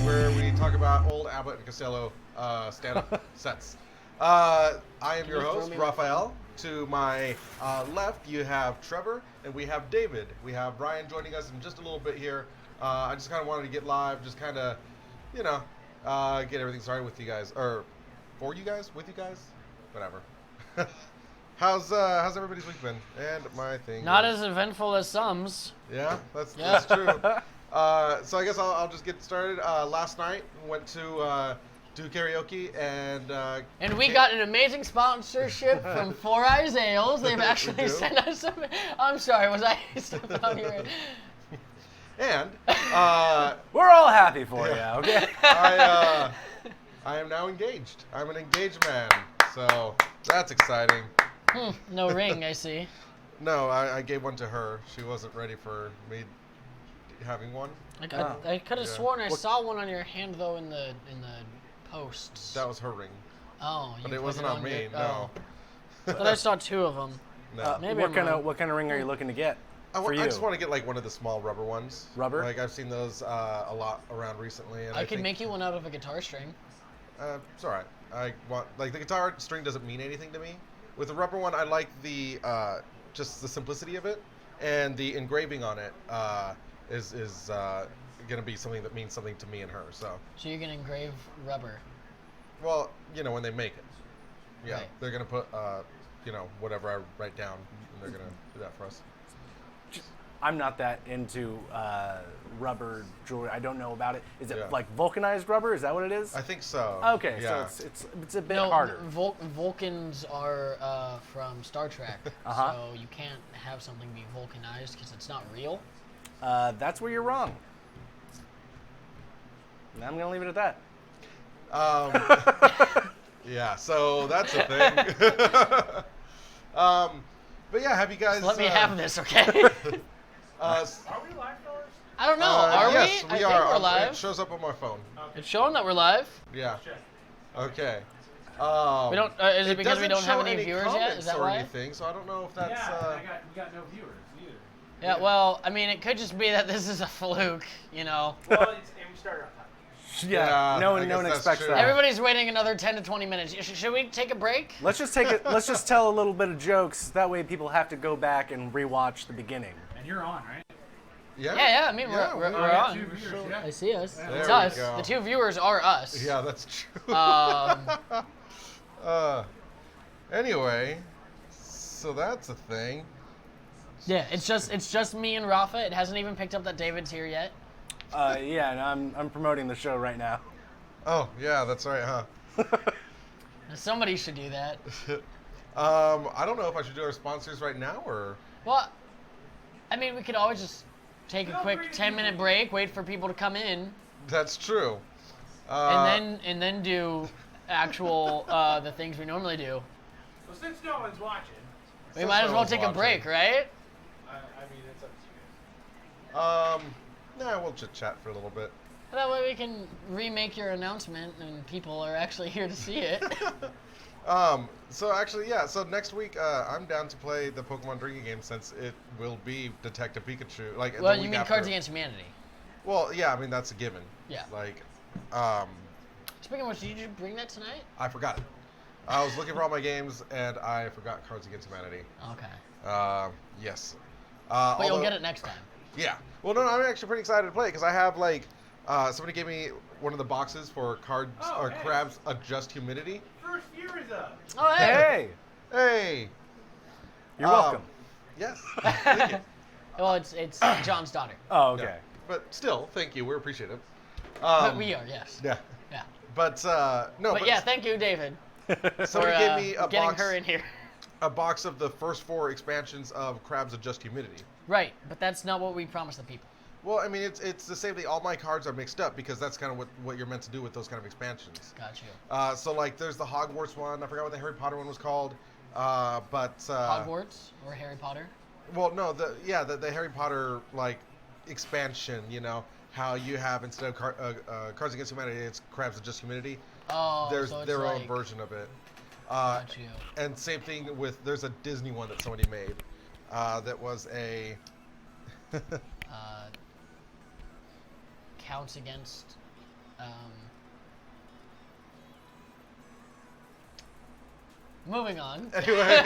where we talk about old Abbott and Costello stand-up sets. I am your host, Raphael. To my left, you have Trevor, and we have David. We have Ryan joining us in just a little bit here. I just kind of wanted to get live, just kind of, get everything started with you guys, or for you guys, with you guys, whatever. How's everybody's week been? And my thing. Not as eventful as some's. Yeah, that's true. So I guess I'll just get started. Last night went to do karaoke and we got an amazing sponsorship from Four Eyes Ales. They've actually sent us some. I'm sorry, was I stepping on your? And we're all happy for you. Okay. I am now engaged. I'm an engaged man, so that's exciting. No ring, I see. No, I gave one to her. She wasn't ready for me having one. I could have sworn I saw one on your hand though in the posts. That was her ring. Oh, but it wasn't on me. No. I thought I saw two of them. No. Maybe what kind of ring are you looking to get? I just want to get like one of the small rubber ones. Rubber? Like I've seen those a lot around recently. And I could make you one out of a guitar string. It's all right. I want the guitar string doesn't mean anything to me. With the rubber one, I like the just the simplicity of it, and the engraving on it is going to be something that means something to me and her. So you can engrave rubber. Well, when they make it, yeah, right. They're going to put whatever I write down, and they're going to do that for us. I'm not that into rubber jewelry. I don't know about it. Is it Yeah. like vulcanized rubber? Is that what it is? I think so. Okay, yeah. so it's a bit harder. Vulcans are from Star Trek, so you can't have something be vulcanized because it's not real. That's where you're wrong. And I'm gonna leave it at that. Yeah, so that's a thing. But yeah, have you guys? Let me have this, okay? Are we live, fellas? I don't know. Are yes, we? we I are. think we're live. It shows up on my phone. Okay. It's showing that we're live. Yeah. Check. Okay. We don't. Is it because we don't have any viewers yet? Is that or why? anything, so I don't know if that's. Yeah, we got no viewers either. Yeah. Well, I mean, it could just be that this is a fluke. Well, and we started on time. Yeah, no I one guess expects that's true. that. Everybody's waiting another 10 to 20 minutes. Should we take a break? Let's just tell a little bit of jokes. That way, people have to go back and rewatch the beginning. And you're on, right? Yeah. Yeah. I mean, we're got on. two viewers, yeah. I see us. There It's we us. go. The two viewers are us. Yeah, that's true. Um, Anyway, so that's a thing. yeah. It's just me and Rafa. It hasn't even picked up that David's here yet. Yeah, and I'm promoting the show right now. Oh, yeah, that's right, huh? Somebody should do that. I don't know if I should do our sponsors right now or. Well, I mean, we could always just take a Feel quick free to 10-minute break, wait for people to come in, That's true. and then do actual the things we normally do. Well, since no one's watching, We might as well take a break, right? I mean, it's up to you guys. Nah, we'll chit chat for a little bit. That way we can remake your announcement, and people are actually here to see it. So actually, yeah. So next week, I'm down to play the Pokemon drinking game since it will be Detective Pikachu. Like Well, the you week mean after. Cards Against Humanity? Well, yeah. I mean that's a given. Yeah. Like, Speaking of which, did you bring that tonight? I forgot it. I was looking for all my games and I forgot Cards Against Humanity. Okay. Yes. But you'll although- get it next time. Yeah. Well, no, I'm actually pretty excited to play because I have like somebody gave me one of the boxes for cards or hey. crabs adjust humidity. First viewer is up. Oh, hey! Hey. You're welcome. Yes. Thank you. Well, it's John's daughter. Oh, okay. Yeah. But still, thank you. We're appreciative. But we are, yes. Yeah. Yeah. But no. But yeah, thank you, David, somebody for gave me a getting box. her in here. A box of the first 4 expansions of Crabs Adjust Humidity. Right, but that's not what we promised the people. Well, I mean, it's the same thing. All my cards are mixed up because that's kind of what you're meant to do with those kind of expansions. Got you. So, like, there's the Hogwarts one. I forgot what the Harry Potter one was called. But Hogwarts or Harry Potter? Well, no, the Harry Potter, like, expansion, how you have, instead of Cards Against Humanity, it's Crabs Adjust Humidity. Oh, There's so it's their own like- version of it. Got you. And same thing with, there's a Disney one that somebody made that was a... Counts against Moving on. Anyway,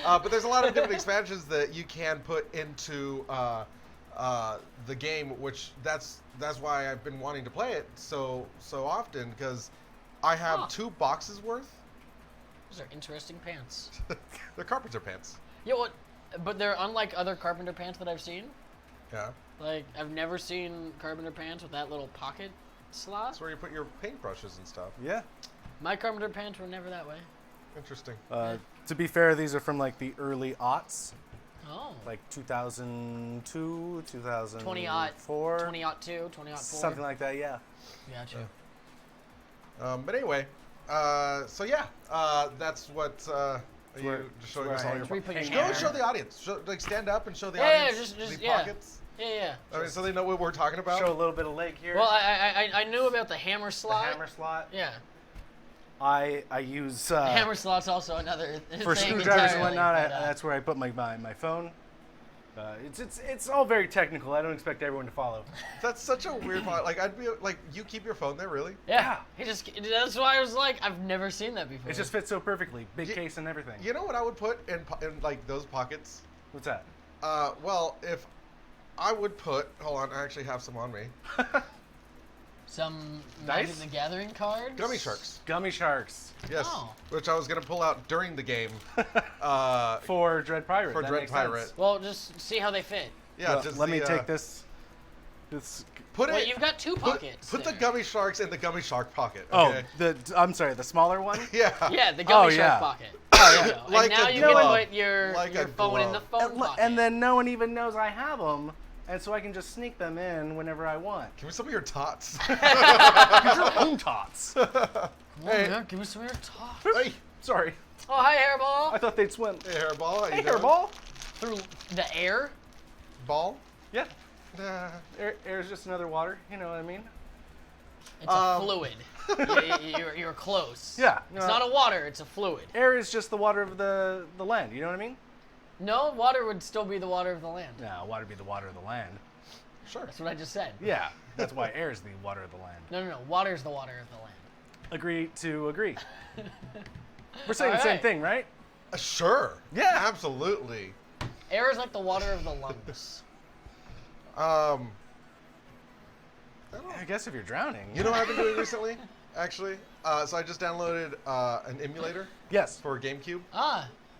but there's a lot of different expansions that you can put into the game, which that's why I've been wanting to play it so often, because I have 2 boxes worth. Those are interesting pants. They're carpenter pants. Yeah, what? But they're unlike other carpenter pants that I've seen. Yeah. Like, I've never seen carpenter pants with that little pocket slot. That's where you put your paintbrushes and stuff. Yeah. My carpenter pants were never that way. Interesting. To be fair, these are from like the early aughts, Oh. like 2002, 2004. 2002, 2004. Something like that, yeah. Gotcha. But anyway, so yeah, that's what you just showing us all your. Where you put your Go and hammer. show the audience. Like stand up and show the Yeah, audience just the yeah. pockets. Yeah. I mean, so they know what we're talking about. Show a little bit of leg here. Well, I knew about the hammer the slot. hammer slot. Yeah. I use The hammer slot's also another for thing screwdrivers and entirely, whatnot. but, That's where I put my phone. It's all very technical. I don't expect everyone to follow. That's such a weird part. Like I'd be like, you keep your phone there, really? Yeah. That's why I was like, I've never seen that before. It just fits so perfectly. Big case and everything. You know what I would put in like those pockets? What's that? Well, if I would put, hold on, I actually have some on me. Some Dice? Magic the Gathering cards. Gummy sharks. Gummy sharks Yes, Oh. which I was gonna pull out during the game. for Dread Pirate. For That Dread makes Pirate. sense. Well, just see how they fit. Yeah, Well, just let me the, take this. This. Put Well, it. you've got 2 pockets. Put the there. gummy sharks in the gummy shark pocket. Oh, Okay? I'm sorry, the smaller one. Yeah. Yeah, the gummy Oh, shark yeah. pocket. Oh, There you yeah. go. Like and now a you glove. can put your Like a phone in the glove. phone pocket. And then no one even knows I have them, and so I can just sneak them in whenever I want. Give me some of your tots. Use your own tots. Oh, Hey. yeah, give me some of your top. Hey, Sorry, Oh, hi, Hairball. I thought they'd swim. hey, hairball. How Hey, you doing? hairball. Through the air. Ball. Yeah, Nah. air is just another water. You know what I mean? It's a fluid. You're close. Yeah. It's not a water, it's a fluid. Air is just the water of the land. You know what I mean? No, water would still be the water of the land. No, water would be the water of the land. Sure. That's what I just said. Yeah, that's why air is the water of the land. No. Water's the water of the land. Agree to agree. We're saying the same Alright. thing, right? Sure. Yeah. Absolutely. Air is like the water of the lungs. I guess if you're drowning. You know what I've been doing recently? Actually, so I just downloaded an emulator Yes. for GameCube.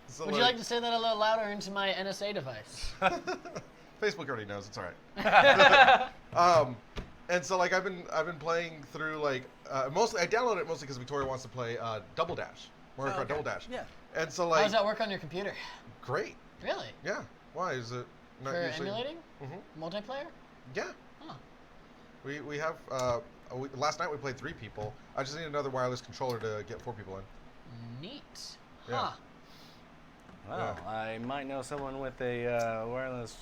So Would you like to say that a little louder into my NSA device? Facebook already knows. It's all right. And so like I've been playing through like mostly I downloaded it mostly because Victoria wants to play Double Dash, Mario Kart okay. Double Dash. Yeah. And so How like does that work on your computer? great. Really? Yeah. Why is it not For usually? emulating? Mhm. Multiplayer? Yeah. Huh. We have last night we played 3 people. I just need another wireless controller to get 4 people in. Neat. Yeah. Huh. Well, I might know someone with a wireless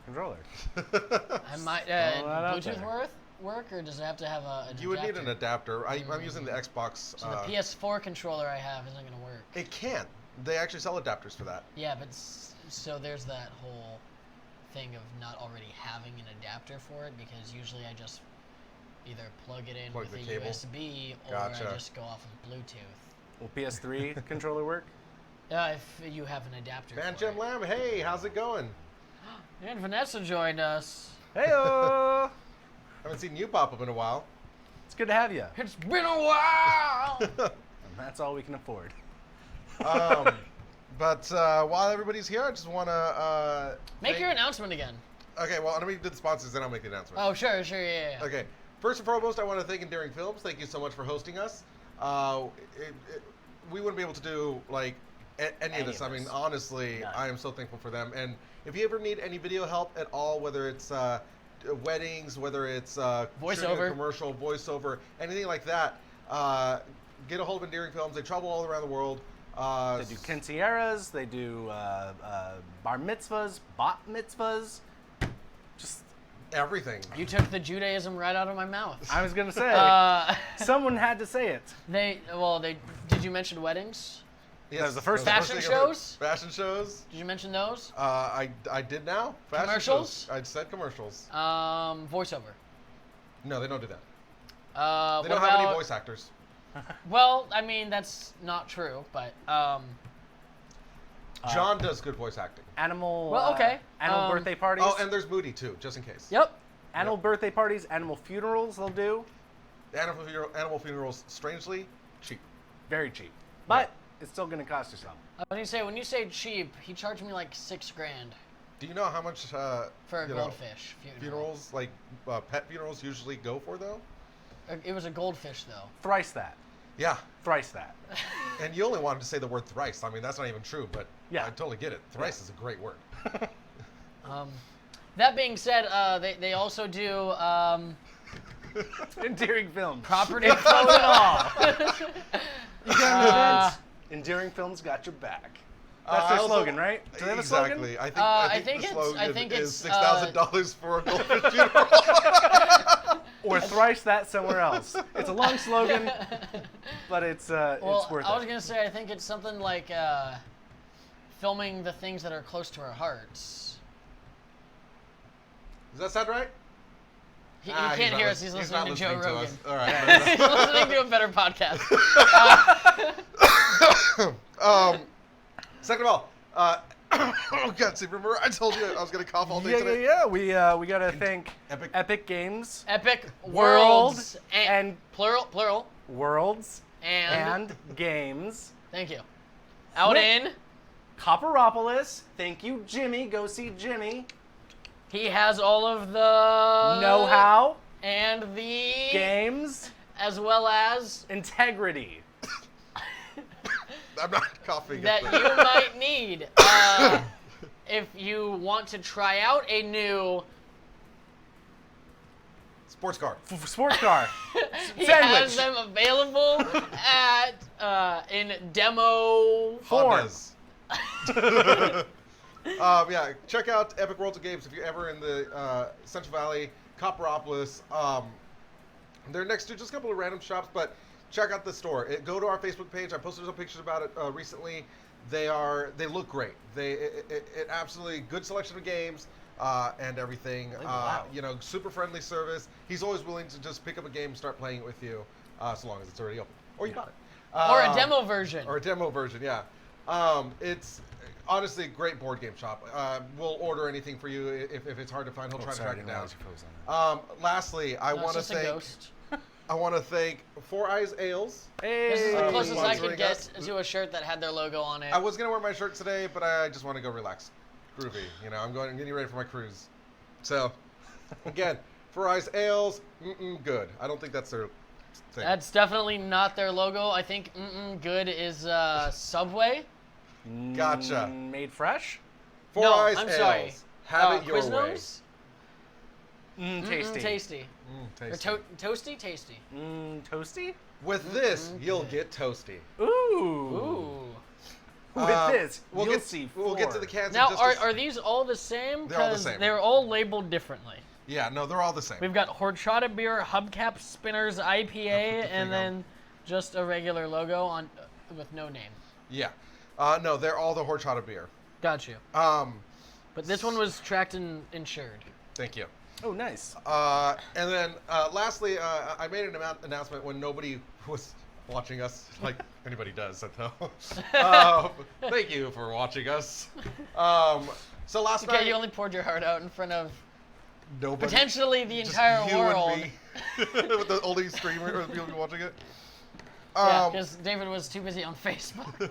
controller. I might. that out Bluetooth there. work, or does it have to have an You would need an adapter? adapter. I'm using the Xbox. So the PS4 controller I have isn't going to work. It can. They actually sell adapters for that. Yeah, but so there's that whole thing of not already having an adapter for it, because usually I just either plug it in Plug with the a cable. USB or Gotcha. I just go off of Bluetooth. Will PS3 controller work? If you have an adapter. Man, for Jim it. Lamb, hey, how's it going? And Vanessa joined us. Heyo! Haven't seen you pop up in a while. It's good to have you. It's been a while. And that's all we can afford. But while everybody's here, I just want to Make your announcement again. Okay, well, let me do the sponsors, then I'll make the announcement. Oh, sure, yeah. Okay. First and foremost, I want to thank Enduring Films. Thank you so much for hosting us. We wouldn't be able to do like any of this. I mean, honestly, None. I am so thankful for them. And if you ever need any video help at all, whether it's weddings, whether it's shooting a Voiceover. commercial, voiceover, anything like that, get a hold of Enduring Films. They travel all around the world. They do quinceañeras, they do bar mitzvahs, bat mitzvahs, just everything. You took the Judaism right out of my mouth. I was gonna say someone had to say it. Did you mention weddings? Yes, That was the first that Fashion thing I heard. shows? Fashion shows. Did you mention those? I did now. Fashion Commercials? shows. I said commercials. Voiceover. No, they don't do that. They What don't have any about- voice actors. Well, I mean that's not true, but John does good voice acting. Animal. Well, okay. Animal birthday parties. Oh, and there's Moody too, just in case. yep. Animal birthday parties. Animal funerals. They'll do Animal funerals, strangely cheap. very cheap, but it's still going to cost you some. I was gonna say when you say cheap, he charged me like $6,000 Do you know how much for a you know, goldfish funeral. funerals, like pet funerals, usually go for though? It was a goldfish though. Thrice that. Yeah. Thrice that. And you only wanted to say the word thrice. I mean, that's not even true, but Yeah. I totally get it. Thrice is a great word. That being said, they also do Endearing films. property It says it all. Uh, You got an event. Endearing films got your back. That's I their also- slogan, right? Do they have a slogan? Exactly. I think the it's- slogan I think is it's, $6,000 for a goldfish funeral. Or thrice that somewhere else. It's a long slogan, but it's Well, worth I was it. gonna say I think it's something like filming the things that are close to our hearts. Does that sound right? He He's can't not hear lis- us. He's not listening to Joe listening Rogan. us. All right. He's listening to a better podcast. Second of all, oh God, see, remember I told you I was gonna cough all day today? Yeah. We gotta thank Epic. Epic Games, Epic World Worlds and plural Worlds and, and Games. thank you. Out Slick. in Copperopolis. Thank you, Jimmy. Go see Jimmy. he has all of the Know-how, and the games, as well as integrity. I'm not coughing. that you might need if you want to try out a new Sports car. Sports car. he Sandwich. has them available at in demo Form. Hondas. Yeah, check out Epic Worlds of Games if you're ever in the Central Valley, Copperopolis. They're next to just a couple of random shops, but check out the store. Go to our Facebook page. I posted some pictures about it recently. They look great. It absolutely good selection of games and everything. wow. Super friendly service. He's always willing to just pick up a game and start playing it with you, so long as it's already open or you bought it. or a demo version. Or a demo version, yeah. It's honestly a great board game shop. We'll order anything for you if it's hard to find. He'll try to track it down. Lastly, I No, it's want to just a thank ghost. I want to thank Four Eyes Ales. This is the Hey. closest I could sponsoring get us. to a shirt that had their logo on it. I was gonna wear my shirt today, but I just want to go relax, groovy. I'm getting ready for my cruise. So, again, Four Eyes Ales, good. I don't think that's their thing. That's definitely not their logo. I think good is Subway. Gotcha. Made fresh. Four No, Eyes I'm Ales. sorry. Have it your way. Quiznos? Tasty. Tasty. Or Tasty. toasty? Tasty. Toasty. With this, you'll get toasty. Ooh. Ooh. With this, you'll see We'll get to four. the cans. Now, in just are these all the same? They're all the 'Cause same. they're all labeled differently. Yeah, no, they're all the same. We've got Horchata Beer Hubcap Spinners IPA, the and thing then just a regular logo on with no name. Yeah. No, they're all the horchata beer. Got you. Um, But this one was tracked and insured. thank you. Oh, nice. And then lastly, I made an announcement when nobody was watching us, like anybody does, though. Thank you for watching us. So last Okay, night, you only poured your heart out in front of nobody, potentially the just entire you world. and me, with the only streamer or the people watching it. Yeah, because David was too busy on Facebook.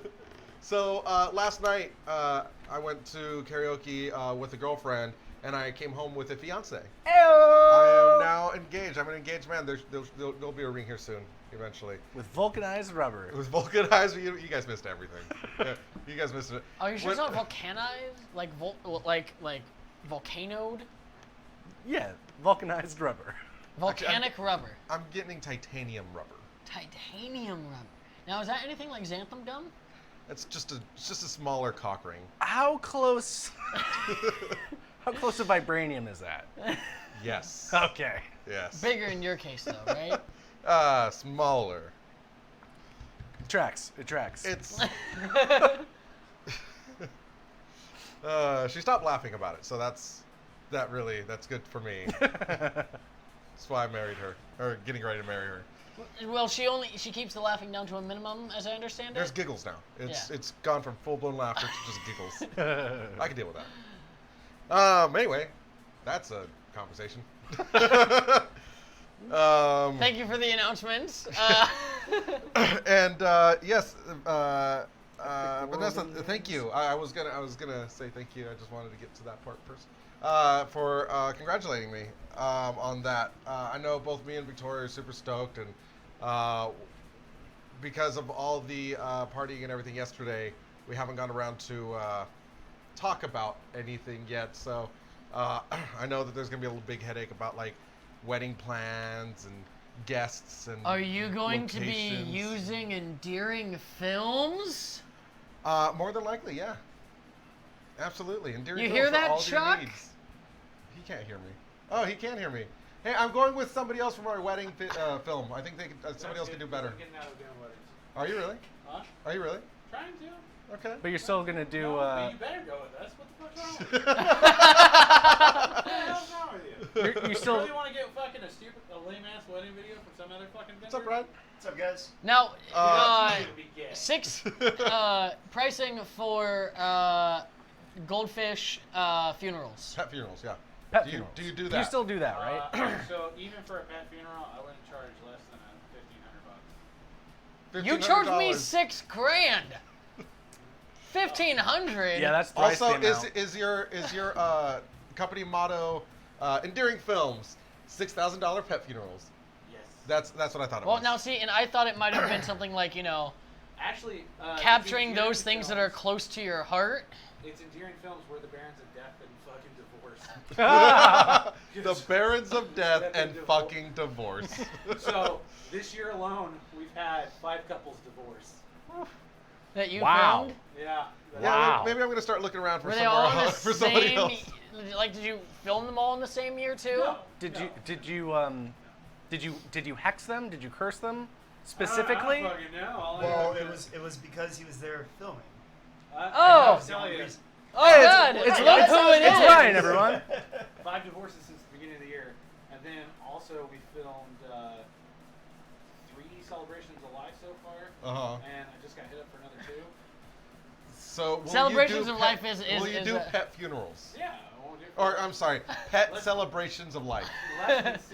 So last night, I went to karaoke with a girlfriend, and I came home with a fiance. I am now engaged. I'm an engaged man. There'll be a ring here soon, eventually. With vulcanized rubber. It was vulcanized. You guys missed everything. Yeah, you guys missed it. Are you sure it's When- not vulcanized? Like volcanoed? Yeah, vulcanized rubber. Volcanic rubber. I'm getting titanium rubber. Titanium rubber. Now, is that anything like xanthan gum? It's just a smaller cock ring. How close? How close to vibranium is that? Yes. Okay. Yes. Bigger in your case, though, right? Smaller. It tracks. It tracks. It's. She stopped laughing about it, so that's good for me. That's why I married her, or getting ready to marry her. Well, she keeps the laughing down to a minimum, as I understand There's it. giggles now. It's Yeah. it's gone from full blown laughter to just giggles. I can deal with that. Anyway, that's a conversation. Thank you for the announcements. And yes, Vanessa, thank you. I was gonna say thank you. I just wanted to get to that part first. For congratulating me on that. I know both me and Victoria are super stoked, and because of all the partying and everything yesterday, we haven't gone around to talk about anything yet. So I know that there's gonna be a little big headache about like wedding plans and guests and. Are you going to be locations. using endearing films? More than likely, yeah. Absolutely. Endearing You film hear for that, all of your Chuck? needs. He can't hear me. Oh, he can hear me. Hey, I'm going with somebody else from our wedding film. I think somebody else can do better. I'm getting out of doing weddings. Are you really? Huh? Are you really? Trying to. Okay. But you're still gonna do. No, but you better go with us. What the fuck's wrong with you? What the hell's wrong with you? You You still. really want to get fucking a lame ass wedding video from some other fucking vendor? What's up, Brad? What's up, guys? Now, It's gonna be gay. 6 pricing for goldfish funerals. Pet funerals, yeah. Pet do funerals. you do that? You still do that, right? So even for a pet funeral, I wouldn't charge less than $1,500. You charged me $1,500. $6,000. 1,500. Yeah, that's twice Also, the amount. is your company motto endearing films, $6,000 pet funerals? Yes. That's what I thought it Well, was. now see, and I thought it might have been something like, you know, Actually, capturing it's endearing those things that are films. close to your heart. It's endearing films where the barons of death and fucking divorce. The Barons of Death Death and and divorce. fucking divorce. So this year alone, we've had 5 couples divorce. That you Wow. filmed? Yeah. Yeah, Wow. maybe I'm gonna start looking around for Were they somewhere all in the else, for somebody same? else. Like, did you film them all in the same year too? No, Did no. you hex them? Did you curse them I specifically? don't fucking know. All I Well, know it is- was because he was there filming. I Oh. have to tell you, Oh Hey, God! it's Look Ryan. who it is. It's Ryan, everyone. 5 divorces since the beginning of the year, and then also we filmed 3 celebrations of life so far, and I just got hit up for another 2. So will Celebrations you do of pet- life is Will you is do a- pet funerals? Yeah, I won't do it. Or I'm sorry, pet Let's- celebrations of life. Less than 6.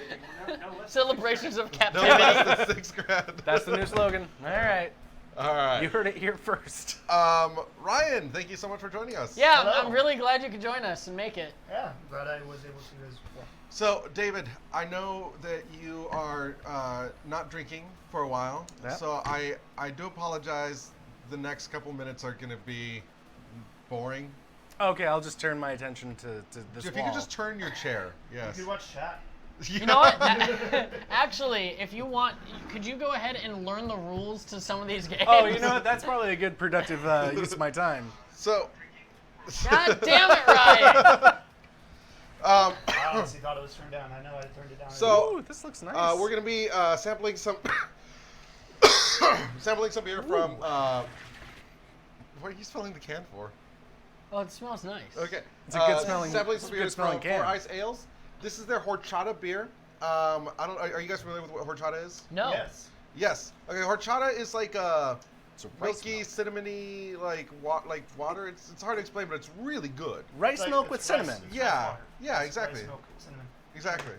No, less than Celebrations of No captivity. less than $6,000. That's the new slogan. All right. All right. You heard it here first. Ryan, thank you so much for joining us. Yeah, Hello. I'm really glad you could join us and make it. Yeah, glad I was able to as well. So, David, I know that you are not drinking for a while, Yep. so I do apologize. The next couple minutes are going to be boring. Okay, I'll just turn my attention to this If wall. you could just turn your chair, yes. You could watch chat. You know what? Actually, if you want, could you go ahead and learn the rules to some of these games? Oh, you know what? That's probably a good productive use of my time. So, God damn it, Ryan! I honestly thought it was turned down. I know I turned it down. So- Ooh, this looks nice. we're going to be sampling some beer from. What are you spelling the can for? Oh, it smells nice. Okay. It's a good smelling- Sampling it's a some good beers smelling from can. Four Ice Ales. This is their horchata beer. I don't. Are you guys familiar with what horchata is? No. Yes. Yes. Okay. Horchata is like a It's a rice milky, milk. cinnamony, like water. It's hard to explain, but it's really good. Rice It's like- milk it's with rice- cinnamon. it's rice Yeah. water. Yeah, Rice- exactly. Rice milk, cinnamon. Exactly.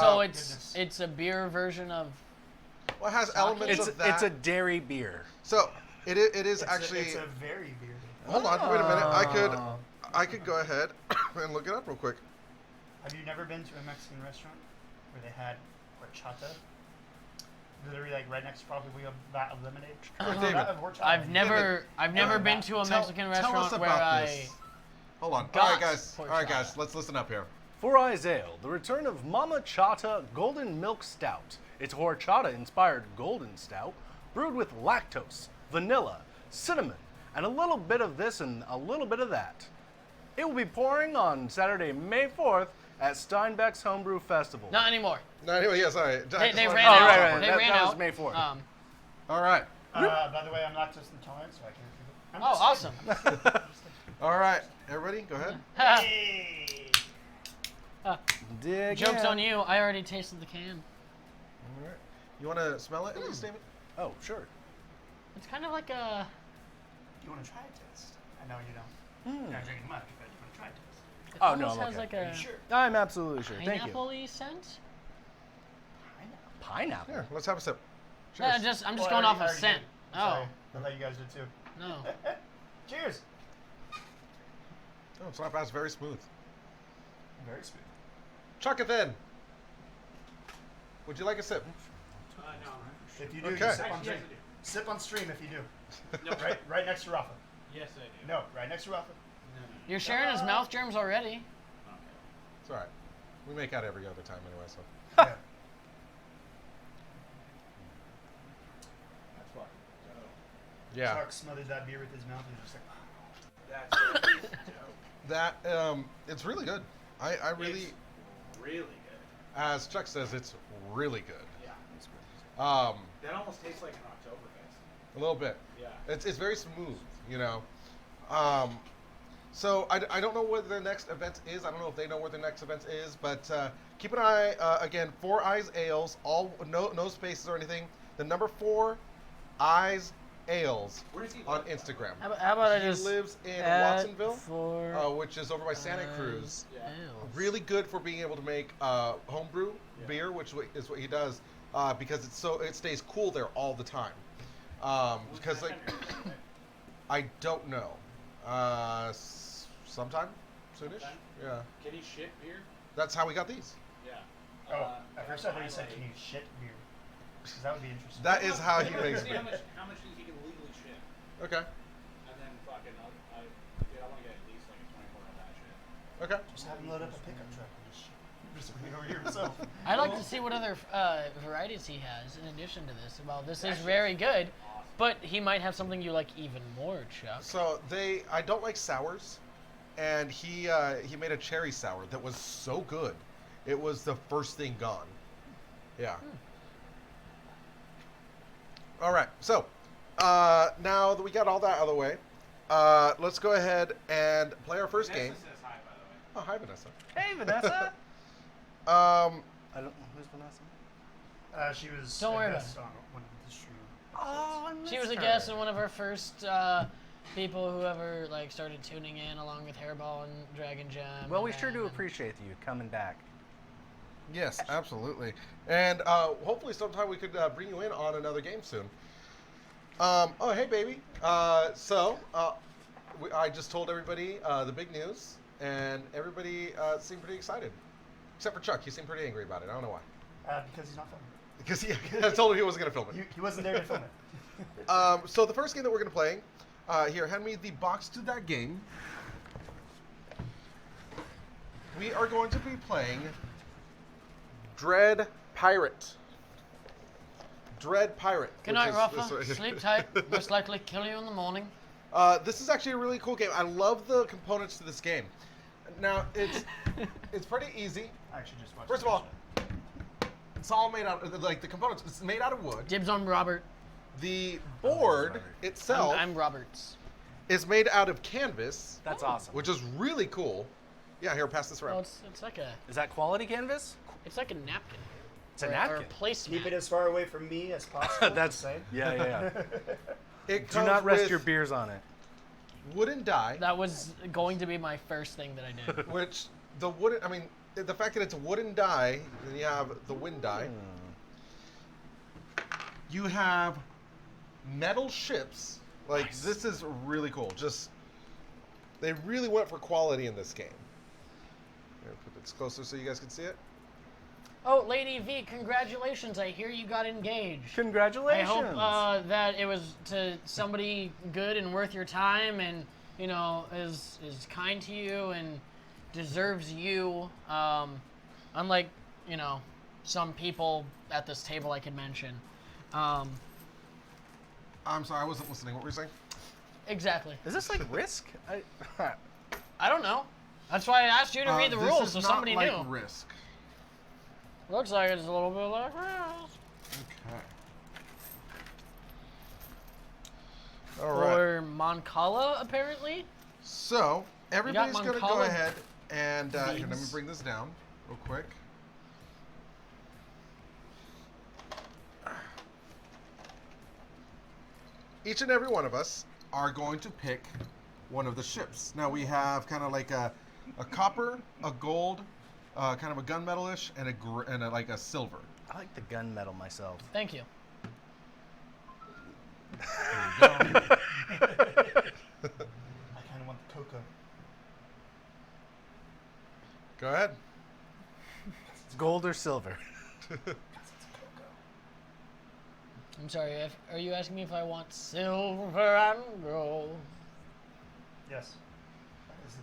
So goodness. it's a beer version of. Well, it has elements It's of that. it's a dairy beer. So it is It's actually. it's a very beerdy. Hold on. Wait a minute. Oh. I could go ahead and look it up real quick. Have you never been to a Mexican restaurant where they had horchata? Literally, like right next to probably a vat of lemonade. David, Vat of horchata. I've never been to a Tell- Mexican tell us restaurant where about I. this. Hold on. got All right, guys. All right, horchata. guys. Let's listen up here. Four Eyes Ale, the return of Mama Chata Golden Milk Stout. It's horchata-inspired golden stout, brewed with lactose, vanilla, cinnamon, and a little bit of this and a little bit of that. It will be pouring on Saturday, May 4th at Steinbeck's Homebrew Festival. Not anymore. No, anyway, yeah, sorry. They ran Oh, out. right. They That- ran that out. was May 4th. All right. By the way, I'm lactose intolerant, so I can't. I'm Oh, just kidding. awesome. All right. Everybody, go ahead. Hey! Dig Joke's in. on you. I already tasted the can. All right. You want to smell it, at least, David? Oh, sure. It's kind of like a. You want to try a taste? I know you don't. You're not drinking much, but you want to try a taste. It Oh, no, almost I'm has okay. like Are a you sure? I'm absolutely sure. Thank you. pineapple-y scent. Pineapple. Here, let's have a sip. Yeah, Cheers. I'm just Oh, I going off of already scent. did. Oh, Sorry. I thought you guys did too. no. Cheers. Oh, it's not bad. It's very smooth. Very smooth. Chuck it then. Would you like a sip? No. If you do, Okay. you sip on Actually, stream. yes, I do. Sip on stream if you do. No. Right next to Rafa. Yes, I do. No, right next to Rafa. No. You're sharing his mouth germs already. Okay. It's all right. We make out every other time anyway, so. Yeah. That's fucking dope. Yeah. Chuck smothered that beer with his mouth and was just like, That's dope. That, it's really good. I really, It's really good. as Chuck says, it's really good. Yeah. That almost tastes like an Oktoberfest. a little bit. Yeah. It's very smooth, you know. So I don't know what their next event is. I don't know if they know what their next event is, but keep an eye. Again, 4 Eyes Ales, all no spaces or anything. The number 4 Eyes Ales Where does he on live, by the way? Instagram. How about I He just lives in add Watsonville, for which is over by Santa Cruz. Yeah. ales? Really good for being able to make homebrew beer, which is what he does, because it stays cool there all the time. Because like I don't know, sometime soonish. Sometime? Yeah, Can he ship beer? that's how we got these. Yeah. oh, at first I thought you said, can you shit beer? Because that would be interesting. That is how he makes See beer. how much he can legally ship, Okay, and then fucking, I want to get at least like a 24 of that shit. okay. Just have him load up a pickup truck and just bring it over here himself. I'd like to see what other varieties he has in addition to this. Well, this is Actually, very good, Awesome. but he might have something you like even more, Chuck. So I don't like sours, and he made a cherry sour that was so good. It was the first thing gone. Yeah. All right. So now that we got all that out of the way, let's go ahead and play our first game. Vanessa says hi, by the way. Oh, hi, Vanessa. Hey, Vanessa. Um, I don't. Who's Vanessa? She was Don't a worry guest about on one of the stream. Oh, I She was a guest and one of our first people who ever like started tuning in, along with Hairball and Dragon Jam. Well, we and sure do then- appreciate you coming back. yes, absolutely. And hopefully sometime we could bring you in on another game soon. Oh, hey, baby. I just told everybody the big news, and everybody seemed pretty excited. Except for Chuck. He seemed pretty angry about it. I don't know why. Because he's not filming. Because I told him he wasn't going to film it. He wasn't there to film it. So the first game that we're going to play, here, hand me the box to that game. We are going to be playing Dread Pirate. Dread Pirate. Good which night, is Rafa. this- Sleep tight. Most likely kill you in the morning. This is actually a really cool game. I love the components to this game. Now, it's pretty easy. I actually just watched First of all, it's all made out of, like, the components. It's made out of wood. Dibs on Robert. The board itself I'm Roberts. is made out of canvas, That's awesome. which is really cool. Yeah, here, pass this Well, around. it's like a Is that quality canvas? a napkin. It's a Or a napkin. placemat. Keep it as far away from me as possible. That's say. yeah. It Do comes not rest with your beers on it. wooden die, That was going to be my first thing that I did. which the wooden, I mean, the fact that it's a wooden die, then you have the wind die. You have metal ships. Like, Nice. this is really cool. Just, they really went for quality in this game. Here, put this closer so you guys can see it. Oh, Lady V, congratulations! I hear you got engaged. I Congratulations. hope that it was to somebody good and worth your time, and is kind to you and deserves you. Unlike some people at this table I could mention. I'm sorry, I wasn't listening. What were you saying? Exactly. Is this like Risk? I don't know. That's why I asked you to read the This rules is so not somebody like knew. Risk. Looks like it's a little bit like this. Okay. All right. Or Moncala, apparently. So everybody's going to go Moncala ahead and here, let me beads. bring this down. real quick. Each and every one of us are going to pick one of the ships. Now we have kind of like a copper, a gold, kind of a gunmetal-ish, and like a silver. I like the gunmetal myself. Thank you. I kind of want the cocoa. Go ahead. It's gold or silver. I'm sorry. Are you asking me if I want silver and gold? Yes.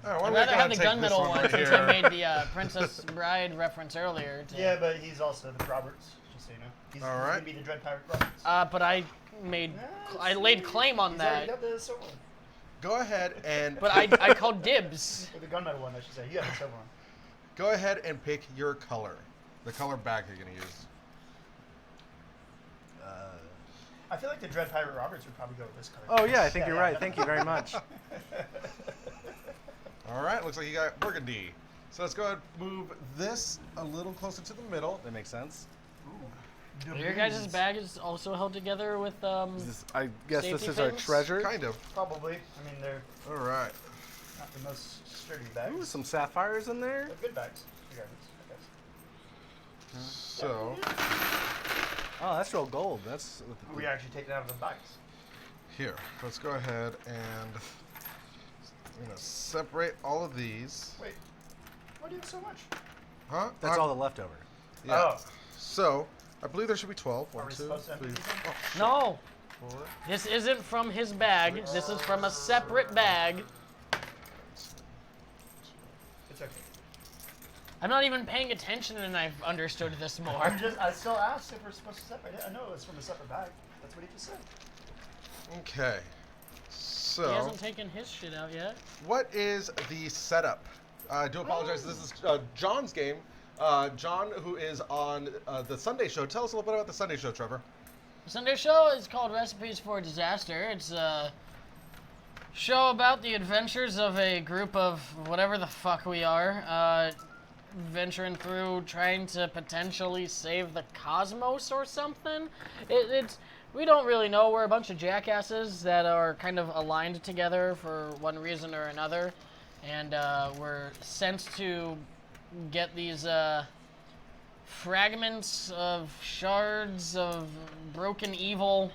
All right, I'd rather have the gunmetal one since I made the Princess Bride reference earlier. Yeah, but he's also the Roberts, just so you know. He's going to be the Dread Pirate Roberts. But I laid claim on He's already that. got the silver one. Go ahead and. But I called dibs. Or the gunmetal one, I should say. You have the silver one. Go ahead and pick your color, the color bag you're gonna use. I feel like the Dread Pirate Roberts would probably go with this color. Oh yeah, I think you're right. Thank you very much. All right, looks like you got burgundy. So let's go ahead and move this a little closer to the middle. That makes sense. Your guys' bag is also held together with I guess this safety is our pins? treasure. Kind of. Probably. I mean, they're All right. not the most sturdy bags. Ooh, some sapphires in there. They're good bags. Regardless, I guess. So Oh, that's real gold. That's. We actually take it out of the bags. here, let's go ahead and I'm gonna separate all of these. Wait, why do you have so much? Huh? That's all the leftover. Yeah. Oh. So I believe there should be 12. Are 1, we 2, supposed to empty 3, these then? 4. No, 4. this isn't from his bag. This is from a separate bag. It's okay. I'm not even paying attention, and I've understood this more. I still asked if we're supposed to separate it. I know it was from a separate bag. That's what he just said. Okay. He So hasn't taken his shit out yet. what is the setup? I do apologize. This is John's game. John, who is on the Sunday show. Tell us a little bit about the Sunday show, Trevor. The Sunday show is called Recipes for Disaster. It's a show about the adventures of a group of whatever the fuck we are, venturing through trying to potentially save the cosmos or something. We don't really know. We're a bunch of jackasses that are kind of aligned together for one reason or another, and we're sent to get these fragments of shards of broken evil,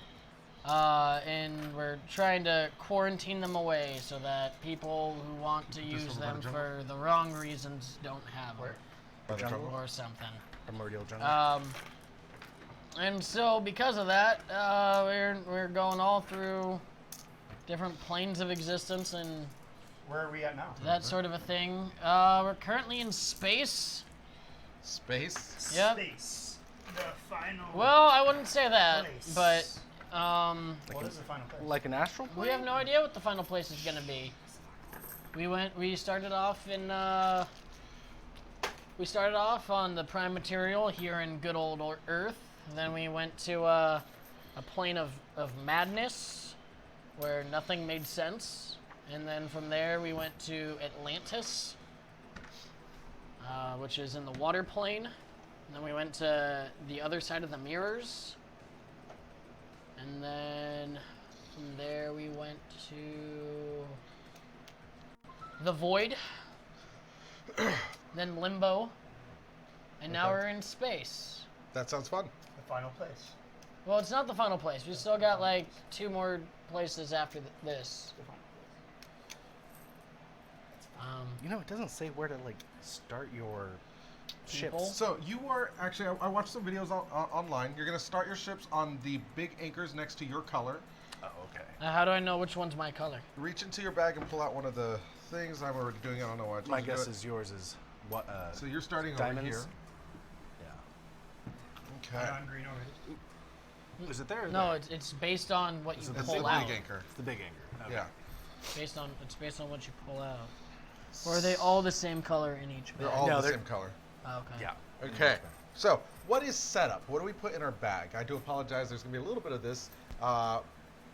and we're trying to quarantine them away so that people who want to use them for the wrong reasons don't have them or something. Primordial jungle. And so because of that, we're going all through different planes of existence and Where are we at now? that sort of a thing. We're currently in space. Space. Yep. Space. The final. Well, I wouldn't say that, place. but What is the final place? Like an astral plane? we have no idea what the final place is gonna be. We started off in on the prime material here in good old Earth. Then we went to a plane of madness where nothing made sense. And then from there we went to Atlantis, which is in the water plane. And then we went to the other side of the mirrors. And then from there we went to the void. Then limbo. And now we're in space. That sounds fun. The final place. Well, it's not the final place. We still got like 2 more places after this. The final You know, it doesn't say where to like start your People? ships. So you are actually, I watched some videos online. You're gonna start your ships on the big anchors next to your color. Oh, okay. Now, how do I know which one's my color? Reach into your bag and pull out one of the things. I'm already doing it. I don't know why. I told My you to do guess it. is yours is what? So you're starting diamonds. over Yeah. here. Okay. I'm green already. Is it there? Or No, there? it's based on what you It's the pull big out. anchor. It's the big anchor. Okay. Yeah. It's based on what you pull out. Or are they all the same color in each They're bag? all No, the they're- same color. Oh, okay. Yeah. Okay. So what is setup? What do we put in our bag? I do apologize. There's gonna be a little bit of this. I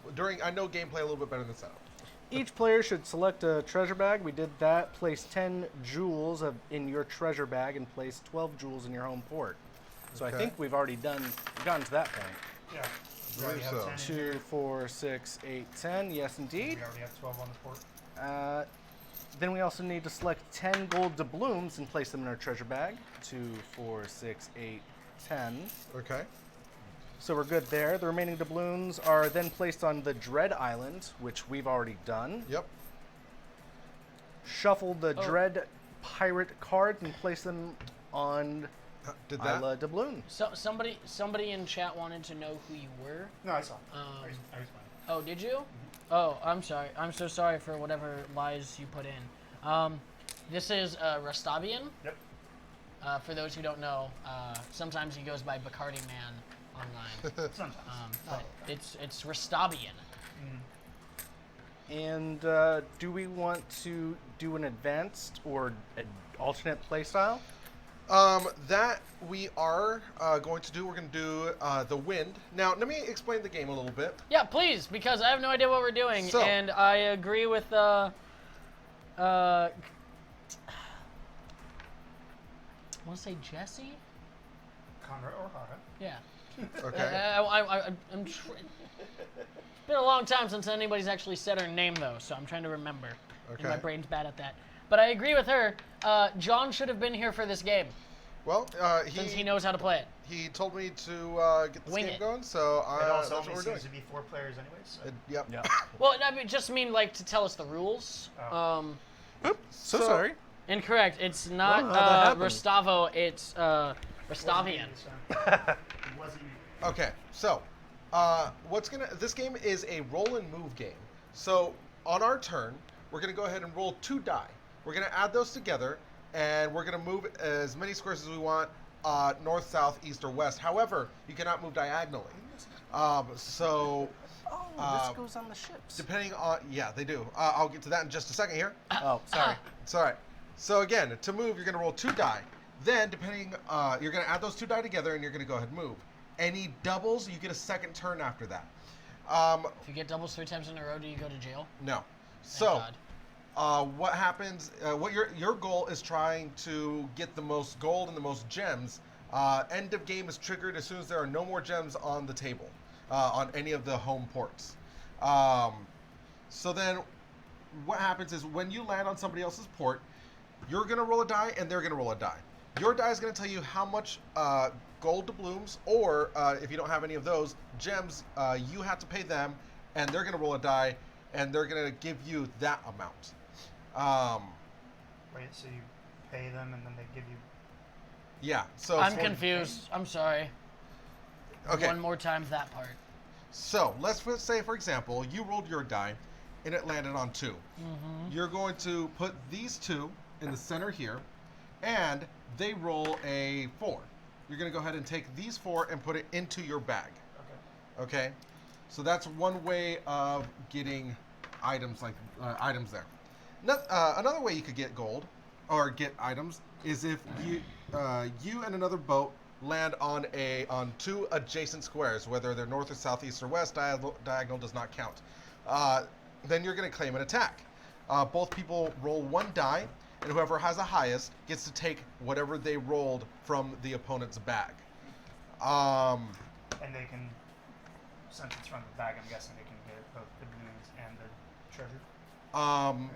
know gameplay a little bit better than setup. Each player should select a treasure bag. We did that. Place 10 jewels in your treasure bag and place 12 jewels in your home port. So I Okay. think we've already gotten to that point. Yeah. We Believe already have so. 10 in 2, here. 4, 6, 8, 10. Yes, indeed. We already have 12 on the port. Then we also need to select 10 gold doubloons and place them in our treasure bag. 2, 4, 6, 8, 10. Okay. So we're good there. The remaining doubloons are then placed on the Dread Island, which we've already done. Yep. Shuffle the Dread Pirate cards and place them on Did that? Isla Doubloon. So somebody in chat wanted to know who you were. No, I saw. Um, I was fine. Oh, did you? Oh, I'm sorry. I'm so sorry for whatever lies you put in. This is Rastavian. Yep. For those who don't know, sometimes he goes by Bacardi Man online. Sometimes. But it's Rastavian. And do we want to do an advanced or an alternate playstyle? That we are going to do. We're going to do the wind. Now, let me explain the game a little bit. Yeah, please, because I have no idea what we're doing, So- and I agree with I want to say Jesse. Conrad or Hara. Yeah. Okay. It's been a long time since anybody's actually said her name, though, so I'm trying to remember. And my Okay. brain's bad at that. But I agree with her. John should have been here for this game, Well, since he knows how to play it. he told me to get this Wing game it. going, so It that's also what only we're doing. seems to be 4 players anyways. So. Yep. Yeah. Well, I mean, just mean like to tell us the rules. Oh. Oops, so So- sorry. Incorrect. It's not Oh, how'd that happen? Rostavo. It's Rastavian. It wasn't me. Okay, so this game is a roll and move game. So on our turn, we're gonna go ahead and roll 2 die. We're gonna add those together, and we're gonna move as many squares as we want, north, south, east, or west. However, you cannot move diagonally. So Oh, this goes on the ships. depending on they do. I'll get to that in just a second here. Oh, sorry. It's all right. So again, to move, you're gonna roll 2 die. Then, depending, you're gonna add those 2 die together, and you're gonna go ahead and move. Any doubles, you get a second turn after that. If you get doubles 3 times in a row, do you go to jail? No. Thank So, God. what happens? What your goal is trying to get the most gold and the most gems. End of game is triggered as soon as there are no more gems on the table, on any of the home ports. So then, what happens is when you land on somebody else's port, you're gonna roll a die and they're gonna roll a die. Your die is gonna tell you how much gold doubloons, or if you don't have any of those gems, you have to pay them, and they're gonna roll a die, and they're gonna give you that amount. Wait, so you pay them and then they give you. Yeah. So I'm confused. I'm sorry. Okay. One more time that part. So let's say, for example, you rolled your die, and it landed on 2. You're going to put these 2 in the center here, and they roll a 4. You're going to go ahead and take these 4 and put it into your bag. Okay. Okay, so that's one way of getting items items there. Another way you could get gold or get items is if you and another boat land on 2 adjacent squares, whether they're north or south, east or west. Diagonal does not count. Then you're going to claim an attack. Both people roll 1 die, and whoever has the highest gets to take whatever they rolled from the opponent's bag. And they can, since it's from the bag, I'm guessing they can get both the doubloons and the treasure.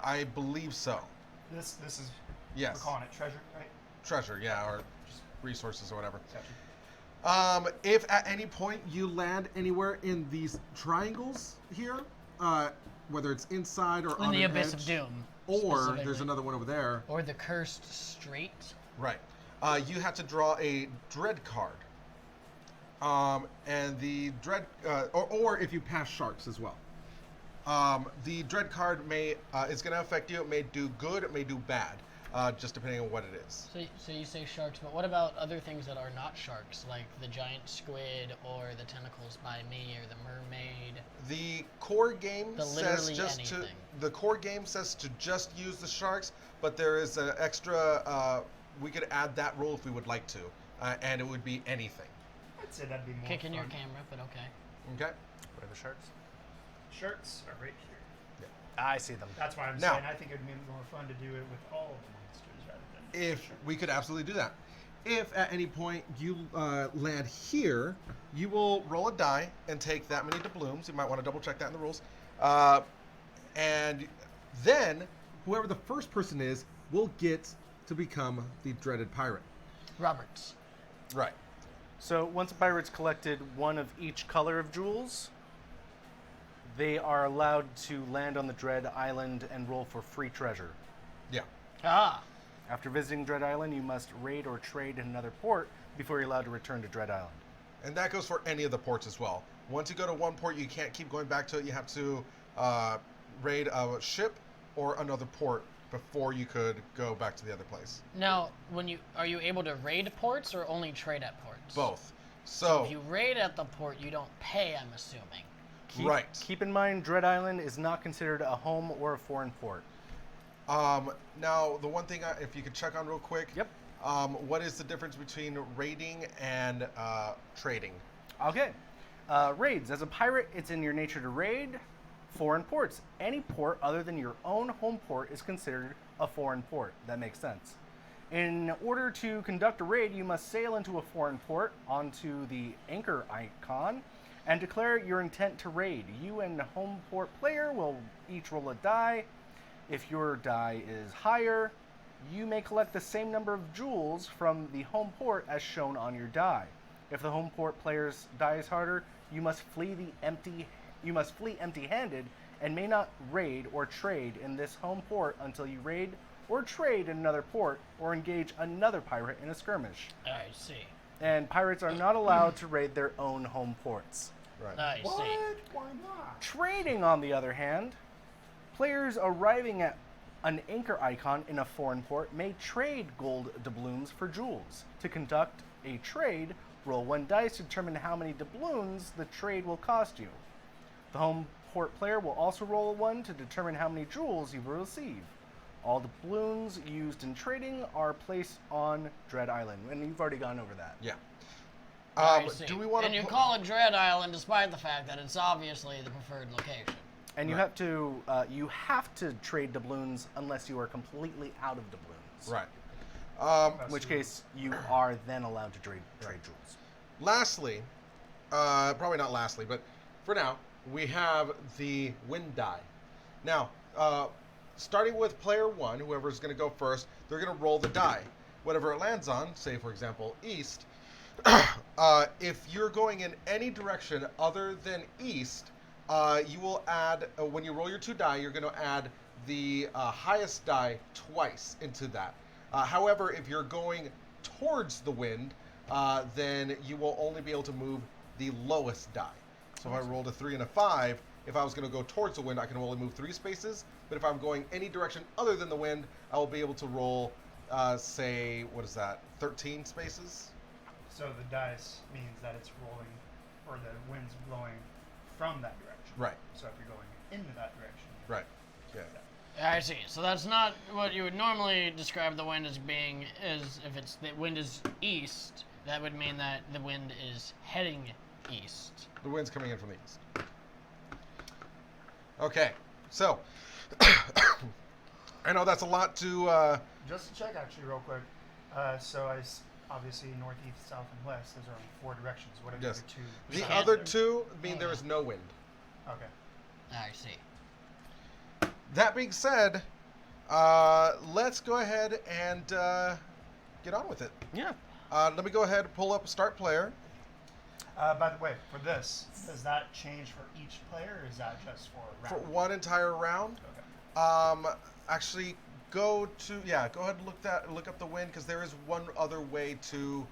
I believe so. This is. Yes. We're calling it treasure, right? Treasure, yeah, or just resources or whatever. Gotcha. If at any point you land anywhere in these triangles here, whether it's inside or In on the an Abyss edge, of Doom. or specifically. there's another one over there. Or the Cursed Strait. Right. You have to draw a dread card. And the dread, or if you pass sharks as well. The dread card is going to affect you. It may do good, it may do bad, just depending on what it is. So you say sharks, but what about other things that are not sharks, like the giant squid or the tentacles by me or the mermaid? The core game Literally anything. The core game says to just use the sharks, but there is an extra. We could add that rule if we would like to, and it would be anything. I'd say that'd be more Kicking your fun. camera, but okay. Okay. What are the sharks? Shirts are right I see them. That's why I'm Now- saying I think it would be more fun to do it with all the monsters rather than. If we could absolutely do that. If at any point you land here, you will roll a die and take that many doubloons. You might want to double check that in the rules. And then whoever the first person is will get to become the dreaded pirate. Roberts. Right. So once a pirate's collected one of each color of jewels, they are allowed to land on the Dread Island and roll for free treasure. Yeah. Ah. After visiting Dread Island, you must raid or trade in another port before you're allowed to return to Dread Island. And that goes for any of the ports as well. Once you go to one port, you can't keep going back to it. You have to raid a ship or another port before you could go back to the other place. Now, are you able to raid ports or only trade at ports? Both. So So, if you raid at the port, you don't pay, I'm assuming. right. Keep in mind, Dread Island is not considered a home or a foreign port. Now, the one thing, if you could check on real quick. Yep. What is the difference between raiding and trading? Okay. Raids. As a pirate, it's in your nature to raid foreign ports. Any port other than your own home port is considered a foreign port. That makes sense. In order to conduct a raid, you must sail into a foreign port onto the anchor icon and declare your intent to raid. You and the home port player will each roll a die. If your die is higher, you may collect the same number of jewels from the home port as shown on your die. If the home port player's die is harder, you must flee empty-handed and may not raid or trade in this home port until you raid or trade in another port or engage another pirate in a skirmish. I see. And pirates are not allowed to raid their own home ports. Right. I see. Why not? Trading, on the other hand, players arriving at an anchor icon in a foreign port may trade gold doubloons for jewels. To conduct a trade, roll one dice to determine how many doubloons the trade will cost you. The home port player will also roll one to determine how many jewels you will receive. All doubloons used in trading are placed on Dread Island, and you've already gone over that. Yeah. I see. Do we want And you to call it Dread Island despite the fact that it's obviously the preferred location. And you Right. have to trade doubloons unless you are completely out of doubloons. Right. In which case, you are then allowed to trade jewels. Lastly, probably not lastly, but for now, we have the wind die. Now, starting with player one, whoever's going to go first, they're going to roll the die. Whatever it lands on, say for example, east, if you're going in any direction other than east, you will add, when you roll your two die, you're going to add the highest die twice into that. However, if you're going towards the wind, then you will only be able to move the lowest die. So if I rolled a 3 and a 5, if I was going to go towards the wind, I can only move 3 spaces. But if I'm going any direction other than the wind, I will be able to roll, say, what is that, 13 spaces? So the dice means that it's rolling, or the wind's blowing from that direction. Right. So if you're going into that direction. Right. Yeah. I see. So that's not what you would normally describe the wind as being. Is if it's the wind is east, that would mean that the wind is heading east. The wind's coming in from the east. Okay. So, I know that's a lot to... Just to check, actually, real quick. Obviously northeast, south, and west. Those are only 4 directions. What are the Yes. other 2? The Can't- other two mean there is no wind. Okay. I see. That being said, let's go ahead and get on with it. Yeah. Let me go ahead and pull up Start Player. By the way, for this, does that change for each player, or is that just for a For round? one entire round. Okay. Actually, go ahead and look up the wind, because there is one other way to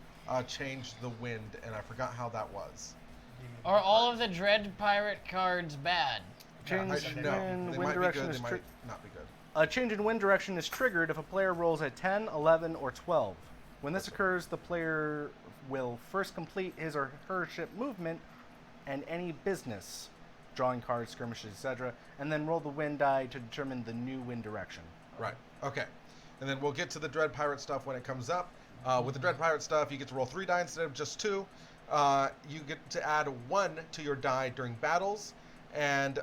change the wind, and I forgot how that was. Give me Are all of the Dread Pirate cards bad? Change I- No, in they wind might be direction good, is they might not be good. A change in wind direction is triggered if a player rolls a 10, 11, or 12. When this occurs, the player will first complete his or her ship movement and any business, drawing cards, skirmishes, etc., and then roll the wind die to determine the new wind direction. Right. Okay. And then we'll get to the Dread Pirate stuff when it comes up. With the Dread Pirate stuff, you get to roll 3 die instead of just 2. You get to add 1 to your die during battles, and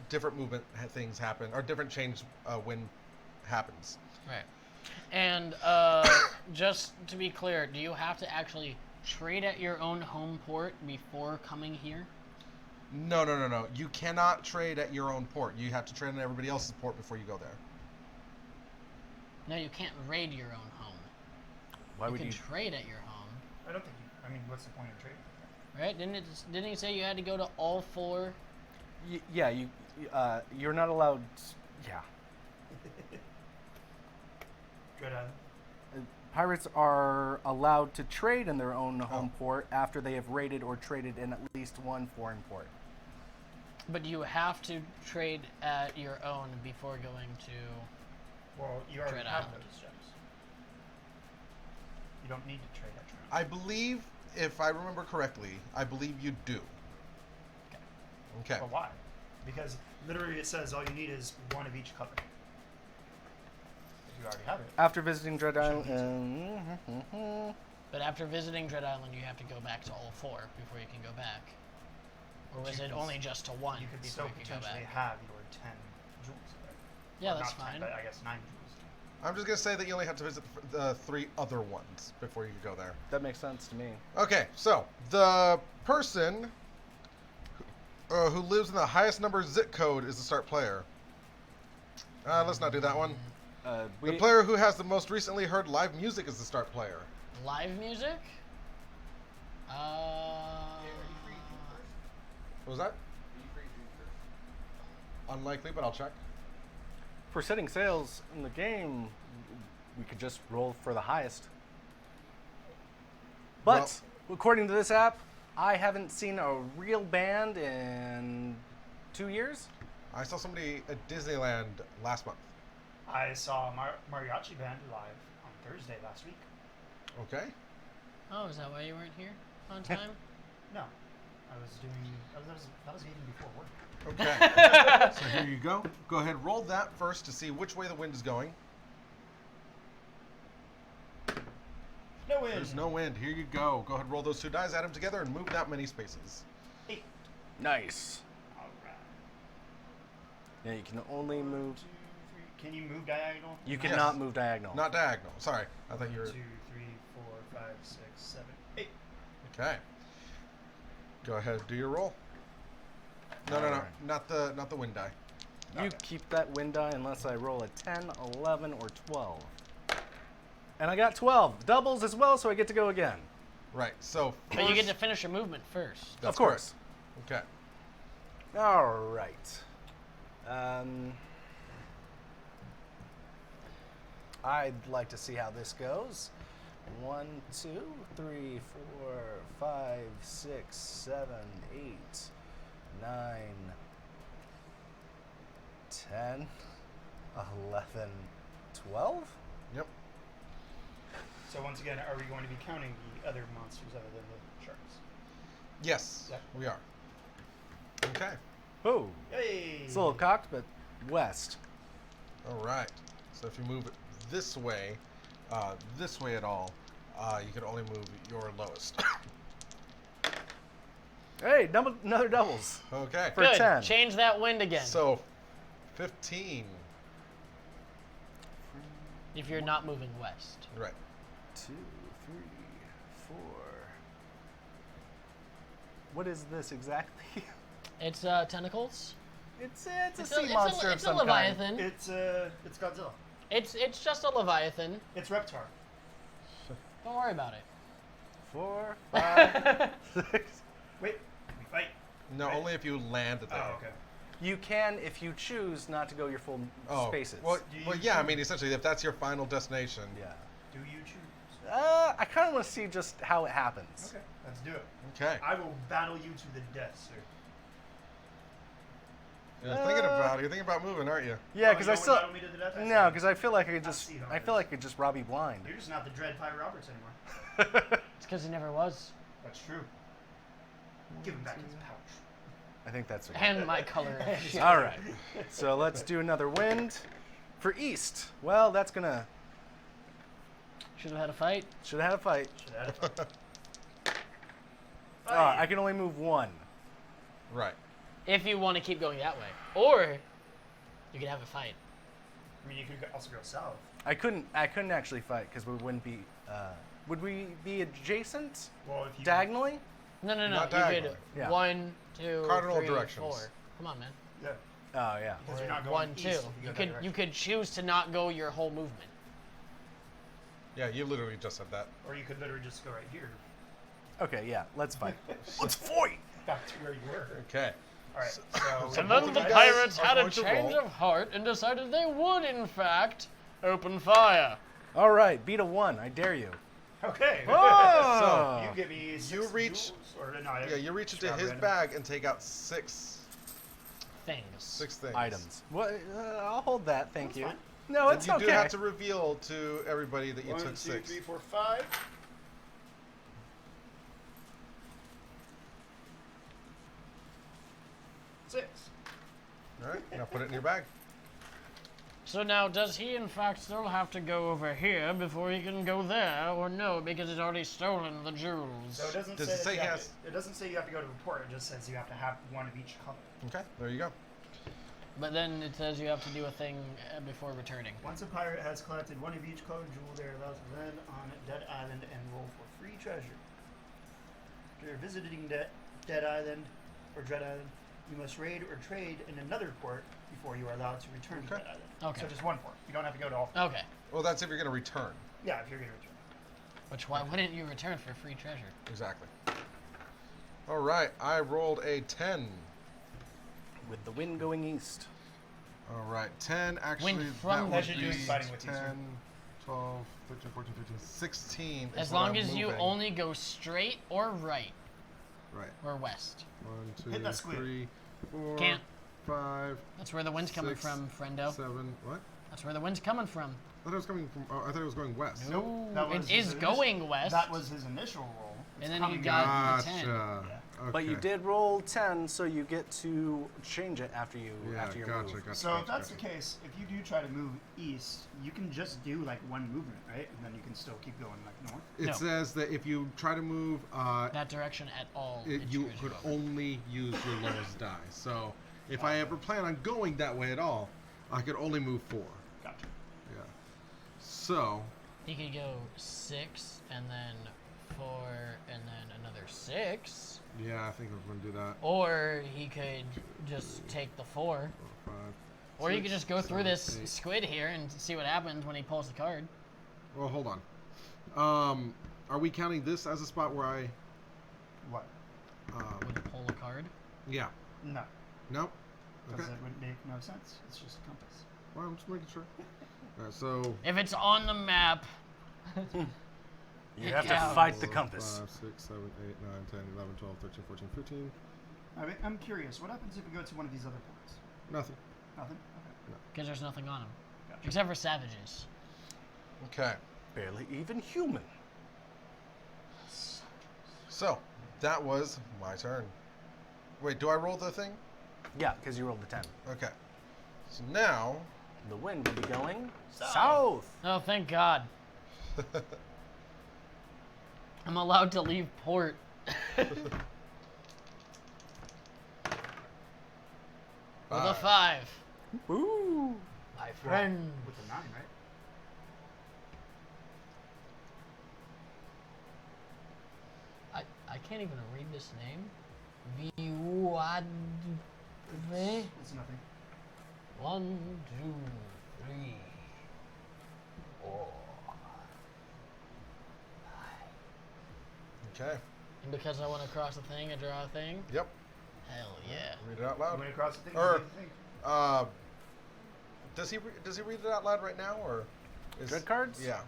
different movement things happen, or different change when happens. Right. And just to be clear, do you have to actually trade at your own home port before coming here? No. You cannot trade at your own port. You have to trade on everybody else's port before you go there. No, you can't raid your own home. Why you would can you? trade at your home, I don't think I mean, what's the point of trading? right? Didn't he say you had to go to all 4? Yeah, you're not allowed. Yeah. Dread Island. Pirates are allowed to trade in their own home port after they have raided or traded in at least one foreign port. But do you have to trade at your own before going to? Well, you already Dread have Island. those gems. You don't need to trade at your own. I believe, if I remember correctly, I believe you do. Okay. But why? Because literally it says all you need is one of each color. You already have it. After visiting Dread Shouldn't Island, But after visiting Dread Island, you have to go back to all 4 before you can go back. Or was it only just to 1 You could before still you could go potentially back? have your 10 jewels there. Yeah, Or that's not 10, fine. but I guess 9 jewels. I'm just going to say that you only have to visit the 3 other ones before you can go there. that makes sense to me. Okay, so the person who lives in the highest number zip code is the start player. Let's not do that one. The player who has the most recently heard live music is the start player. Live music? What was that? Unlikely, but I'll check. For setting sails in the game, we could just roll for the highest. But according to this app, I haven't seen a real band in 2 years. I saw somebody at Disneyland last month. I saw Mariachi Band live on Thursday last week. Okay. Oh, is that why you weren't here on time? No, I was doing. That was even before work. Okay. So here you go. Go ahead, roll that first to see which way the wind is going. No wind. There's no wind. Here you go. Go ahead, roll those 2 dice, add them together, and move that many spaces. 8. Nice. All right. Yeah, you can only 1, move. 2, 3. Can you move diagonal? You Yes. cannot move diagonal. Not diagonal. Sorry. I thought you 1, were... 2, 3, 4, 5, 6, 7, 8. Okay. Go ahead, do your roll. No. Alright. Not the wind die. You Okay. keep that wind die unless I roll a 10, 11, or 12. And I got 12. Doubles as well, so I get to go again. Right. So But you get first- to finish your movement first. That's of course. correct. Okay. All right. I'd like to see how this goes. 1, 2, 3, 4, 5, 6, 7, 8, 9, 10, 11, 12? Yep. So once again, are we going to be counting the other monsters other than the sharks? Yes, Yep. we are. Okay. Oh, Hey! it's a little cocked, but west. All right. So if you move it this way at all, you can only move your lowest. Hey, another doubles. Okay. For Good. 10. Change that wind again. So 15. if you're not moving west. Right. 2, 3, 4. What is this exactly? It's tentacles. It's a sea monster it's of a some kind. leviathan. It's Godzilla. It's just a leviathan. It's Reptar. Don't worry about it. 4, 5, 6. Wait, we fight. No, Right. only if you land there. Oh, okay. You can if you choose not to go your full spaces. Well, Do you yeah. I choose? mean, essentially, if that's your final destination. yeah. Do you choose? I kind of want to see just how it happens. Okay, let's do it. Okay. I will battle you to the death, sir. You're thinking about moving, aren't you? Yeah, Oh, because you I don't still wanna battle me to the death? I no, see. because I feel like I could just see how I it feel is. like I could just rob you blind. You're just not the Dread Pirate Roberts anymore. It's because he never was. That's true. Give him back his pouch. I think that's okay. And my color. All right. So let's do another wind for east. Well, that's gonna Should have had a fight. should have had a fight. Should add it. I can only move one. Right. if you want to keep going that way, or you could have a fight. I mean, you could also go south. I couldn't actually fight because we wouldn't be. Would we be adjacent? Well, if you Diagonally? No. Not You could diagonally. Yeah. 1, 2, Cardinal 3, directions. 4. Come on, man. Yeah. Oh yeah. Because you're not going 1, east 2. if You go that could direction. you could choose to not go your whole movement. Yeah, you literally just said that. Or you could literally just go right here, Okay, yeah. Let's fight. Let's fight. back to where you were. Okay. All right. So And both then of the you guys pirates are had a going to change roll. of heart and decided they would, in fact, open fire. All right, beat a 1. I dare you. okay. Oh! You give me six You reach- jewels, or no? Yeah, you reach into grab his random. bag and take out six Things. things. Items. What? I'll hold that. Thank That's you. fine. No, And it's you okay. do have to reveal to everybody that you 1, took 2, 6. 3, 4, 5. 6. All right, now put it in your bag. So now, does he in fact still have to go over here before he can go there, or no, because he's already stolen the jewels? So it doesn't Does say, it say that you he have has- to, it doesn't say you have to go to a port. It just says you have to have one of each color. Okay, there you go. But then it says you have to do a thing before returning. Once a pirate has collected one of each colored jewel, they are allowed to land on Dead Island and roll for free treasure. After visiting Dead Island or Dread Island, you must raid or trade in another port before you are allowed to return to Okay. Dead Island. Okay. So just one port. You don't have to go to all. Okay. Well, that's if you're going to return. Yeah, if you're going to return. Which, why wouldn't you return for free treasure? Exactly. All right, I rolled a 10. With the wind going east. All right, 10 actually. Wind that from would As you're doing be fighting with 10, these, right? 12, 13, 14, 15, 16. is As when long I'm as you moving. only go straight or right Right. or west. 1, 2, Hit that squid. 3, 4, Can't. 5, That's where the wind's coming 6, from, friendo. 7. What? That's where the wind's coming from. I thought it was coming from. Oh, I thought it was going west. Nope. That was It is his going west. That was his initial roll. It's And then he coming got- down. the 10. Gotcha. Yeah. Okay. But you did roll 10, so you get to change it after you Yeah, after your gotcha, move. gotcha. So gotcha, if that's gotcha. the case, if you do try to move east, you can just do like one movement, right? And then you can still keep going like north. It No. says that if you try to move, that direction at all. you screws could over. only use your lowest die. So if I ever plan on going that way at all, I could only move 4. Gotcha. Yeah. So He could go 6 and then 4 and then another 6. yeah, I think I'm gonna do that. Or he could just take the 4. 4, 5. Or you could 6, just go through 7, this 8. squid here and see what happens when he pulls the card. Well, hold on. Are we counting this as a spot where I? What? Would he pull a card? Yeah. No, Nope. because Okay. it would make no sense. It's just a compass. Well, I'm just making sure. All right. So. If it's on the map, You have Yeah. to fight the 4, compass. 5, 6, 7, 8, 9, 10, 11, 12, 13, 14, 15. I'm curious. What happens if we go to one of these other ports? Nothing. Nothing. Okay. because there's nothing on him. Gotcha. Except for savages. Okay. Barely even human. So that was my turn. Wait, do I roll the thing? Yeah, because you rolled the 10. Okay. So now. The wind will be going south. Oh, thank God. I'm allowed to leave port. With a 5. Ooh. My friend. With a 9, right? I can't even read this name. Viuadve. It's nothing. 1, 2, 3, 4. Okay. And because I want to cross a thing, I draw a thing. Yep. Hell yeah. Read it out You loud. went across the thing. Or- What do you think? Does he read it out loud right now, or? Is, Dread cards? Yeah.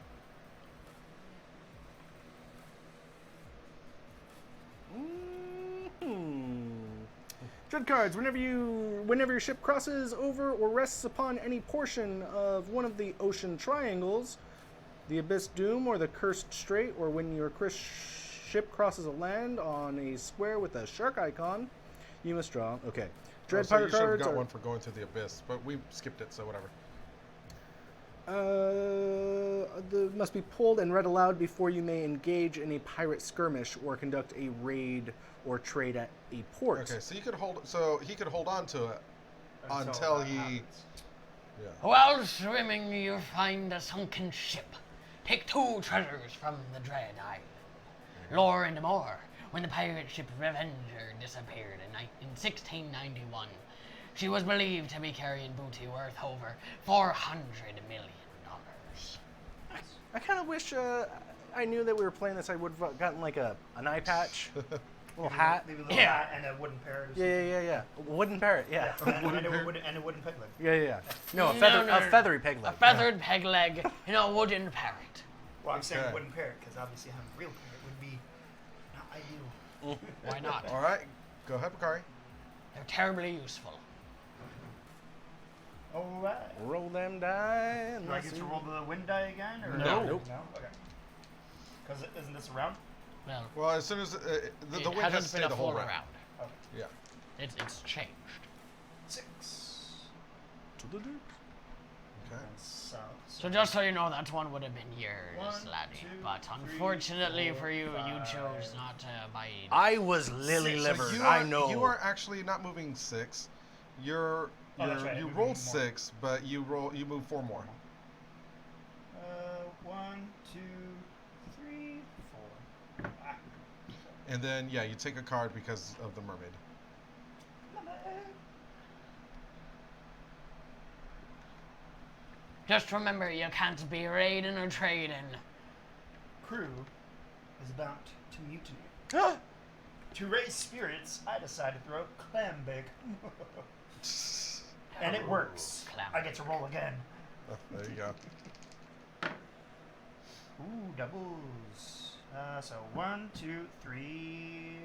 Dread cards. Whenever your ship crosses over or rests upon any portion of one of the ocean triangles, the Abyss Doom or the Cursed Strait, or when your ship crosses a land on a square with a shark icon, you must draw. Okay. Dread so you pirate should have cards got are. one for going through the abyss, but we skipped it, so whatever. Must be pulled and read aloud before you may engage in a pirate skirmish or conduct a raid or trade at a port. Okay, so he could hold on to it until he. happens. Yeah. While swimming, you find a sunken ship. Take 2 treasures from the Dread Island. Lore and more. When the pirate ship Revenger disappeared in 1691, she was believed to be carrying booty worth over $400 million. I kind of wish I knew that we were playing this. I would have gotten like an eye patch, little hat. Maybe a little Yeah. hat and a wooden parrot. Or Yeah. A wooden parrot. Yeah. and a wooden peg leg. Yeah. No, a No. feathery peg leg. A feathered peg leg and a wooden parrot. Well, I'm saying Okay. wooden parrot because obviously having a real parrot would be not ideal. Why not? All right, go ahead, Bakari. They're terribly useful. All right. Roll them die. Do I get to roll the wind die again? Or No. Nope. No? Okay. Because isn't this a round? Well, Well, as soon as the it wind hasn't has to been stay a the whole full round. round. Okay. Yeah. It's changed. 6. To the deep. Okay. South. So just so you know, that one would have been yours, 1, laddie. 2, But 3, unfortunately 4, for you, you 5. chose not to abide. I was lily So livered. you I are, know. You are actually not moving 6. Oh, that's right, I You moved rolled more. 6, but you move 4 more. 1, 2, 3, 4. Ah. And then you take a card because of the mermaid. Just remember, you can't be raiding or trading. Crew is about to mutiny. To raise spirits, I decide to throw clam bake. And it works. Clam I get to roll again. There you go. Ooh, doubles. So 1, 2, 3.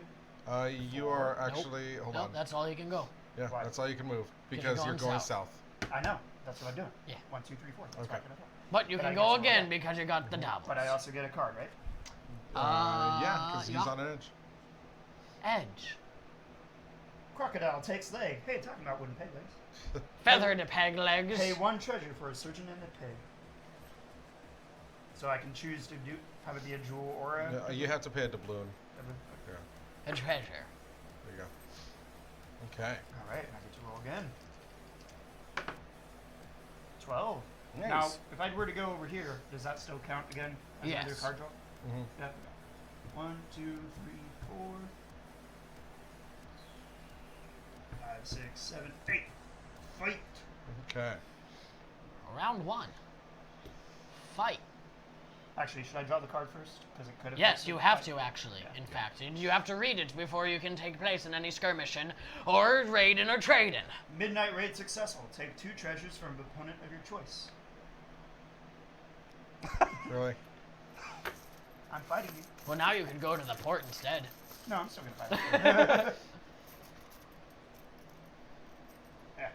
You are actually hold Nope, on. that's all you can go. Yeah, Why? that's all you can move Because because you're you're going going south. south. I know. That's what I'm doing. Yeah. 1, 2, 3, 4. That's Okay. what I'm gonna throw. But you But can I go get to roll again again. because you got the doubles. But I also get a card, right? Yeah, because he's yeah. on an edge. Edge. Crocodile takes leg. Hey, talking about wooden peg legs. Feathered peg legs. Pay 1 treasure for a surgeon and a pig. So I can choose to have it be a jewel or a. No, you have to pay a doubloon. Yeah, A treasure. there you go. Okay. All right, I get to roll again. 12. Nice. Now, if I were to go over here, does that still count again as another Yes. card draw? Mm-hmm. Yeah. 1, 2, 3, 4, 5, 6, 7, 8. Fight. Okay. Round 1. Fight. Actually, should I draw the card first? Because it could have. Yes, you have to actually. In fact, you have to read it before you can take place in any skirmishing or raiding or trading. Midnight raid successful. Take 2 treasures from an opponent of your choice. Really? I'm fighting you. Well, now you can go to the port instead. No, I'm still gonna fight you. Yeah.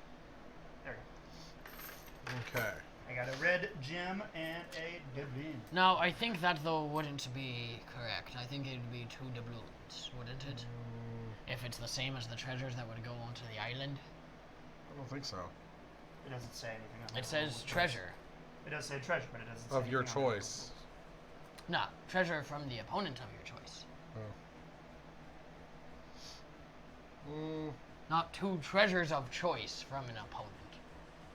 There we go. Okay. I got a red gem and a doubloon. No, I think that though wouldn't be correct. I think it'd be 2 doubloons, wouldn't it? If it's the same as the treasures that would go onto the island. I don't think so. It doesn't say anything on It the says rules. treasure. It does say treasure, but it doesn't say Of your anything on the choice. No, treasure from the opponent of your choice. Oh. Not 2 treasures of choice from an opponent.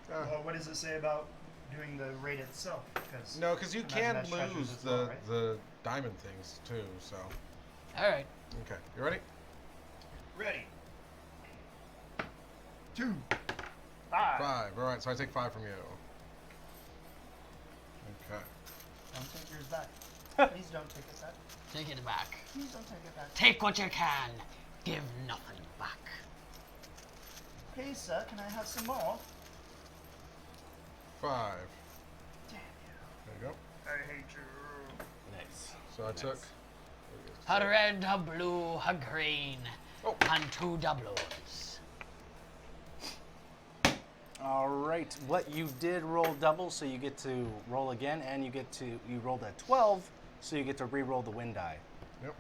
rules. Well, what does it say about doing the raid itself? Because No, because you imagine can that's treasures lose as well, right? the diamond things too. So. Alright. Okay. You ready? ready. 2, 5. 5. All right. So I take 5 from you. Okay. Don't take yours back. Please don't take it back. Take it back. Please don't take it back. Take what you can. Give nothing back. Hey, sir, can I have some more? 5. Damn There you go. you. I hate you. Nice. So I took. A red, a blue, a green, Oh. and 2 doubloons. All right. What you did roll double, so you get to roll again, and you rolled a 12, so you get to re-roll the wind die. Yep.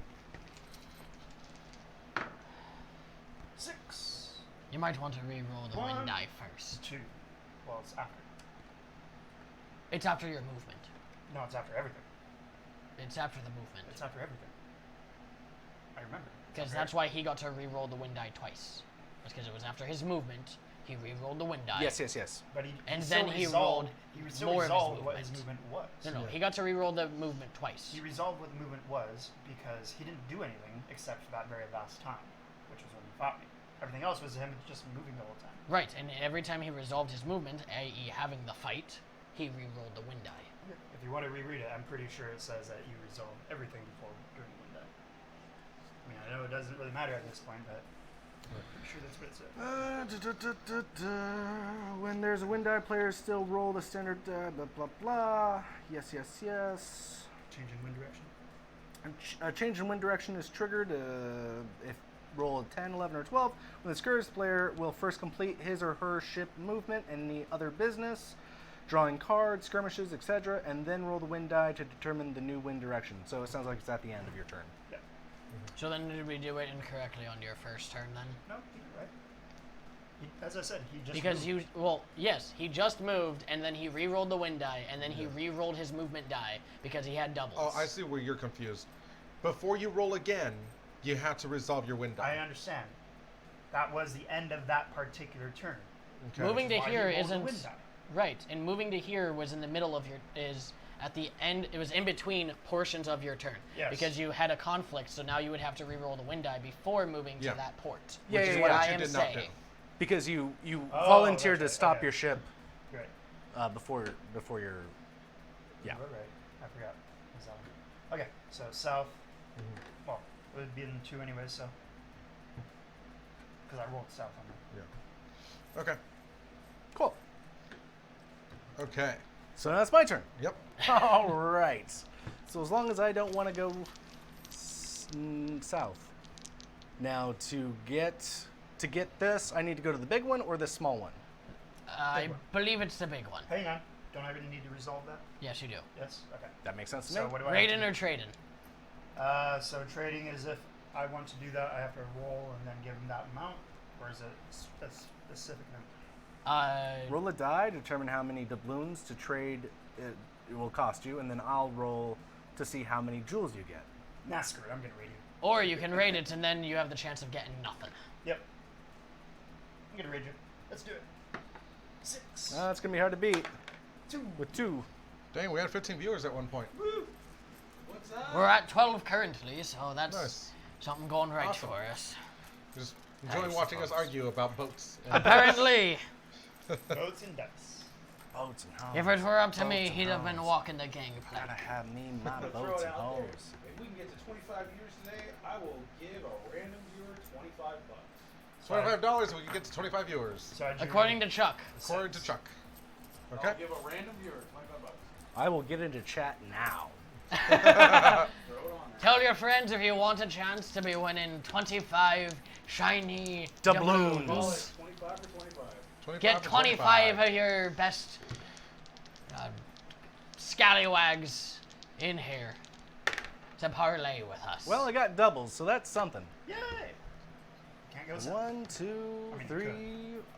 6. You might want to re-roll the 1, wind die first. 2. Well, it's after. It's after your movement. No, it's after everything. It's after the movement. It's after everything. I remember. Because that's why he got to re-roll the wind die twice. It's because it was after his movement. He re-rolled the wind die. Yes. But And he then still he resolved, rolled he still more of his resolved what his movement. movement was. No, he got to re-roll the movement twice. He resolved what the movement was because he didn't do anything except for that very last time, which was when he fought me. Everything else was him just moving the whole time. Right, and every time he resolved his movement, i.e. having the fight, he re-rolled the wind die. If you want to reread it, I'm pretty sure it says that you resolve everything before during the wind die. I mean, I know it doesn't really matter at this point, but I'm pretty sure that's what it says. When there's a wind die, players still roll the standard blah blah blah. Yes. Change in wind direction. A change in wind direction is triggered if roll a 10, 11, or 12. When the skirmish player will first complete his or her ship movement and any other business, drawing cards, skirmishes, etc., and then roll the wind die to determine the new wind direction. So it sounds like it's at the end of your turn. Yeah. So then did we do it incorrectly on your first turn then? No, you're right. As I said, he just Because moved. he just moved, and then he re-rolled the wind die, and then he re-rolled his movement die because he had doubles. Oh, I see where you're confused. Before you roll again, you have to resolve your wind die. I understand. That was the end of that particular turn. Okay. Moving to Why he here rolled the isn't wind die. right, and moving to here was in the middle of is at the end. It was in between portions of your turn. Yes. Because you had a conflict, so now you would have to re-roll the wind die before moving to that port. Yeah, which is yeah, what yeah. I Which you am did not saying. do. Because you Oh, volunteered to that's right, stop okay. your ship Right. before your. Yeah. You were right. I forgot. Is that one? Okay, so south. Well, it would be in 2 anyways, so. Because I rolled south on that. Yeah. Okay. Cool. Okay. So now it's my turn. Yep. All right. So as long as I don't want to go south. Now to get this, I need to go to the big one or the small one. I believe it's the big one. Hang on. Don't I really need to resolve that? Yes, you do. Yes? Okay. That makes sense to So me. what do I Raiden have or trading? So trading is if I want to do that, I have to roll and then give him that amount? Or is it a specific number? Roll a die, determine how many doubloons to trade it will cost you, and then I'll roll to see how many jewels you get. Nah, screw it. I'm going to raid you. Or you can rate it, and then you have the chance of getting nothing. Yep. I'm going to raid you. Let's do it. 6. It's gonna be hard to beat 2. with 2. Dang, we had 15 viewers at one point. Woo! What's up? We're at 12 currently, so that's Nice. something going right Awesome. for us. Just enjoying Nice. watching us argue about boats. Apparently, Votes and dice. Boats and hoes. if it were up to Boats me, and he'd have been hoes. walking the gangplank. Gotta have me my I'm gonna throw boats it and out there. hoes. If we can get to 25 viewers today, I will give a random viewer $25. $25, we can get to 25 viewers. So I According to Chuck. According to Chuck. Okay. I'll give a random viewer $25. I will get into chat now. Throw it on there. Tell your friends if you want a chance to be winning 25 shiny Doubloons. Call doubloons. it 25 for 25. 25 Get for 25 of your best scallywags in here to parlay with us. Well, I got doubles, so that's something. Yay! Can't go south. 1, 2, I mean, 3, could.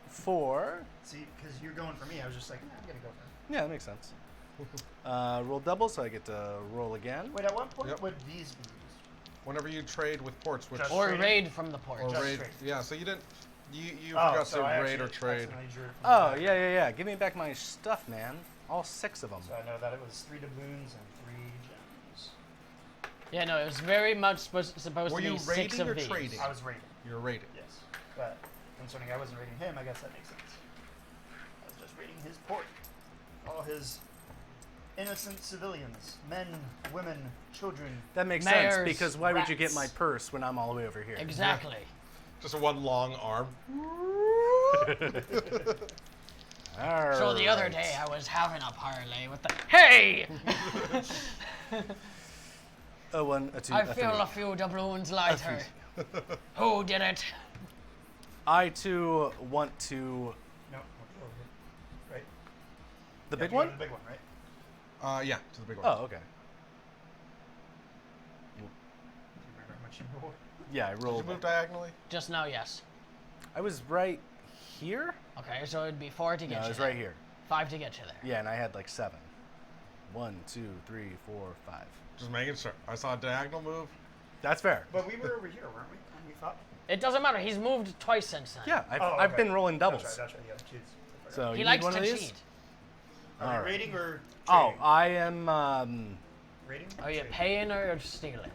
4. See, because you're going for me, I was just like, I'm going to go for him. Yeah, that makes sense. Roll double, so I get to roll again. Wait, at what point Yep. would these be used? Whenever you trade with ports, which Just or trading. raid from the port. or Just raid, trade. yeah. So you didn't, you Oh, forgot so to I raid or actually trade. accidentally drew it from Oh, the yeah, yeah, yeah. Give me back my stuff, man. All 6 of them. So I know that it was 3 doubloons and 3 gems. Yeah, no, it was very much supposed Were to you be 6 raiding of or these. trading? I was raiding, You're raided. yes. But concerning I wasn't raiding him, I guess that makes sense. I was just raiding his port. All his innocent civilians, men, women, children. That makes Mares, sense, because why would you get rats. my purse when I'm all the way over here? Exactly. Just a one long arm. So the other day I was having a parlay with the hey! A 1, a 2, I a 3. feel a few doubloons lighter. Who did it? I too want to. No, over here. Right? The Yeah, big you go one? to The big one, right? Yeah, to the big one. Oh, okay. Do you remember how much you rolled? Yeah, I Did rolled. you move diagonally? Just now, yes. I was right here? Okay, so it'd be 4 to get No, you I was there. right here. 5 to get you there. Yeah, and I had like 7. 1, 2, 3, 4, 5. Just making sure. I saw a diagonal move. That's fair. But we were over here, weren't we? And we thought. It doesn't matter. He's moved twice since then. Yeah, Oh, I've okay. been rolling doubles. That's right. Yeah, cheats. So He you likes need one to of these? cheat. Are All we right. rating or Oh, trading? I am. Rating? Are you Trading. paying or stealing?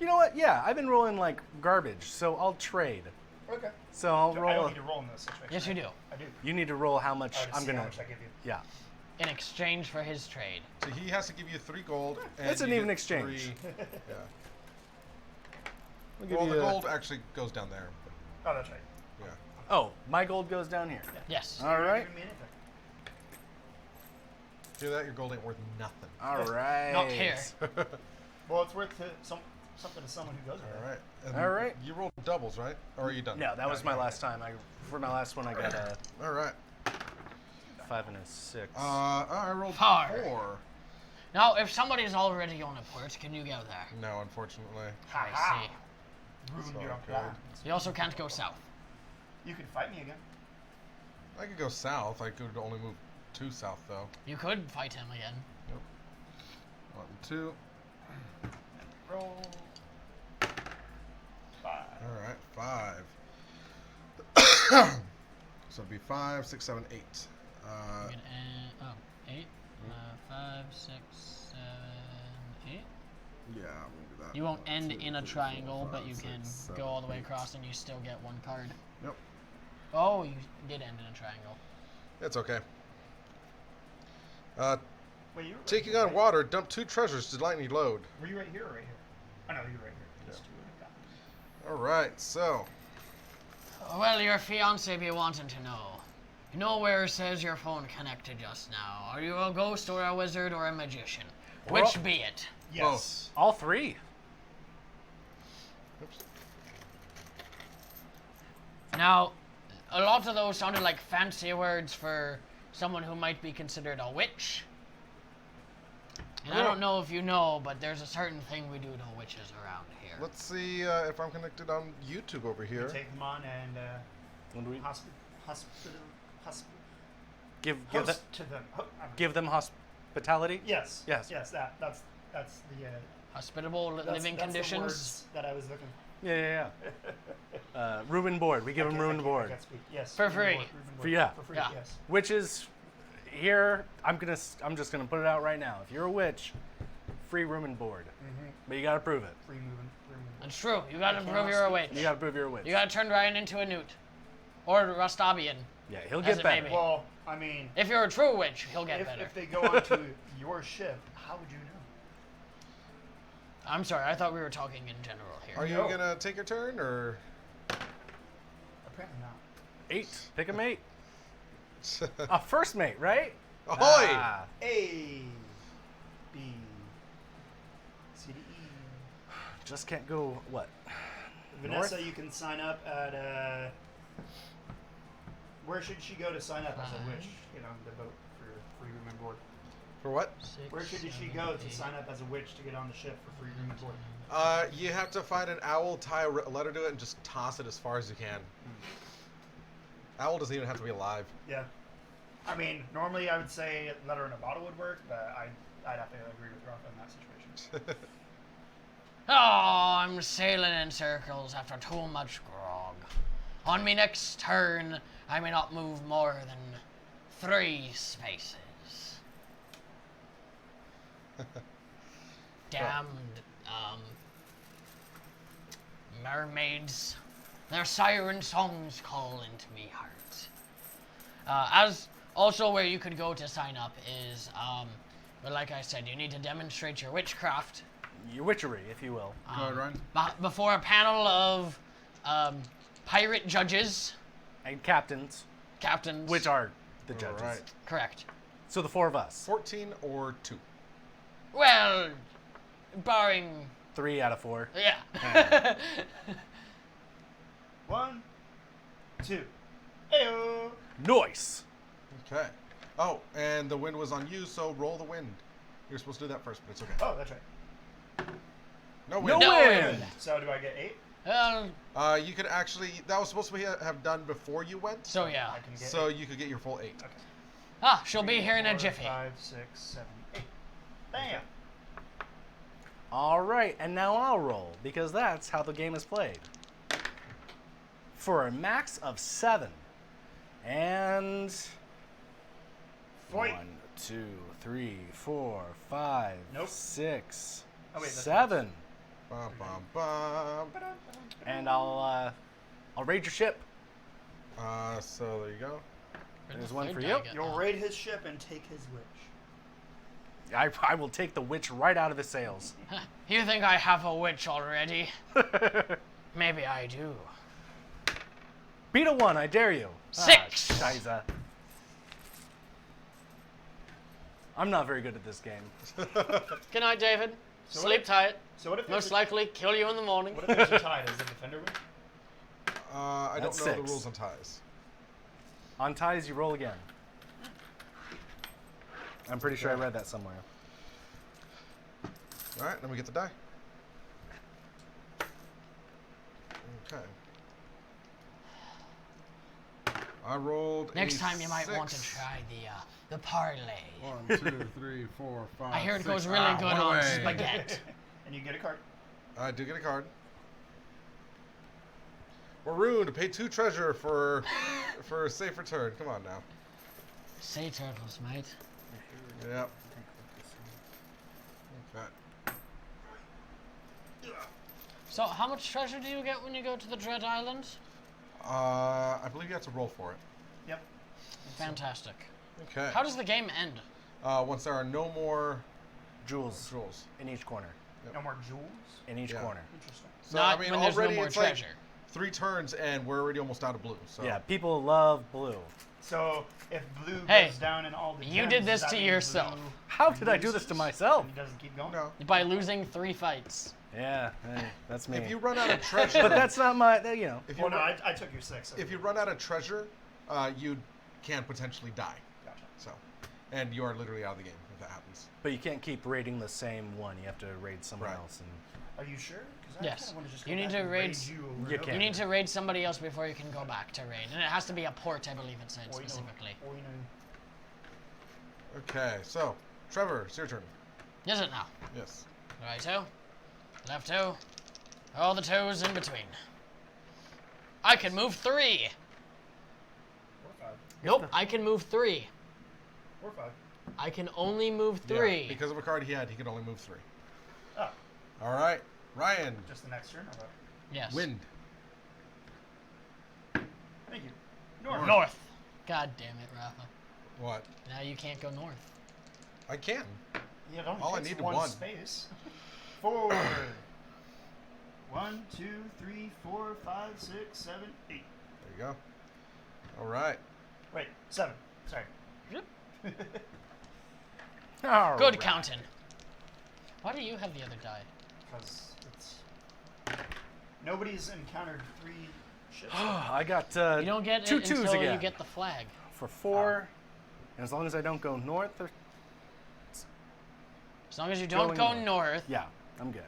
You know what? Yeah, I've been rolling like garbage, so I'll trade. Okay. So I'll So I roll. don't need to roll in this situation. Yes, you right? do. I do. You need to roll how much I I'm see gonna. how much I give you. Yeah. In exchange for his trade. So he has to give you 3 gold. And It's an you even get exchange. 3 yeah. I'll give Well, you the a- gold actually goes down there. Oh, that's right. Yeah. Oh, my gold goes down here. Yes. All You're not right. giving me anything. Hear that? Your gold ain't worth nothing. All right. Not here. Well, it's worth to something to someone who goes with All right. And All right. You rolled doubles, right? Or are you done? No, that was my last time. For my last one, I got a All right. 5 and a 6. I rolled 4. 4. Now, if somebody's already on a port, can you go there? No, unfortunately. I see. Ruined So your good. plan. You also can't go south. You can fight me again. I could go south. I could only move 2 south, though. You could fight him again. 1, 2. Roll. 5. All right, 5. So it'd be 5, 6, 7, 8. You can end, 8. 5, 6, 7, 8. Yeah, I'm gonna do that. You won't 1, end 2, in a 3, triangle, 4, but 5, you 6, can 7, go all the way 8. across and you still get 1 card. Yep, Oh, you did end in a triangle. it's okay. Wait, you were Taking right on here, water, dump 2 treasures to lightning load. right? Were you right here or right here? Oh, no, you were right here. Just 2 and a half. All right, so Well, your fiance be wanting to know. You know where it says your phone connected just now? Are you a ghost or a wizard or a magician? Which Well- be it? Yes. All 3. oops. Now, a lot of those sounded like fancy words for someone who might be considered a witch. And I don't know if you know, but there's a certain thing we do to witches around here. Let's see if I'm connected on YouTube over You here. take them on and When do we give them host to them. give them hospitality? Yes. Yes. Yes. That's the Hospitable that's, living that's conditions. The words that I was looking for. Yeah. Ruin board. We give them ruin board. Yes. For ruin free. board, ruin board. For- yeah. For free. Yeah. Yes. Which is here. I'm just gonna put it out right now. If you're a witch, free room and board, but you gotta prove it. Free moving. It's true. You gotta I prove cannot you're a speak. witch. You gotta prove you're a witch. You gotta turn Ryan into a newt. Or a Rustabian. Yeah, he'll As get it may better. be. Well, I mean, If you're a true witch, he'll get better. if they go onto your ship, how would you know? I'm sorry, I thought we were talking in general here. Are you No. gonna take your turn or? Apparently not. 8. Pick a mate. A first mate, right? Ahoy! Ah, A, B, C, D, E. just can't go what? Vanessa, North? you can sign up at. Where should she go to sign up as a witch? Get on the boat for free room and board. For what? Where should she go to sign up as a witch to get on the ship for free room and board? You have to find an owl, tie a letter to it, and just toss it as far as you can. Owl doesn't even have to be alive. Yeah. I mean, normally I would say letter in a bottle would work, but I'd have to agree with Rafa in that situation. Oh, I'm sailing in circles after too much grog. On me next turn, I may not move more than 3 spaces. Damned, mermaids. Their siren songs call into me heart. As also where you could go to sign up is, but like I said, you need to demonstrate your witchcraft Your witchery, if you will. Go ahead, Ryan. before a panel of pirate judges, And captains, captains. which are the judges. All right. correct. So the 4 of us. 14 or 2. Well, barring 3 out of 4. yeah. 1, 2. Heyo. Nice. Okay. Oh, and the wind was on you, so roll the wind. You're supposed to do that first, but it's okay. Oh, that's right. No wind. No No wind. wind. So do I get 8? Well, You could actually. That was supposed to be have done before you went. so yeah. I can get So 8. you could get your full 8. Okay. Ah, she'll be 3, here in a 4, jiffy. 5, 6, 7, 8. Bam. All right, and now I'll roll, because that's how the game is played. For a max of 7. And... Fight. 1, 2, 3, 4, 5, Nope. 6, Oh, wait, that's 7. Bum, bum, bum. And I'll raid your ship. So there you go. Where'd There's the one third for die you. get? You'll Oh. raid his ship and take his witch. I will take the witch right out of his sails. You think I have a witch already? Maybe I do. Beat a 1, I dare you. 6. Ah, Shiza. I'm not very good at this game. Good night, David. So Sleep what- tight. So what if Most there's likely kill you in the morning. What if there's a tie? Does the defender win? I don't know That's the 6. rules on ties. On ties, you roll again. I'm pretty sure I read that somewhere. All right, let me get the die. Okay. I rolled. Next a time you might want to 6. try the parlay. 1, 2, 3, 4, 5. I hear it 6. goes really good one on away. spaghetti. And you get a card. I do get a card. Maroon to pay 2 treasure for a safe return. Come on now. Say turtles, mate. Yep. Okay. So, how much treasure do you get when you go to the Dread Island? I believe you have to roll for it. Yep. Fantastic. Okay. How does the game end? Once there are no more Jewels jewels. in each corner. No more jewels. In each Yeah. corner. Interesting. So Not I mean, when there's no already more it's treasure. like 3 turns and we're already almost out of blue. So Yeah, people love blue. So if blue Hey, goes down in all the you gems, did this that to means yourself. blue How did I do this to loses myself? and he doesn't keep going. No. By losing 3 fights. Yeah, hey, that's me. If you run out of treasure, but that's not my, you know. if you Well, no, run, I took your 6. if you run out of treasure, you can potentially die. Gotcha. So, and you are literally out of the game if that happens. But you can't keep raiding the same one. You have to raid someone Right. else. And Are you sure? 'Cause I Yes. kinda wanna just You go need back to and raid- you over You and can't. over. You need to raid somebody else before you can go back to raid. And it has to be a port, I believe it said Or, you know, specifically. or, you know, Okay, so Trevor, it's your turn. Is it now? Yes. Right toe, left toe, all the toes in between. I can move 3. 4, 5. Nope, I can move 3. 4, 5. I can only move Yeah, 3. because of a card he had, he could only move 3. Oh, All right, Ryan. just the next turn. Or what? Yes. Wind. Thank you. North. God damn it, Rafa. What? Now you can't go north. I can. Yeah, it only All I takes need is one one. space. 4. 1, 2, 3, 4, 5, 6, 7, 8. There you go. All right. Wait, 7. Sorry. All Good right. counting. Why do you have the other die? Because it's. Nobody's encountered 3 ships. I got You don't get two it twos until again. you get the flag. For 4. And as long as I don't go north, or, As long as you don't Going go north. north yeah, I'm good.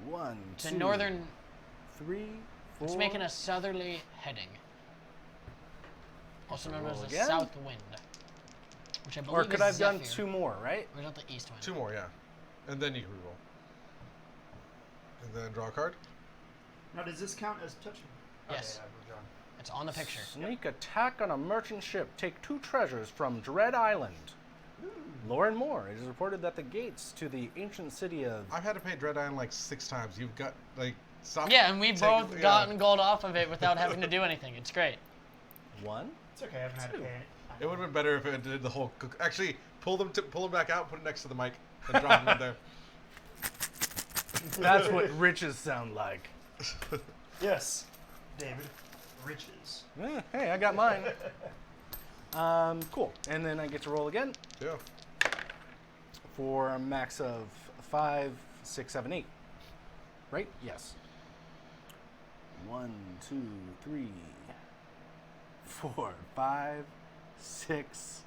1, to 2, northern, 3, 4. it's making a southerly heading. Also known as Roll the again? south wind. Which I believe Or could is I have done Zephyr. 2 more, right? Or is that the east wind? 2 more, yeah. And then you can reroll. And then draw a card. Now, does this count as touching? Yes. Okay, I've withdrawn. It's on the picture. Sneak attack on a merchant ship. Take 2 treasures from Dread Island. Lore and more. It is reported that the gates to the ancient city of... I've had to pay Dread Island like 6 times. You've got like stop. Yeah, and we've taking- both yeah. gotten gold off of it without having to do anything. It's great. 1? It's okay, I haven't had to 2. pay it. It would have been better if it did the whole. Actually, pull them back out, put it next to the mic, and drop them in there. That's what riches sound like. Yes, David. Riches. Hey, I got mine. Cool. And then I get to roll again Yeah. for a max of 5, 6, 7, 8. Right? Yes. 1, 2, 3, 4, 5, 6.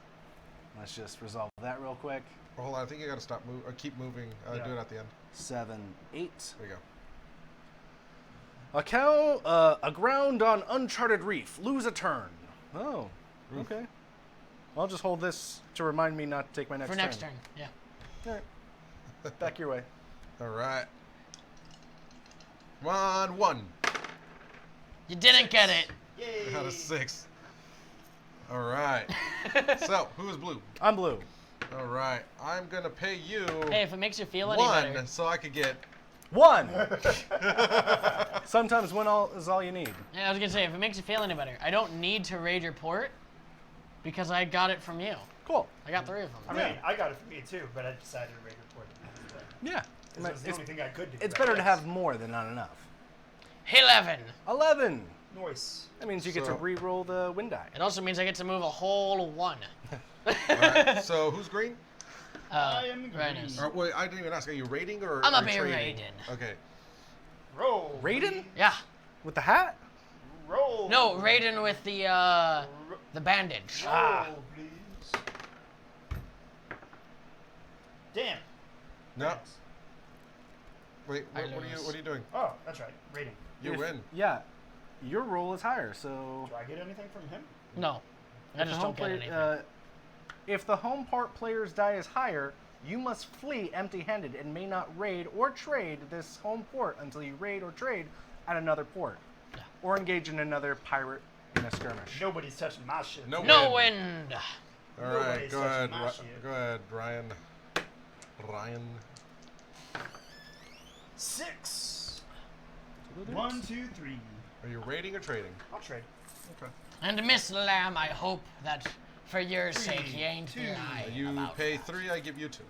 Let's just resolve that real quick. Well, hold on. I think you got to stop move or keep moving. Yeah. Do it at the end. 7, 8. There you go. Aground on uncharted reef. Lose a turn. Oh, okay. I'll just hold this to remind me not to take my next For turn. next turn, yeah. All right. Back your way. All right. Come on, 1 You didn't get it. Yay! out of 6. All right. So, who is blue? I'm blue. All right. I'm going to pay you Hey, if it makes you feel any 1 better. so I could get 1. Sometimes one is all you need. Yeah, I was gonna say, if it makes you feel any better, I don't need to raid your port because I got it from you. Cool. I got 3 of them. I mean, I got it for me too, but I decided to rate report it. Yeah. That was the only thing I could do. It's right? better to Yes. have more than not enough. 11. 11. Noise. That means you get to So- re-roll the wind die. It also means I get to move a whole 1. All right. So, who's green? I am Right green. is. Or, wait, I didn't even ask. Are you raiding or I'm are a you big trading? raiding. Okay. Roll. Raiden? Yeah. With the hat? Roll. No, Raiden with the bandage. Roll, Ah. please. Damn. No. Thanks. Wait, I what are you lose. what are you doing? Oh, that's right. Rating. You If- win. Yeah. Your roll is higher, so... Do I get anything from him? No. I just don't get anything. If the home part player's die is higher, you must flee empty-handed and may not raid or trade this home port until you raid or trade at another port. Yeah. Or engage in another pirate in a skirmish. Nobody's touching my shit. No. No win. wind. All right, Nobody's go touching ahead. my shit. Go ahead, Ryan. Ryan. 6. 1, 2, 3. Are you raiding or trading? I'll trade. Okay. And Miss Lamb, I hope that for your 3, sake you ain't 2. lying You about pay that. 3, I give you 2.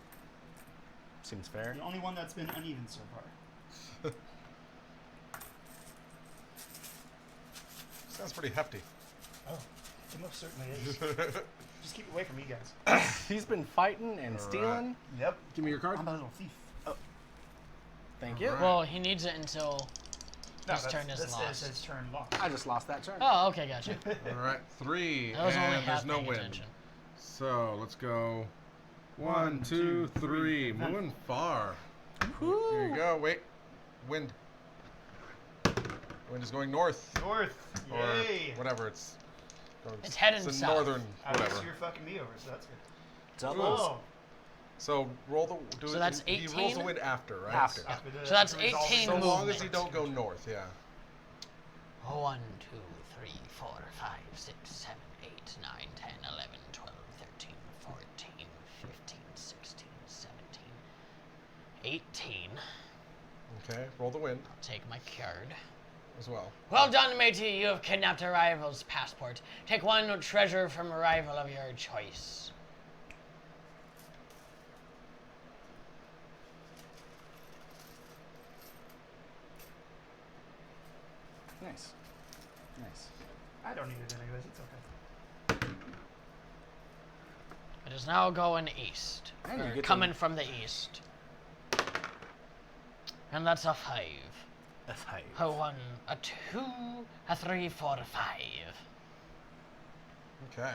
Seems fair. The only one that's been uneven so far. Sounds pretty hefty. Oh, it most certainly is. Just keep away from me, guys. He's been fighting and Alright. stealing. Yep. Give me your card. I'm a little thief. Thank you. Alright. Well, he needs it until No, his turn is this lost. his turn lost. I just lost that turn. Oh, okay, gotcha. All right, 3, I was only and half there's no paying win. attention. So let's go. 1, 1, 2, 2, 3. 3. Moving far. Here you go. Wait. Wind. Wind is going north. North. Or Yay. whatever it's going. It's heading the south. northern At least whatever. you're fucking me over, so that's good. Doubles. Oh. So roll the. Do So it, that's he rolls 18? the wind after, right? After. After the, So that's after it's all 18 So resolved. long as you movement. don't go north, yeah. 1, 2, 3, 4, 5, 6, 7, 8, 9, 10, 11, 12, 13, 14, 15, 16, 17, 18. Okay, roll the wind Take my card. as well. Well done, matey. You have kidnapped a rival's passport. Take one treasure from a rival of your choice. Nice. Nice. I don't need it anyways. It's okay. It is now going east. And you Or get to- coming from the east. And that's a 5. A 5. A 1, a 2, a 3, 4, 5. Okay.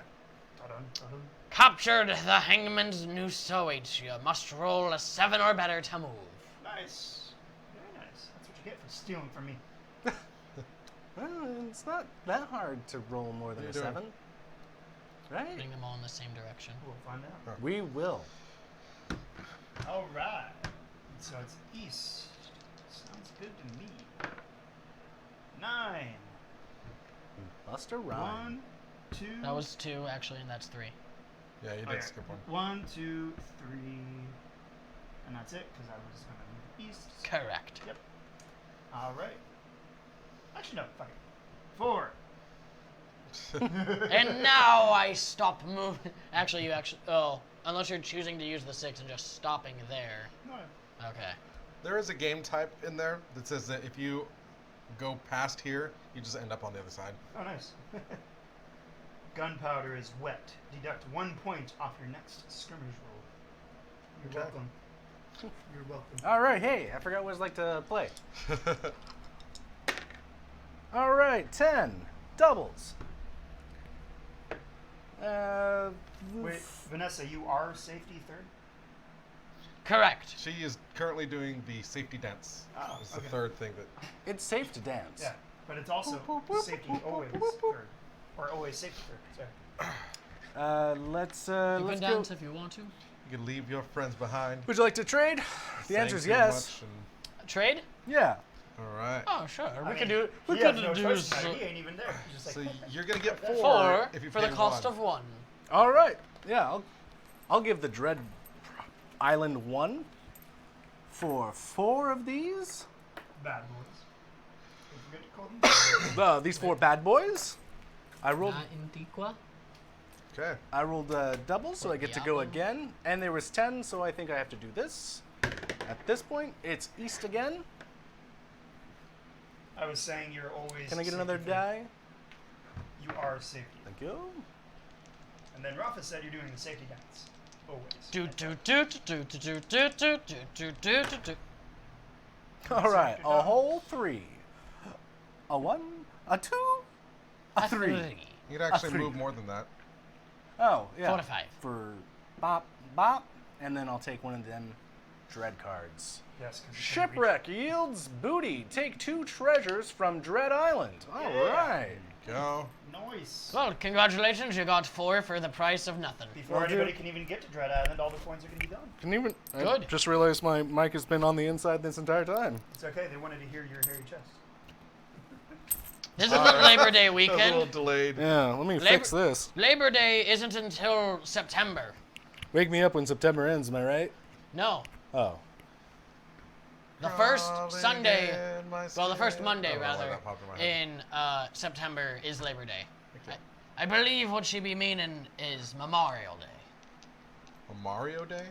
Ta-dun, ta-dun. Captured the hangman's noose awaits you. Must roll a 7 or better to move. Nice. Very nice. That's what you get for stealing from me. Well, it's not that hard to roll more than You're a doing- 7. Right? Bring them all in the same direction. We'll find out. We will. All right. So it's east. Sounds good to me. 9. Bust a rhyme. 1, 2. That was 2, actually, and that's 3. Yeah, you did Okay. skip one. 1, 2, 3. And that's it, because I was going to move east. Correct. Yep. All right. Actually, no. Fuck it. 4. And now I stop moving. Actually, unless you're choosing to use the 6 and just stopping there. No. Okay. There is a game type in there that says that if you go past here, you just end up on the other side. Oh, nice. Gunpowder is wet. Deduct 1 point off your next skirmish roll. You're Okay. welcome. You're welcome. All right, hey, I forgot what it's like to play. All right, 10. Doubles. Wait, Vanessa, you are safety third? Correct. She is currently doing the safety dance. Oh, It's the okay. third thing that. It's safe to dance. Yeah, but it's also safety always third. Or always safety third, sorry. Let's You let's can go. dance if you want to. You can leave your friends behind. Would you like to trade? The answer is yes. Trade? Yeah. All right. Oh, sure. I We could mean, do. We he has could no do choice in that. so. He ain't even there. He's just So like, you're gonna get 4 Four if you for pay the cost 1. of one. All right. Yeah. I'll give the Dread Island 1 for 4 of these. bad boys. Don't forget to call them. These 4 bad boys. I rolled. Antigua. Okay. I rolled double, so I get to go Diablo. again. And there was 10, so I think I have to do this. At this point, it's east again. I was saying you're always. Can I get safety another first. die? You are safety. Thank you. And then Rafa said you're doing the safety dance. Always. Do do do do do do do do do do do do. All right, Sector a down. whole 3. A 1, a 2, a 3. You could actually 3. move more than that. Oh, yeah. 4 to 5. For bop, bop, and then I'll take one of them dread cards. Yes. 'Cause it's gonna reach- Shipwreck yields booty. Take 2 treasures from Dread Island. All right. Go. Nice. Well, congratulations, you got 4 for the price of nothing. Before Well, anybody dude. can even get to Dread Island, all the coins are going to be gone. Can even? I Good. just realized my mic has been on the inside this entire time. It's okay. They wanted to hear your hairy chest. This isn't Labor Day That was a little weekend. delayed. Yeah, let me Labor- fix this. Labor Day isn't until September. Wake me up when September ends. Am I right? No, Oh. the first Crawling Sunday. in my Well, the first skin. Monday, I don't know why rather, that popped in my head. in September is Labor Day. Okay. I believe what she be meaning is Memorial Day. A Mario Day?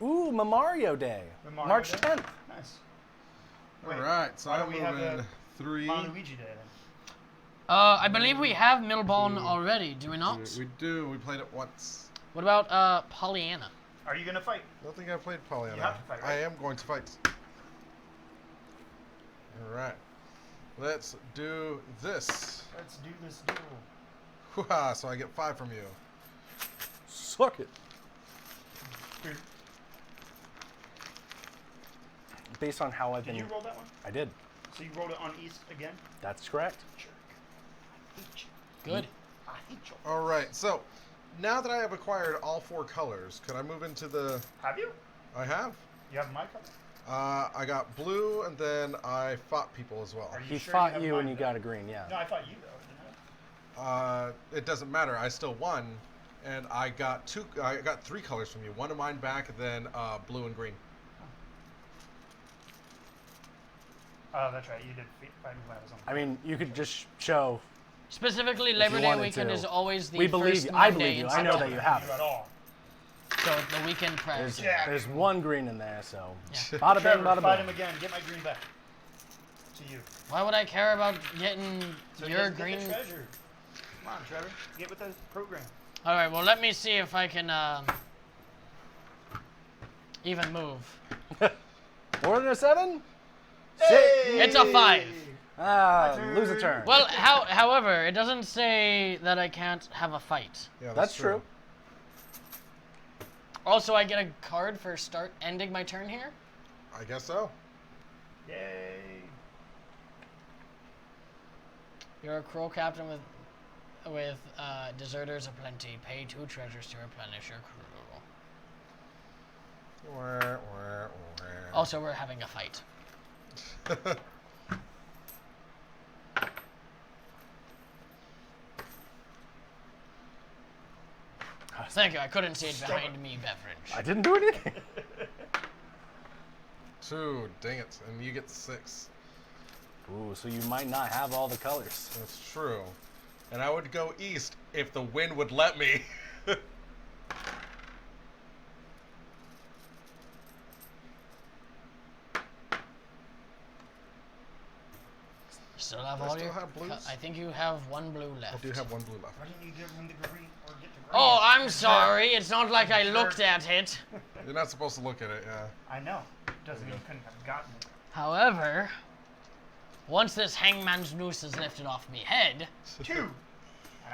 Ooh, Memorial Day. Memorial March Day? 10th. Nice. All Wait, right, so why I'm don't we have moving a 3. Luigi Day then. I believe we have Milbon already, do we not? We do. We played it once. What about Pollyanna? Are you going to fight? I don't think I played Pollyanna. You have to fight, right? I am going to fight. All right. Let's do this. Let's do this duel. Hoo-ha, so I get 5 from you. Suck it. Here, Based on how I've did been. you roll that one? I did. So you rolled it on East again? That's correct. Jerk. I hate you. Good. I hate you. All right, so now that I have acquired all 4 colors, can I move into the... Have you? I have. You have my color? I got blue, and then I fought people as well. Are you He sure fought have you mine and you then? got a green, yeah. No, I fought you though. Didn't I? It doesn't matter. I still won, and I got 3 colors from you. One of mine back, and then blue and green. Oh, that's right. You did fight me when I was on. I mean, you could just show. Specifically, If Labor you Day wanted weekend to. is always the We believe first you. I Monday believe you. in I know that September. you have You it. at all. So the weekend prior. There's, to Yeah. there's 1 green in there, so. Yeah. Bada bing, Trevor, bada fight him boom. again. Get my green back. To you. Why would I care about getting So he your doesn't get green? the treasure. Come on, Trevor. Get with the program. All right. Well, let me see if I can even move. More than a 7? Hey! It's a 5. Ah, My turn. lose a turn. Well, however, it doesn't say that I can't have a fight. Yeah, That's true. Also, I get a card for ending my turn here. I guess so. Yay. You're a cruel captain with deserters aplenty. Pay 2 treasures to replenish your crew. Wah, wah, wah. Also, we're having a fight. Thank you. I couldn't see it behind me, beverage. I didn't do anything. 2, dang it, and you get 6. Ooh, so you might not have all the colors. That's true. And I would go east if the wind would let me. Still have Do I all still your. have blues? I think you have 1 blue I left. do have 1 blue left. Why didn't you give him the green or get the green? Oh, I'm sorry. It's not like I looked at it. You're not supposed to look at it, yeah. I know. Doesn't mean you couldn't have gotten it. However, once this hangman's noose is lifted off me head, 2. And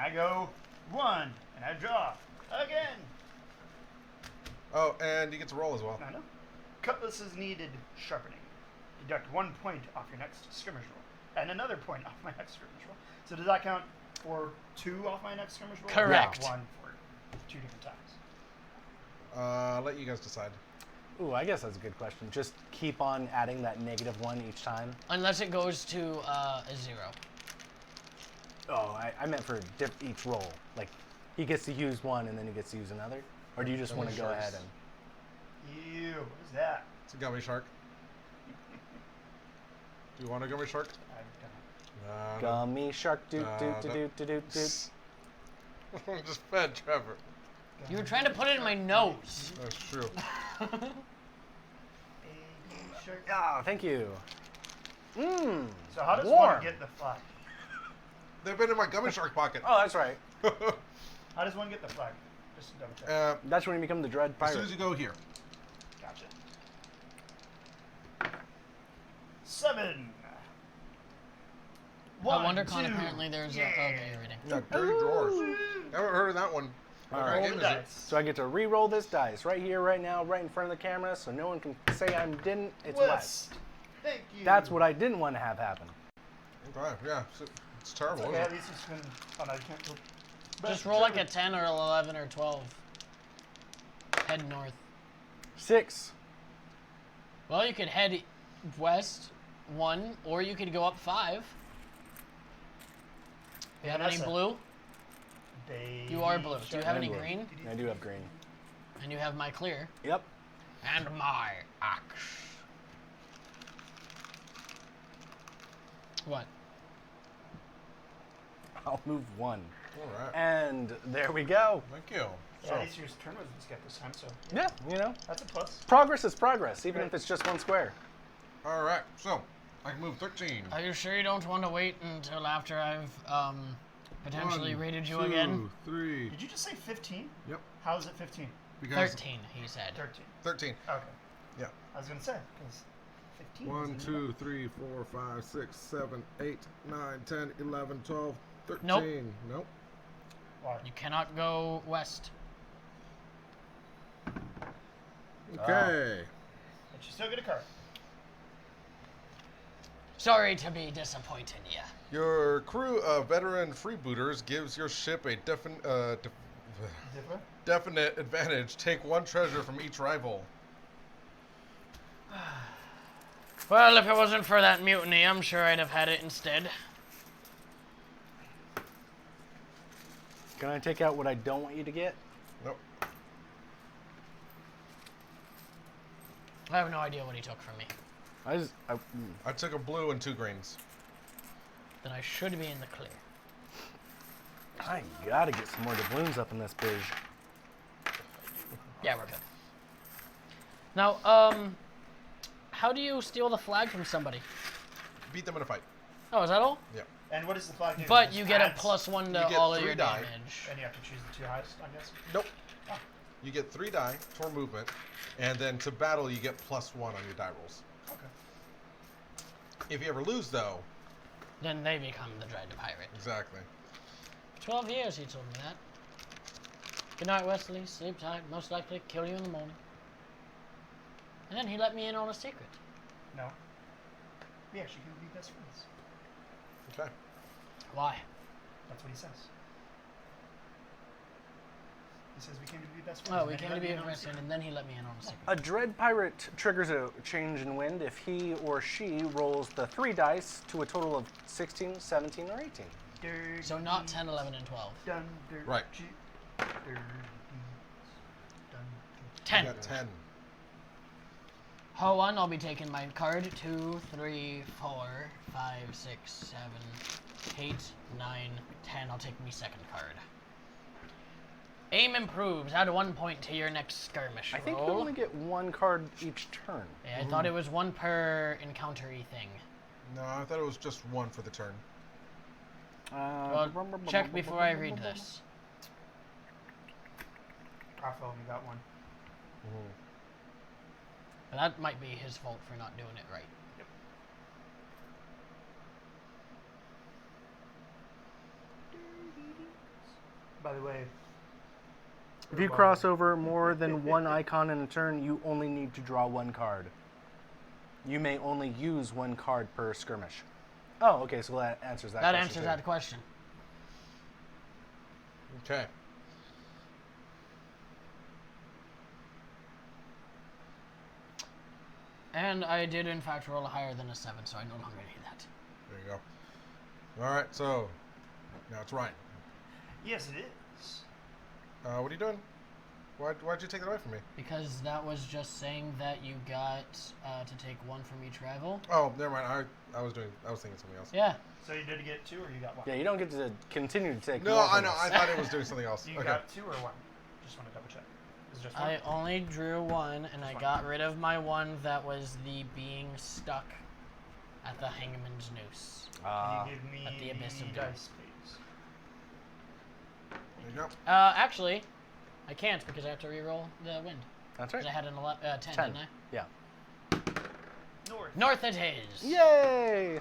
I go 1. And I draw. Again. Oh, and you get to roll as well. I know. Cutlasses needed sharpening. Deduct 1 point off your next skirmish roll. And another point off my next skirmish roll. So does that count for 2 off my next skirmish roll? Correct. 1 for 2 different times. I'll let you guys decide. Ooh, I guess that's a good question. Just keep on adding that -1 each time. Unless it goes to a 0. Oh, I meant for each roll. Like, he gets to use one and then he gets to use another? Or do you just want to go ahead and... Ew, what is that? It's a gummy shark. Do you want a gummy shark? I Gummy shark, doot, doot, no. doot, doot, doot, doot. Just fed Trevor. You were trying to put it in my nose. That's true. Baby shark. Ah, thank you. Mmm. So how does warm. one get the flag? They've been in my gummy shark pocket. Oh, that's right. How does one get the flag? Just to double check. That's when you become the Dread As Pirate. soon as you go here. Gotcha. 7. At WonderCon, 2. apparently there's a... Yeah. Okay, you're reading. Yeah, dirty drawers. Haven't heard of that one. What All kind right. of game Roll is the it? dice. So I get to re-roll this dice right here, right now, right in front of the camera, so no one can say I didn't. It's West. Thank you. That's what I didn't want to have happen. Okay, yeah. It's terrible, Okay, isn't at it? least it's been. Oh no, you can't go. Just roll like a 10 or 11 or 12. Head north. 6. Well, you could head west 1, or you could go up 5. You have any Vanessa. blue? Baby You are blue. Do you have any Blue. green? I do have green. And you have my clear. Yep. And my axe. What? I'll move 1. All right. And there we go. Thank you. Yeah, at least your turn was skip this time, so Yeah, you know, that's a plus. progress is progress, even Right. if it's just 1 square. All right. So I can move 13. Are you sure you don't want to wait until after I've potentially rated you again? 3. Did you just say 15? Yep. How is it 15? Because 13, he said. 13. 13. Okay. Yeah. I was gonna say because 15. 1, is 2, 3, 4, 5, 6, 7, 8, 9, 10, 11, 12, 13. Nope. Nope. Why? You cannot go west. Okay. But you still get a card. Sorry to be disappointing you. Your crew of veteran freebooters gives your ship a Different? definite advantage. Take 1 treasure from each rival. Well, if it wasn't for that mutiny, I'm sure I'd have had it instead. Can I take out what I don't want you to get? Nope. I have no idea what he took from me. I took a blue and 2 greens. Then I should be in the clear. I gotta get some more doubloons up in this bitch. Yeah, we're good. Now, how do you steal the flag from somebody? Beat them in a fight. Oh, is that all? Yeah. And what does the flag do? But Just you get a adds- +1 You to get all of 3 your die. damage. And you have to choose the 2 highest, I guess. Nope. Oh. You get 3 die for movement, and then to battle you get +1 on your die rolls. Okay. If you ever lose, though, Then they become the Dread Pirate. exactly. 12 years, he told me that. Good night, Wesley. Sleep tight. Most likely kill you in the morning. And then he let me in on a secret. No. We actually can be best friends. Okay. Why? That's what he says. He says we came to be best friends. Oh, and we then he came to let be me a in on a friend, secret. and then he let me in on a secret. A Dread Pirate triggers a change in wind if he or she rolls the 3 dice to a total of 16, 17, or 18. Dirty So not 10, 11, and 12. Dun, dirty, Right. dirty dun, 10. You got 10. Hold on, I'll be taking my card. 2, 3, 4, 5, 6, 7, 8, 9, 10. I'll take me second card. Aim improves. Add 1 point to your next skirmish I think roll. you only get 1 card each turn. Yeah, I thought it was 1 per encounter-y thing. No, I thought it was just 1 for the turn. Well, check before I read this. Raphael, you got one. But that might be his fault for not doing it right. By the way, If you cross over more than 1 icon in a turn, you only need to draw 1 card. You may only use 1 card per skirmish. Oh, okay, so that answers that That question answers too. that question. Okay. And I did, in fact, roll higher than a 7, so I no longer need that. There you go. All right, so now it's Ryan. Yes, it is. What are you doing? Why'd you take it away from me? Because that was just saying that you got to take 1 from each rival. Oh, never mind. I was thinking something else. Yeah. So you did get 2 or you got 1? Yeah, you don't get to continue to take No, more I from know. us. I thought it was doing something else. You Okay. got 2 or 1? Just want to double check. Is it just 1? I only drew 1, and I got rid of my 1 that was the being stuck at the hangman's noose. Can you give me At the abyss of doom. dice, please? There you go. Actually, I can't because I have to reroll the wind. That's 'Cause right. I had an 10, 10. didn't I? Yeah. North. North it is. Yay!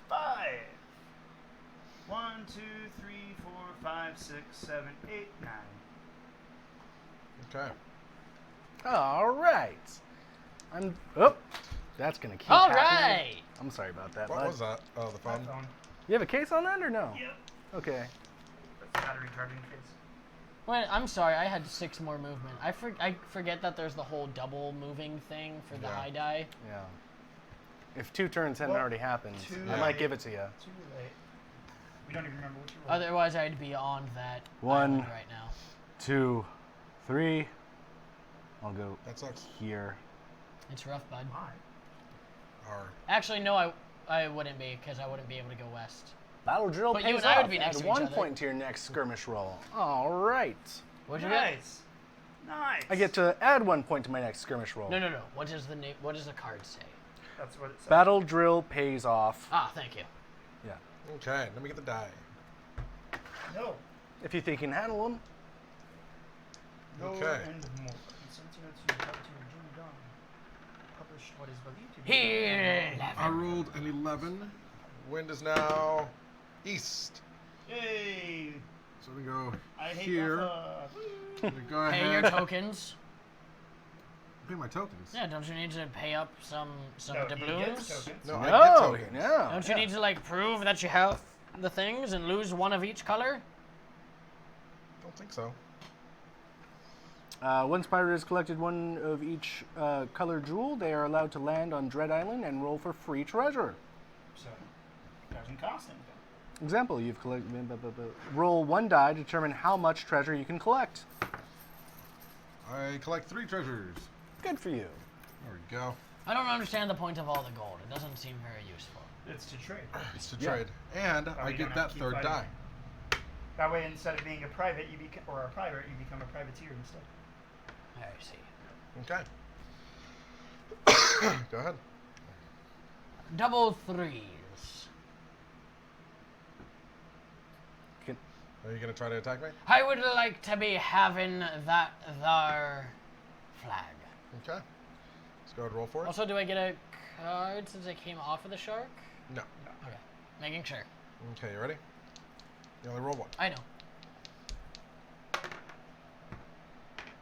5. 1, 2, 3, 4, 5, 6, 7, 8, 9. Okay. All right. That's gonna keep All happening. right. I'm sorry about that. What bud. was that? Oh, the phone. Phone. You have a case on that or no? Yep. Okay. That's the battery charging case. Wait, I'm sorry. I had 6 more movement. I forget that there's the whole double moving thing for the Yeah. high die. Yeah. If 2 turns hadn't Well, already happened, too I might late. give it to you. Too late. We don't even remember what you rolled. Otherwise, I'd be on that 1, island right now. 2, 3. I'll go That sucks. here. It's rough, bud. Why? R. Actually, no, I wouldn't be because I wouldn't be able to go west. Battle drill But pays you and I would off. be next Add to each 1 other. point to your next skirmish roll. All right. What'd you get? Nice. Nice. I get to add 1 point to my next skirmish roll. No. What is the name? What does the card say? That's what it says. Battle drill pays off. Ah, thank you. Yeah. Okay, let me get the die. No. If you think you can handle them. No Okay. and more. Sentinel to Jim Dawn. Published what is believed to be. Here. I rolled an 11. Wind is now east. Yay! So we go I hate here. Rafa. We go Pay your ahead. tokens. Pay my tokens. Yeah, don't you need to pay up some No, he gets doubloons? tokens. No, I get No, tokens. no. Don't you need to like prove that you have the things and lose 1 of each color? Don't think so. Once pirate has collected 1 of each color jewel, they are allowed to land on Dread Island and roll for free treasure. So, doesn't cost anything. Example, you've collected. Roll 1 die to determine how much treasure you can collect. I collect 3 treasures. Good for you. There we go. I don't understand the point of all the gold. It doesn't seem very useful. It's to trade. It's to Yeah. trade. And Oh, I you get don't have that to keep 3rd fighting. die. That way, instead of being a private, you or a pirate, you become a privateer instead. I see. Okay. Go ahead. Double 3s. Can- Are you going to try to attack me? I would like to be having that thar flag. Okay. Let's go ahead and roll for it. Also, do I get a card since I came off of the shark? No. Okay. Making sure. Okay, you ready? You only roll 1. I know.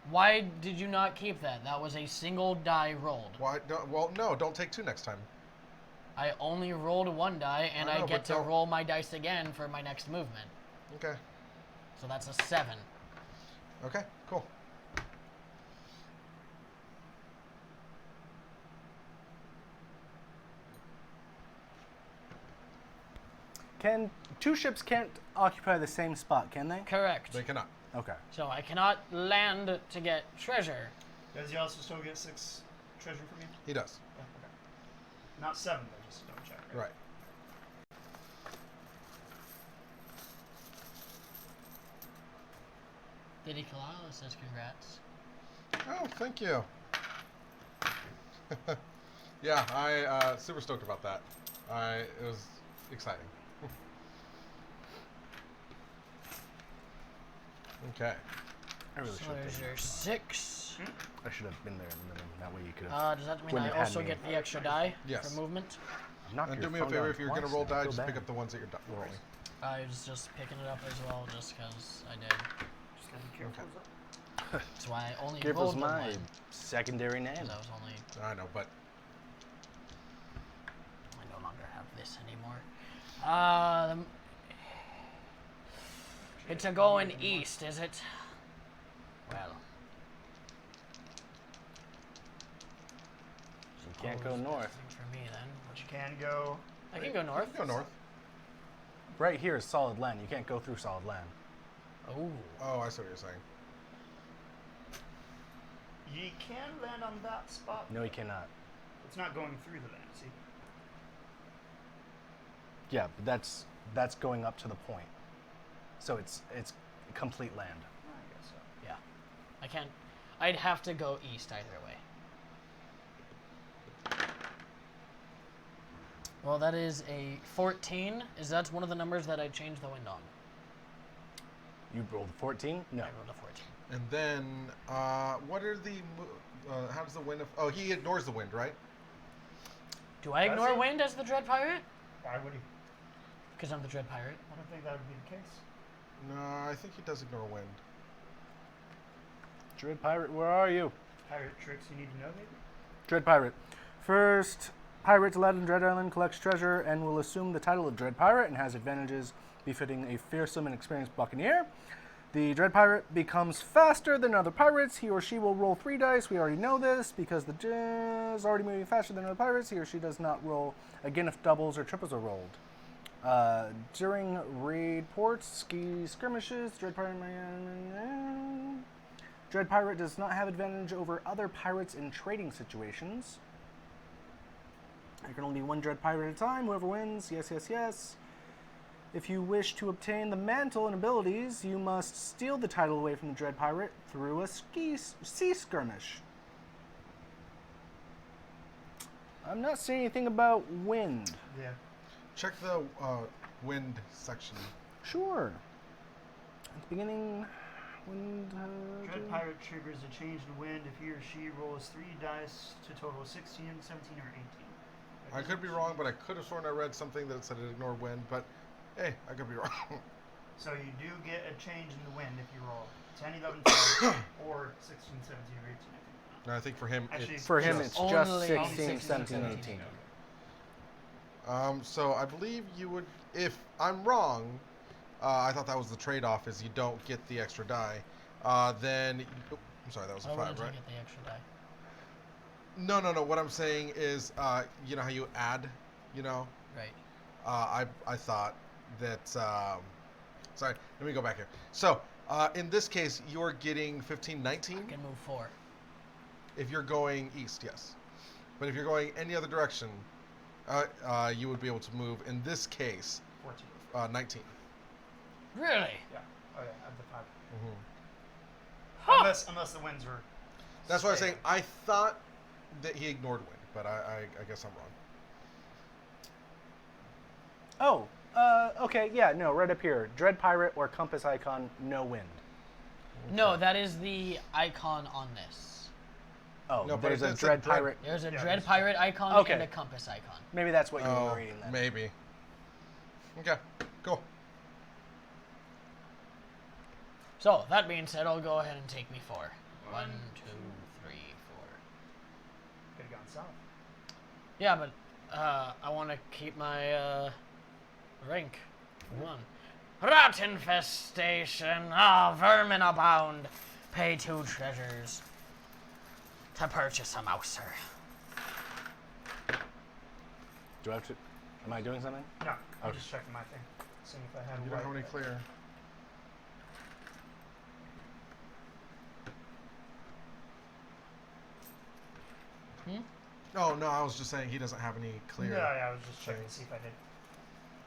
Why did you not keep that? That was a single die rolled. Why? Well, no, don't take 2 next time. I only rolled 1 die, and I I, know, get but to don't- roll my dice again for my next movement. Okay. So that's a 7. Okay, cool. Can 2 ships can't occupy the same spot, can they? Correct. They cannot. Okay. So I cannot land to get treasure. Does he also still get 6 treasure from you? He does. Oh, okay. Not 7, though, just to double check. Right. Diddy Kalala says congrats. Oh, thank you. Yeah, I super stoked about that. It was exciting. Okay. I really So should have there's taken your that. 6. I should have been there in the middle. That way you could have. Does that mean When I you had also me. get the extra die Yes. for movement? Knocked And your do me a phone favor, down if you're going to twice roll now. I die, feel just pick bad. up the ones that you're rolling. I was just picking it up as well just because I did. Just gotta be careful. That's why I only Gibble's rolled the my 1. secondary name. Because I was only... I know, but I no longer have this anymore. It's a going east, is it? Well, Can't go north. For me then. But you can go. I can go north. You can go north. Right here is solid land. You can't go through solid land. Oh. Oh, I see what you're saying. You can land on that spot. No, you cannot. It's not going through the land, see? Yeah, but that's going up to the point. So it's complete land. I guess so. Yeah. I can't. I'd have to go east either way. Well, that is a 14. That's one of the numbers that I changed the wind on. You rolled a 14? No. I rolled a 14. And then, what are the? How does the wind? Oh, he ignores the wind, right? Do I Does ignore he? wind as the Dread Pirate? Why would he? Because I'm the Dread Pirate. I don't think that would be the case. No, I think he does ignore wind. Dread Pirate, where are you? Pirate tricks you need to know, maybe? Dread Pirate. First pirate to land on Dread Island collects treasure and will assume the title of Dread Pirate and has advantages befitting a fearsome and experienced buccaneer. The Dread Pirate becomes faster than other pirates. He or she will roll 3 dice. We already know this because the is already moving faster than other pirates. He or she does not roll again if doubles or triples are rolled. During raid ports, ski skirmishes, Dread Pirate does not have advantage over other pirates in trading situations. There can only be one Dread Pirate at a time. Whoever wins, yes, yes, yes. If you wish to obtain the mantle and abilities, you must steal the title away from the Dread Pirate through a sea skirmish. I'm not seeing anything about wind. Yeah. Check the wind section. Sure. At the beginning, wind. Dread Pirate triggers a change in wind if he or she rolls 3 dice to total 16, 17, or 18. I could be wrong, but I could have sworn I read something that said it ignored wind. But hey, I could be wrong. So you do get a change in the wind if you roll 10, 11, 12, or 16, 17, or 18. No, I think for him, Actually, it's For him, just- it's just Only 16, 16, 17, 17. 18. So I believe you would, if I'm wrong, I thought that was the trade-off is you don't get the extra die. Then, I'm sorry, that was a Why 5, wouldn't right? I get the extra die? No. What I'm saying is, you know how you add, you know? Right. I thought that, sorry, let me go back here. So, in this case, you're getting 15, 19. I can move 4. If you're going east, yes. But if you're going any other direction, you would be able to move, in this case, 14. 19. Really? Yeah. Oh, yeah, at the 5. Mm-hmm. Huh. Unless the winds were. That's what I was saying. I thought that he ignored wind, but I guess I'm wrong. Oh, okay, yeah, no, right up here. Dread Pirate or Compass Icon, no wind. No, that is the icon on this. Oh, No, but there's it a said Dread Dread- Pirate. There's a Yeah, Dread there's- Pirate icon Okay. and a compass icon. Maybe that's what you Oh, were reading then. maybe. Okay, cool. So, that being said, I'll go ahead and take me 4. 1, 2, 3, 4. Could have gone south. Yeah, but I want to keep my rank. For 1. Rat infestation. Vermin abound. Pay 2 treasures to purchase a mouser. Do I have to? Am I doing something? No, I'm Okay. just checking my thing. Seeing if I had You a don't have white. any clear. Oh, no, I was just saying he doesn't have any clear. Yeah, I was just checking to things. see if I did.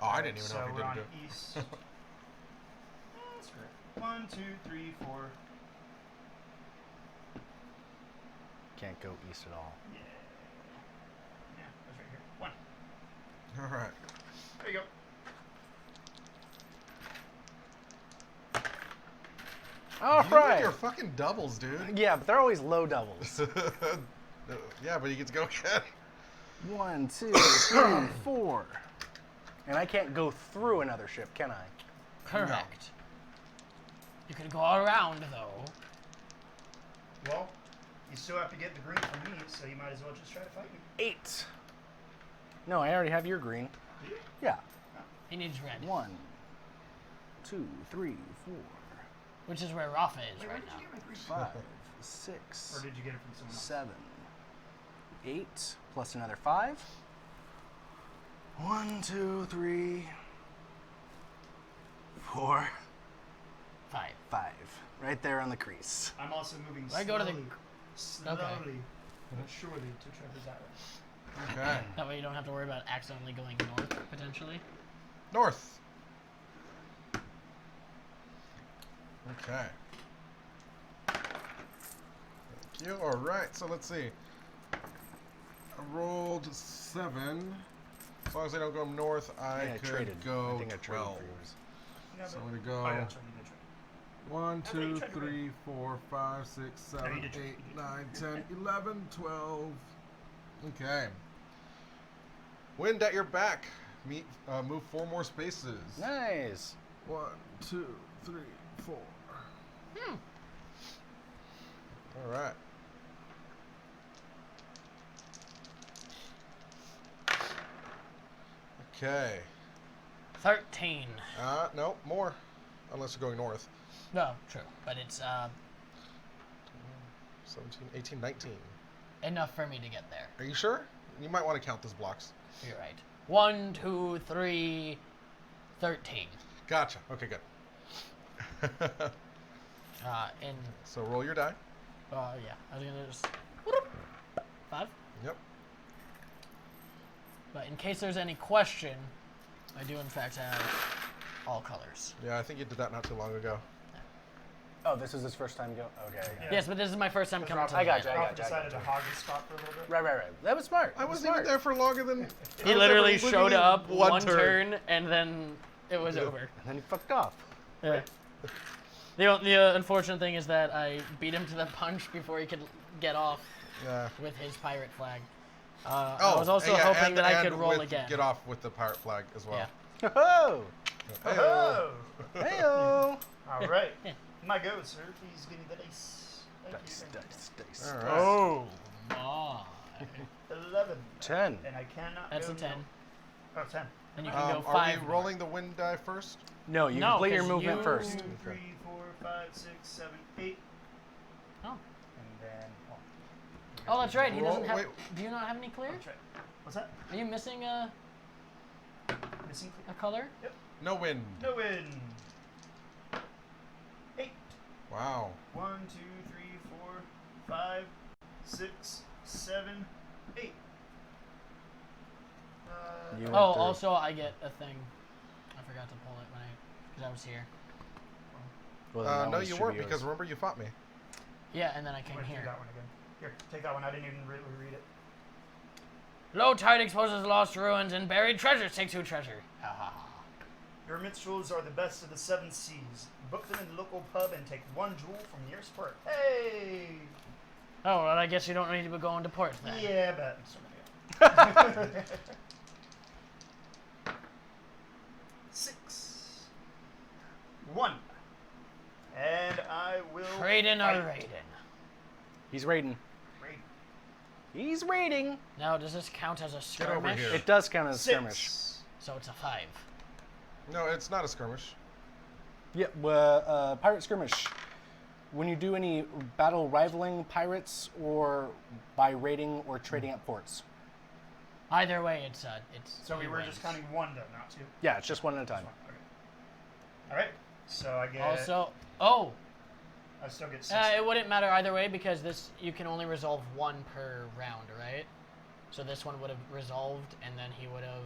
Oh, I didn't even so know if he we're didn't on do it. east. That's correct. 1, 2, 3, 4. Can't go east at all. Yeah. Yeah, that's right here. 1. All right. There you go. All You right. and your fucking doubles, dude. Yeah, but they're always low doubles. Yeah, but he gets to go again. 1, 2, 3, 4. And I can't go through another ship, can I? Correct. You could go around, though. Well, you still have to get the green from me, so you might as well just try to fight me. 8. No, I already have your green. Do you? Yeah. He needs red, 1, 2, 3, 4, which is where Rafa is Wait, where right did now. you get my green? 5, 6, Or did you get it from someone else? 7, 8 plus another 5. 1, 2, 3, 4, 5. 5. Right there on the crease. I'm also moving I slowly, go to the- slowly but surely to Trevor's island. Okay. That way you don't have to worry about accidentally going north, potentially. North. Okay. Thank you. All right. So let's see. I rolled 7. As long as I don't go north, I Yeah, could traded. go I think I traded 12. for yours. Yeah, So but- I'm gonna Oh, go yeah, that's right, you did trade. 1, That's right, you 2, tried to 3, 4, 5, 6, 7, did trade. 8, 9, 10, 11, 12. Okay. Wind at your back. Move 4 more spaces. Nice. 1, 2, 3, 4. All right. Okay. 13. No, more. Unless you're going north. No, true. But it's 17, 18, 19. enough for me to get there. Are you sure? You might want to count those blocks. You're right. 1, 2, 3, 13. Gotcha. Okay, good. And So roll your die. yeah, I was gonna just 5. Yep. But in case there's any question, I do in fact have all colors. Yeah, I think you did that not too long ago. Oh, this is his first time go. Okay. Yeah. Yes, but this is my first time coming to I the got you. island. Ralph decided to hog his spot for a little bit. Right. That was smart. I wasn't even there for longer than. He literally showed up one turn and then it was over. And then he fucked off. Yeah. The unfortunate thing is that I beat him to the punch before he could get off Yeah. with his pirate flag. I was also hoping that I could roll again. Get off with the pirate flag as well. Yeah. Oh. Oh! Heyo. All right. My go, sir. Please give me the dice. Thank you. All right. Oh. Ah. 11. 10. And I cannot That's go a 10. Oh, 10. And you can go Are 5. we rolling the wind die first? No, you No, complete your 'cause movement you- first. 2, 3, 4, 5, 6, 7, 8. Oh. And then 1. Oh, that's right. He Roll- doesn't have. wait. Do you not have any clear? That's right. What's that? Are you missing a Missing clear. color? No wind. No win. 8. Wow. 1, 2, 3, 4, 5, 6, 7, 8. You- Oh, went through. also I get a thing. I forgot to pull it when because I was here. Well, then that No, one you should weren't be because yours. remember you fought me. Yeah, and then I came Went through here. that one again. Here, take that one. I didn't even really read it. Low tide exposes lost ruins and buried treasures. Take 2 treasure. Ha ha ha. Your minstrels are the best of the 7 seas. Book them in the local pub and take 1 jewel from nearest port. Hey! Oh, well, I guess you don't need to be going to port then. Yeah, but... 6. 1. And I will... Raiden or fight. Raiden. He's raiding. Raid. He's raiding. Now, does this count as a Get over skirmish? here. It does count as a 6. skirmish. So it's a 5. No, it's not a skirmish. Yeah, pirate skirmish. When you do any battle rivaling pirates or by raiding or trading at ports. Either way, it's So we he were wins. just counting 1 though, not 2. Yeah, it's just one at a time. Okay. Alright. So I get... Also, I still get 6. it wouldn't matter either way because this you can only resolve 1 per round, right? So this one would have resolved, and then he would have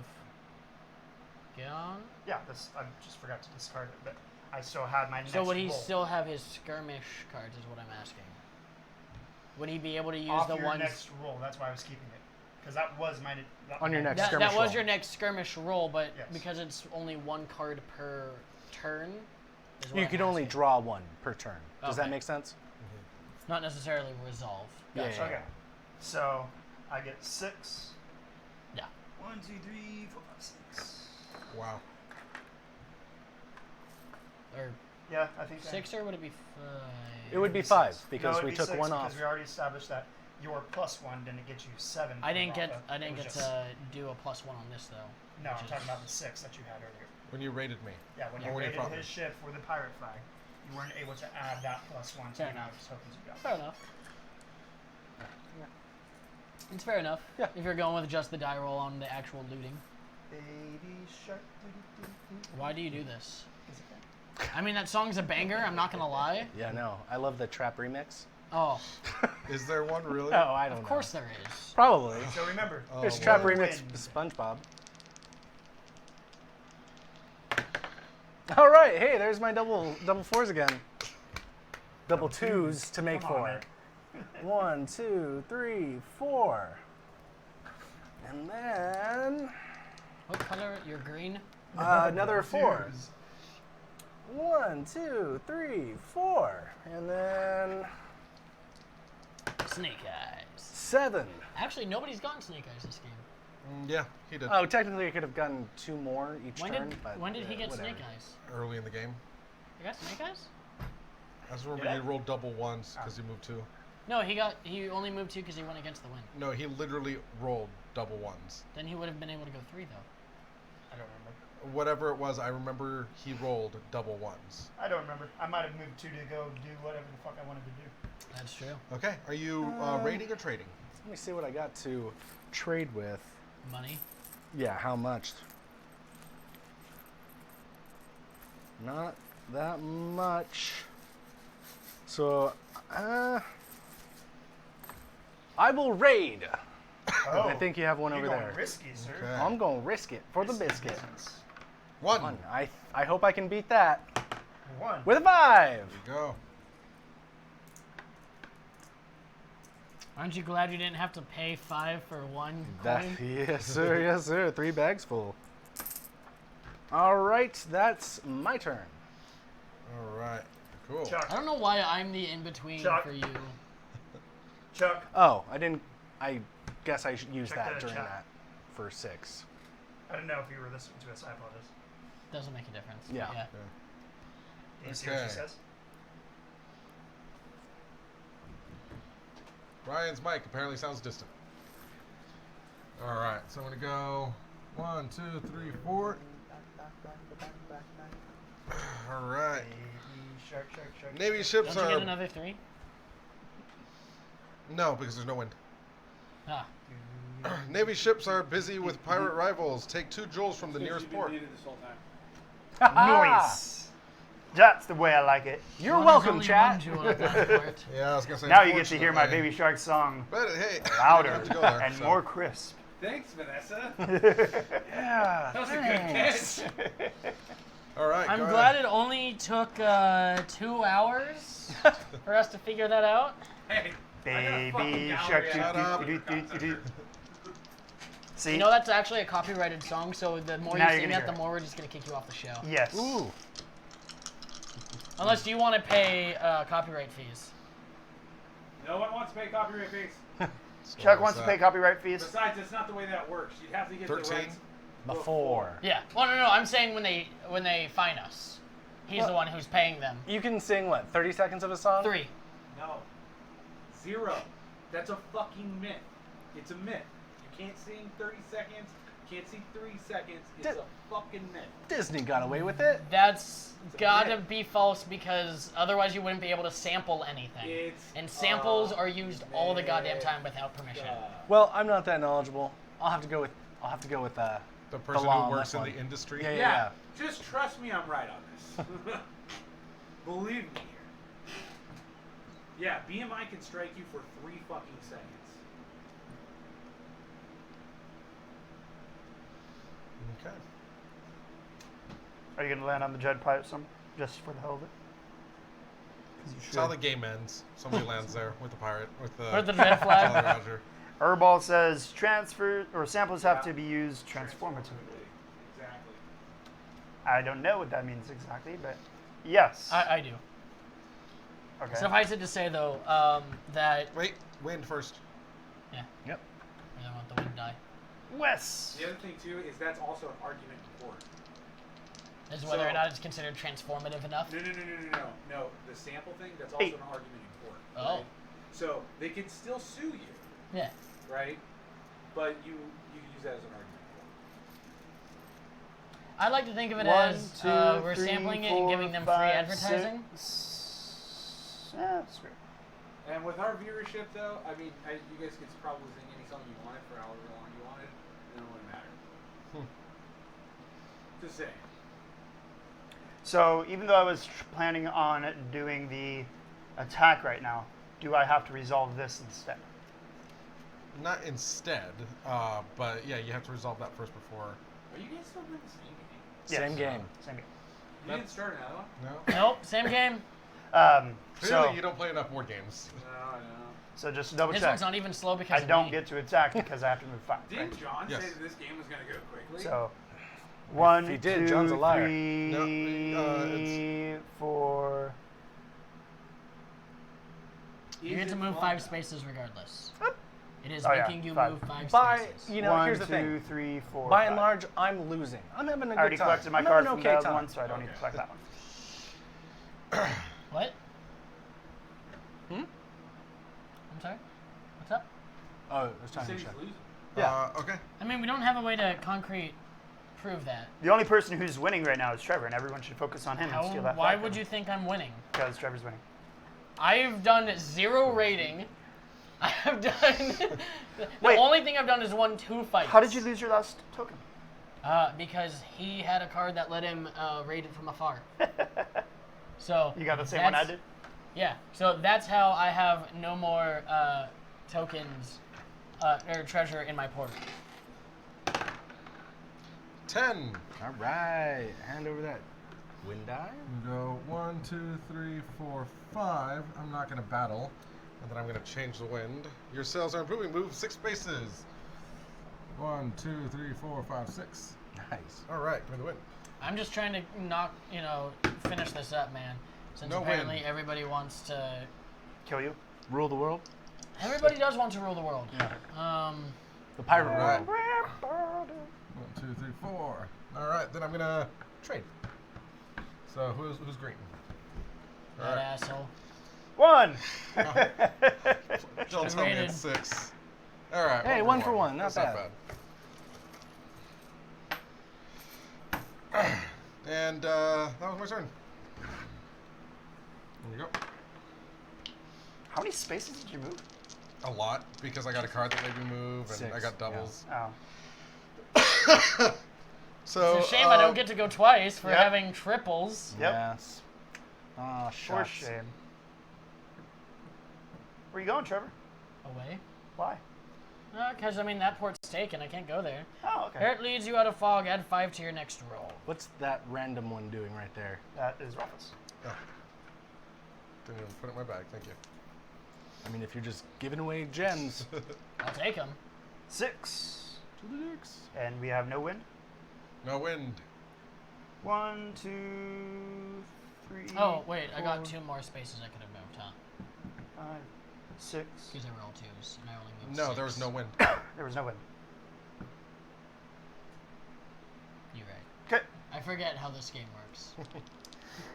gone. Yeah, this I just forgot to discard it, but I still had my next So would he roll. still have his skirmish cards? Is what I'm asking. Would he be able to use off the your ones? next roll? That's why I was keeping it, because that was my On your next That skirmish was roll. your next skirmish roll, but Yes. because it's only 1 card per turn. Is what You I'm could only asking. draw 1 per turn. Does that Okay. make sense? Not necessarily resolve. Yeah, Gotcha. Okay, so I get 6. Yeah. 1, 2, 3, 4, 5, 6. Wow. Or Yeah, I think 6, or would it be 5? It would be Six. 5 No, because it'd we be took 6 1 because off. we already established that your +1 didn't get you 7. I didn't from get Rafa. I It didn't was get just- to do a +1 on this though. No, which I'm is- talking about the 6 that you had earlier. When you raided me. Yeah, when Or you when you raided fought me. his ship for the pirate flag, you weren't able to add that +1 to Fair the amount enough. of tokens you got. Fair enough. It's fair enough. Yeah. If you're going with just the die roll on the actual looting. Baby shark. Why do you do this? I mean, that song's a banger. I'm not gonna lie. Yeah, no. I love the trap remix. Oh, Is there one really? Oh, I don't know. of course there is. Probably. So remember, Oh, There's well. trap Win. remix SpongeBob. All right. Hey, there's my double fours again. Double twos to make Come on, four. man. 1, 2, 3, 4. And then What color? You're green. another 4. Twos. 1, 2, 3, 4. And then Snake eyes. 7. Actually, nobody's gotten snake eyes this game. Yeah, he did. Oh, technically I could have gotten 2 more each When turn. did but when did he get whatever. snake eyes? Early in the game. He got snake eyes? I just remember Yeah. he rolled double ones because he moved 2. No, he only moved 2 because he went against the wind. No, he literally rolled double ones. Then he would have been able to go 3 though. I don't remember. Whatever it was, I remember he rolled double ones. I don't remember. I might have moved 2 to go do whatever the fuck I wanted to do. That's true. Okay, are you raiding or trading? Let me see what I got to trade with. Money. Yeah, how much? Not that much. So, I will raid. Oh, I think you have one you're over going there. risky, sir. Okay. I'm going to risk it for the biscuit. Business. One. I hope I can beat that 1. with a 5. There you go. Aren't you glad you didn't have to pay 5 for 1 That, coin? yes, sir. Yes, sir. 3 bags full. All right, that's my turn. All right, cool. I Chuck. don't know why I'm the in-between Chuck. for you. Chuck. Oh, I guess I should use Check that that during chat. that for 6. I don't know if you were listening to us. I apologize. Doesn't make a difference. Yeah. Do you see what Okay. she says? Ryan's mic apparently sounds distant. All right, so I'm gonna go 1, 2, 3, 4. All right. Baby shark, shark, shark. Navy ships Don't you get are another 3? no, because there's no wind. Ah. Navy ships are busy with pirate rivals. Take 2 joules from the Because nearest you've been port. muted this whole time. Noise. That's the way I like it. You're Well, there's welcome, only chat. one jewel at that port. Yeah, I was gonna say. Now you get to hear my unfortunately. Baby Shark song But hey, louder you don't have to go there, and so. more crisp. Thanks, Vanessa. Yeah, That was a good thanks. catch. All right. I'm go glad ahead. it only took 2 hours for us to figure that out. Hey, I got a fucking Baby gallery Shark. out Shut there. do-do-do-do-do. See? You know that's actually a copyrighted song, so the more you Now you're sing gonna it, the hear it. more we're just gonna kick you off the show. Yes. Ooh. Unless you want to pay copyright fees. No one wants to pay copyright fees. Chuck wants to pay copyright fees. Besides, that's not the way that works. You'd have to get the 13? rights Before. Yeah. Well, no. I'm saying when they fine us, he's the one who's paying them. You can sing, what, 30 seconds of a song? 3. No. 0. That's a fucking myth. It's a myth. You can't sing 30 seconds. You can't sing 3 seconds. It's a fucking myth. Disney got away with it. That's a gotta myth. be false because otherwise you wouldn't be able to sample anything. It's And samples a are used all the goddamn myth. time without permission. Well, I'm not that knowledgeable. I'll have to go with The person law who on works that in one. the industry. Yeah, Yeah. Just trust me, I'm right on this. Believe me here. Yeah, BMI can strike you for 3 fucking seconds. Okay. Are you going to land on the Jed Pilot some just for the hell of it? 'Cause you That's how the should. game ends. Somebody lands there with the pirate, with the Or the red flag. Jolly Roger. Herbal says transfer or samples have Yeah. to be used transformatively. Exactly. I don't know what that means exactly, but yes. I do. Okay. Suffice it to say though, that Wait, wind first. yeah, Yep. I don't want the wind die. Wes. The other thing too is that's also an argument in court. Is whether or So- not it's considered transformative enough. No. The sample thing, that's also 8. an argument in court. Oh. Right? So they can still sue you, Yeah. right? But you can use that as an argument in court. I like to think of it 1, as 2, we're 3, sampling it 4, and giving them 5, free advertising. 6. Yeah, that's great. And with our viewership, though, I mean, you guys could probably sing any something you wanted for however long you wanted, and it wouldn't matter. Just saying. So even though I was planning on doing the attack right now, do I have to resolve this instead? Not instead, but yeah, you have to resolve that first before. Are you guys still playing the same game? Yes. Same game. Same game. You didn't start another one? No. Nope, same game. Clearly, you don't play enough board games. No, no. So just to double This check. one's not even slow because I of don't me. get to attack because I have to move 5. Didn't Right? John Yes. say that this game was going to go quickly? So 1, he did, 2, John's a liar. 3, No, 4. You get to move 5 spaces regardless. It is Oh, yeah, making you 5. move 5 By, spaces. you know, 1, here's the 2, thing. 3, 4. By and 5. large, I'm losing. I'm having a good time. I already collected my I'm card having from an the okay other time. one, so I don't need to collect that one. What? I'm sorry? What's up? Oh, I was You trying said to he's check. losing. Yeah. Okay. I mean, we don't have a way to concrete prove that. The only person who's winning right now is Trevor, and everyone should focus on him and steal that. Why would you think I'm winning? Because Trevor's winning. I've done 0 rating. I have done. the Wait. only thing I've done is won 2 fights. How did you lose your last token? Because he had a card that let him raid it from afar. So You got the same one I that's- did? Yeah. So that's how I have no more tokens or treasure in my port. 10. All right. Hand over that wind die. We go 1, 2, 3, 4, 5. I'm not going to battle. And then I'm going to change the wind. Your sails are improving. Move 6 spaces. 1, 2, 3, 4, 5, 6. Nice. All right, give me the wind. I'm just trying to finish this up, man. Since No apparently win. everybody wants to. Kill you? Rule the world. Everybody does want to rule the world. Yeah. The pirate All right. world. 1, 2, 3, 4. All right, then I'm going to trade. So who's green? All That right. asshole. 1! Don't tell me Rated. it's 6. All right. Hey, 1 for 1. Not That's bad. And that was my turn. There you go. How many spaces did you move? A lot, because I got a card that made me move, and 6, I got doubles. Oh. So It's a shame I don't get to go twice for yep. having triples. Yep. Yes. Oh, For shucks. shame. Where you going, Trevor? Away. Why? Because, that port's taken. I can't go there. Oh, okay. Here it leads you out of fog. Add 5 to your next roll. What's that random one doing right there? That is Rufus. Oh. Didn't even put it in my bag. Thank you. I mean, if you're just giving away gems. I'll take them. 6. To the dicks. And we have no wind. No wind. 1, 2, 3. Oh, wait. I got 4, 2 more spaces I could have moved, huh? 5, 6. Because they were all 2s, and I only moved No, 6. there was no wind. There was no wind. You're right. Okay. I forget how this game works.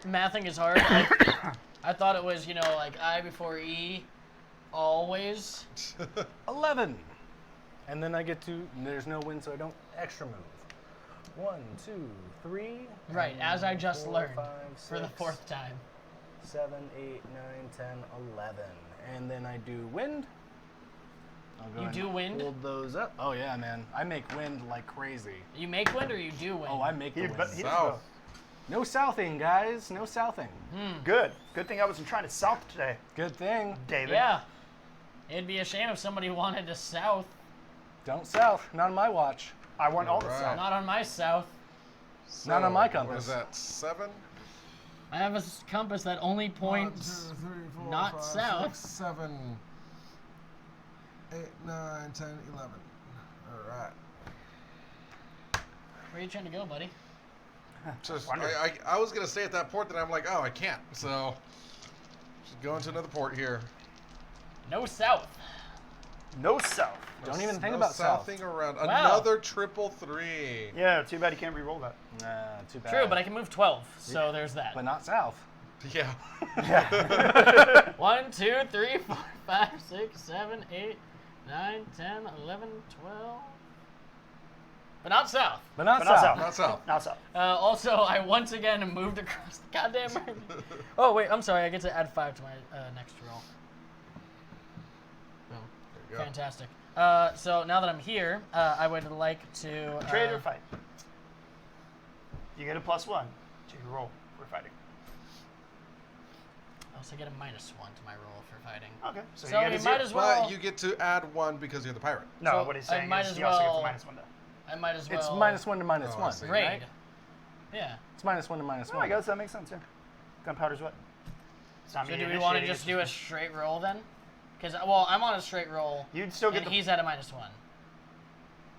Mathing is hard. I thought it was, like I before E, always. 11. And then I get to, there's no win, so I don't extra move. 1, 2, 3. Right, as I just 4, learned 5, for the 6, 4th time. 7, 8, 9, 10, 11. And then I do wind. I'll go You and do wind? Hold those up. Oh, yeah, man. I make wind like crazy. You make wind or you do wind? Oh, I make the He, wind. but he does South. both. No southing, guys. No southing. Good. Good thing I wasn't trying to south today, Good thing. David. Yeah. It'd be a shame if somebody wanted to south. Don't south. Not on my watch. I want all the Alright. south. Not on my south. Not on my What compass. is that? 7? I have a compass that only 1, 2, points 3, 4, not 5, south. 6, 7, 8, 9, 10, 11. All right. Where are you trying to go, buddy? Just, Wonder. I was gonna stay at that port, then I'm like, oh, I can't. So, just go into another port here. No south. No south. Don't even think No about south. southing around. Wow. Another triple 3. Yeah, too bad you can't re-roll that. Nah, too bad. True, but I can move 12, so there's that. But not south. Yeah. 1, 2, 3, 4, 5, 6, 7, 8, 9, 10, 11, 12. But not south. But not But not south. south. Not south. Not south. Also, I once again moved across the goddamn map. Oh, wait, I'm sorry. I get to add 5 to my next roll. Boom. There you go. Fantastic. So now that I'm here, I would like to Trade or fight? You get a +1 to your roll for fighting. I also get a -1 to my roll for fighting. Okay. So So you get we a 0. might as well. But you get to add 1 because you're the pirate. No, So what he's I saying might is as you also well- get the -1 die. I might as well. It's -1 to -1, Oh, I see. raid. right? Yeah. It's -1 to -1. Oh, I guess that makes sense, yeah. Gunpowder's wet. It's not So me do we want to initiating, just it's do a straight roll then? Because I'm on a straight roll. You'd still get and the... he's at a -1.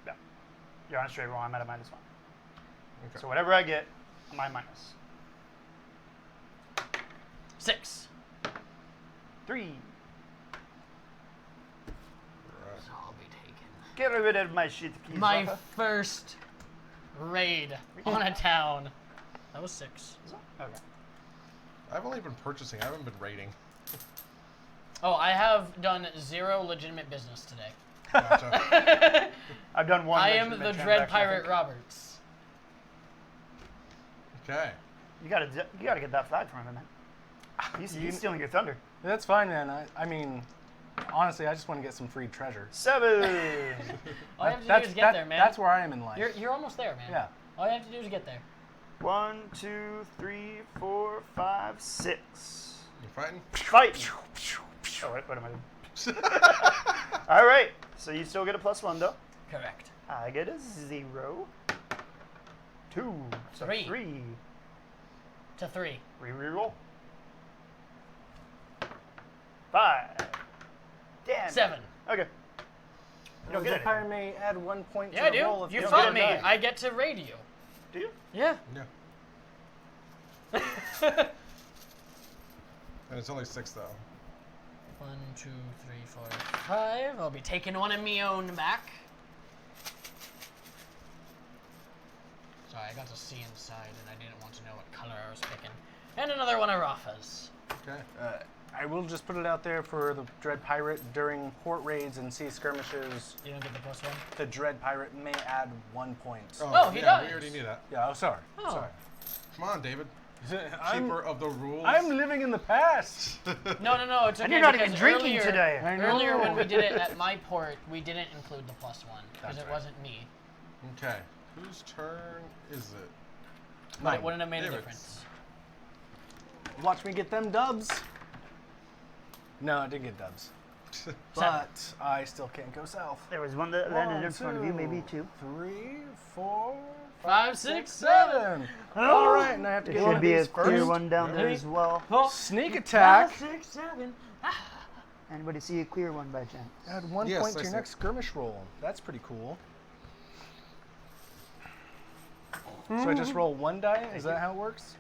Yeah. You're on a straight roll, I'm at a -1. Okay. So whatever I get, my minus. 6. 3. Right. So I'll be taken. Get rid of my shit, please. My Rafa. first raid on a town. That was 6. Okay. I've only been purchasing. I haven't been raiding. Oh, I have done 0 legitimate business today. Gotcha. I've done 1. I am the legitimate Dread transaction, I Pirate think. Roberts. Okay. You gotta get that flag from him, man. He's stealing your thunder. That's fine, man. I mean, honestly, I just want to get some free treasure. 7. All you have to do is get there, man. That's where I am in life. You're almost there, man. Yeah. All you have to do is get there. 1, 2, 3, 4, 5, 6. You fighting? Fight! Oh, what am I doing? All right. So you still get a +1 though. Correct. I get a 0. 2. So 3. 3. To 3. Reroll. 5. Damn. 7. Okay. You don't The get it. pirate may add 1 point Yeah, I to the roll do. if You don't fought get me. a die. I get to raid you. Do you? Yeah. Yeah. And it's only 6 though. 1, 2, 3, 4, 5. I'll be taking one of me own back. Sorry, I got to see inside and I didn't want to know what color I was picking. And another one of Rafa's. Okay. I will just put it out there for the Dread Pirate during port raids and sea skirmishes. You don't get the +1? The Dread Pirate may add 1 point. Oh, he yeah, does. We already knew that. Yeah, sorry. Oh. Sorry. Come on, David. I'm, Keeper of the rules. I'm living in the past. No, it's okay. And you're not even because drinking earlier, today. I know. Earlier when we did it at my port, we didn't include the +1 because That's it right. wasn't me. Okay. Whose turn is it? But Mine. it wouldn't have made a David's. difference. Watch me get them dubs. No, I didn't get dubs. But I still can't go south. There was one that landed in front of you, maybe 2. 3, 4, 5, 6, 7. 7. All right, and I have to There get one should of be a these clear first. one down there as well. Sneak attack. 5, 6, 7. Anybody see a clear one by chance? Add 1 Yes, point I to your see. next skirmish roll. That's pretty cool. So I just roll 1 die? Is that how it works?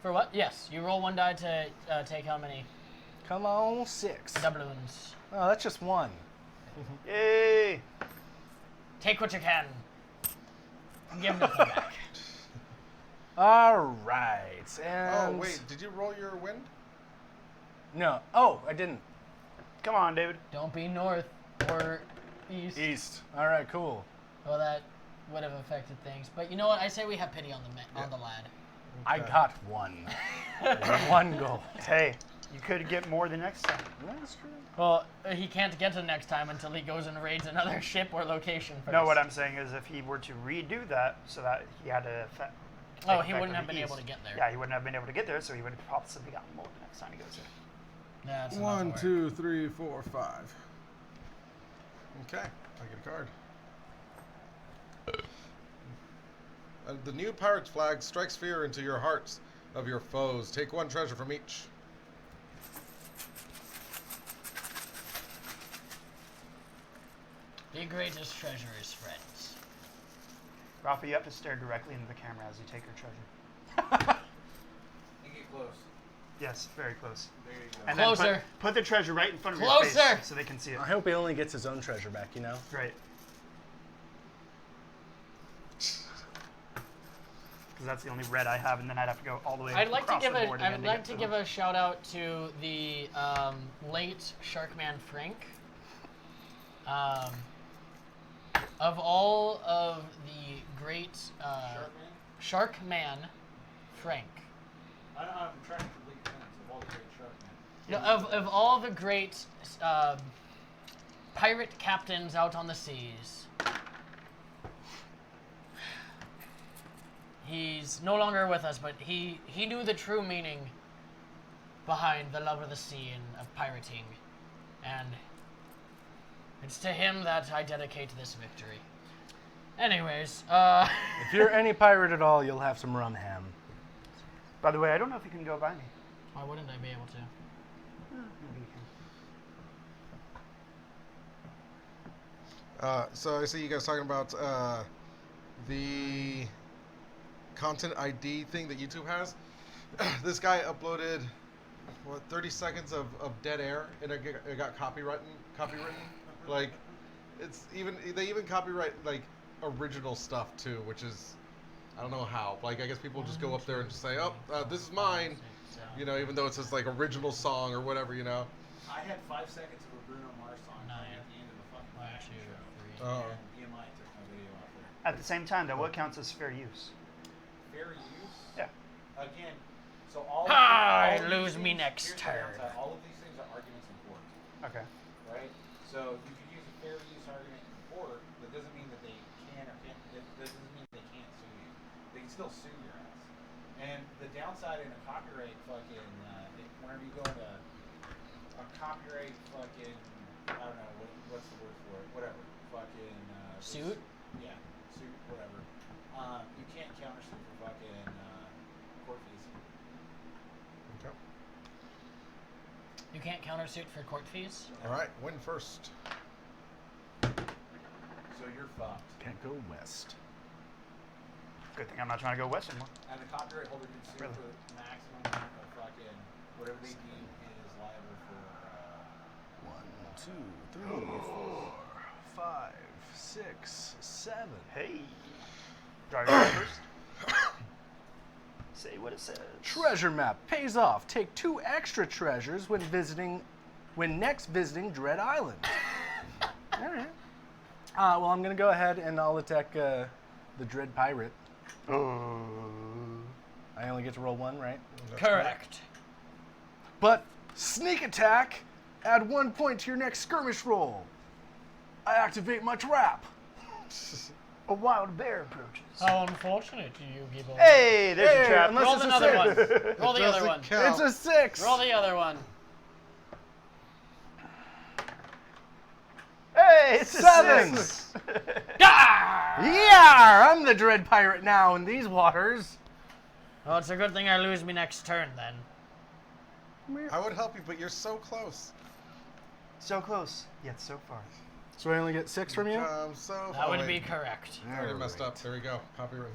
For what? Yes, you roll 1 die to take how many Come on, 6. doubloons. Oh, that's just 1. Yay! Take what you can. Give nothing back. All right. And Oh, wait. Did you roll your wind? No. Oh, I didn't. Come on, David. Don't be north or east. East. All right, cool. Well, that would have affected things. But you know what? I say we have pity on the lad. I got 1. 1 goal. Hey, you could get more the next time. That's true. Well, he can't get to next time until he goes and raids another ship or location first. No, what I'm saying is if he were to redo that so that he had to... Oh, he wouldn't have been able to get there. Yeah, he wouldn't have been able to get there, so he would have possibly gotten more the next time he goes there. Yeah, that's enough 1, work. 2, 3, 4, 5. Okay. I get a card. The new pirate's flag strikes fear into your hearts of your foes. Take 1 treasure from each. The greatest treasure is friends. Rafa, you have to stare directly into the camera as you take your treasure. You get close. Yes, very close. There you go. And Closer. then put the treasure right in front of your Closer. face so they can see it. I hope he only gets his own treasure back, you know? Right. Because that's the only red I have, and then I'd have to go all the way I'd like to across give the a board I again would to like get to to give them. a shout out to the late Sharkman Frank. Of all of the great Sharkman Frank. I'm trying to complete minutes of all the great Sharkman. No, of all the great pirate captains out on the seas. He's no longer with us, but he knew the true meaning behind the love of the sea and of pirating. And it's to him that I dedicate this victory. Anyways, If you're any pirate at all, you'll have some rum ham. By the way, I don't know if you can go by me. why wouldn't I be able to? Maybe you can. So I see you guys talking about the content ID thing that YouTube has. This guy uploaded 30 seconds of dead air, and it got copywritten. Like, they even copyright like original stuff too, which is, I don't know how. Like, I guess people just go up there and just say, "Oh, this is mine," you know, even though it says like original song or whatever, you know. I had 5 seconds of a Bruno Mars song playing at the end of the fucking fashion show. Oh. And EMI took my video off there. At the same time, though, what counts as fair use? Fair use? Yeah. Again, so all I of these lose me things- next here's the turn. downside. All of these things are arguments in court, Okay. right? So you could use a fair use argument in court. That doesn't mean that they can or can't. That doesn't mean they can't sue you. They can still sue your ass. And the downside in a copyright fucking, whenever you go into a copyright fucking, I don't know what's the word for it. Whatever. Fucking Suit? Yeah, suit. Whatever. You can't countersue for fucking court fees. Okay. You can't countersuit for court fees? All right, win first. So you're fucked. Can't go west. Good thing I'm not trying to go west anymore. And the copyright holder can sue Really? for the maximum amount of fucking whatever they deem is liable for. 1, 2, 3, 4, 5, 6, 7. Hey. Do I go first? Say what it says. Treasure map pays off. Take 2 extra treasures when next visiting Dread Island. All right. Well, I'm gonna go ahead and I'll attack the Dread Pirate. Oh. I only get to roll 1, right? That's Correct. But sneak attack, add 1 point to your next skirmish roll. I activate my trap. A wild bear approaches. How unfortunate you people. Hey, there's your Hey, trap. unless Roll it's a another one. 6. Roll the Doesn't other one. count. It's a 6. Roll the other one. Hey, it's a 7. 6. Ah! Yeah, I'm the Dread Pirate now in these waters. Well, it's a good thing I lose me next turn then. I would help you, but you're so close. So close, yet so far. So I only get 6 from you? So That would wait. be correct. I already messed up. There we go. Copyright.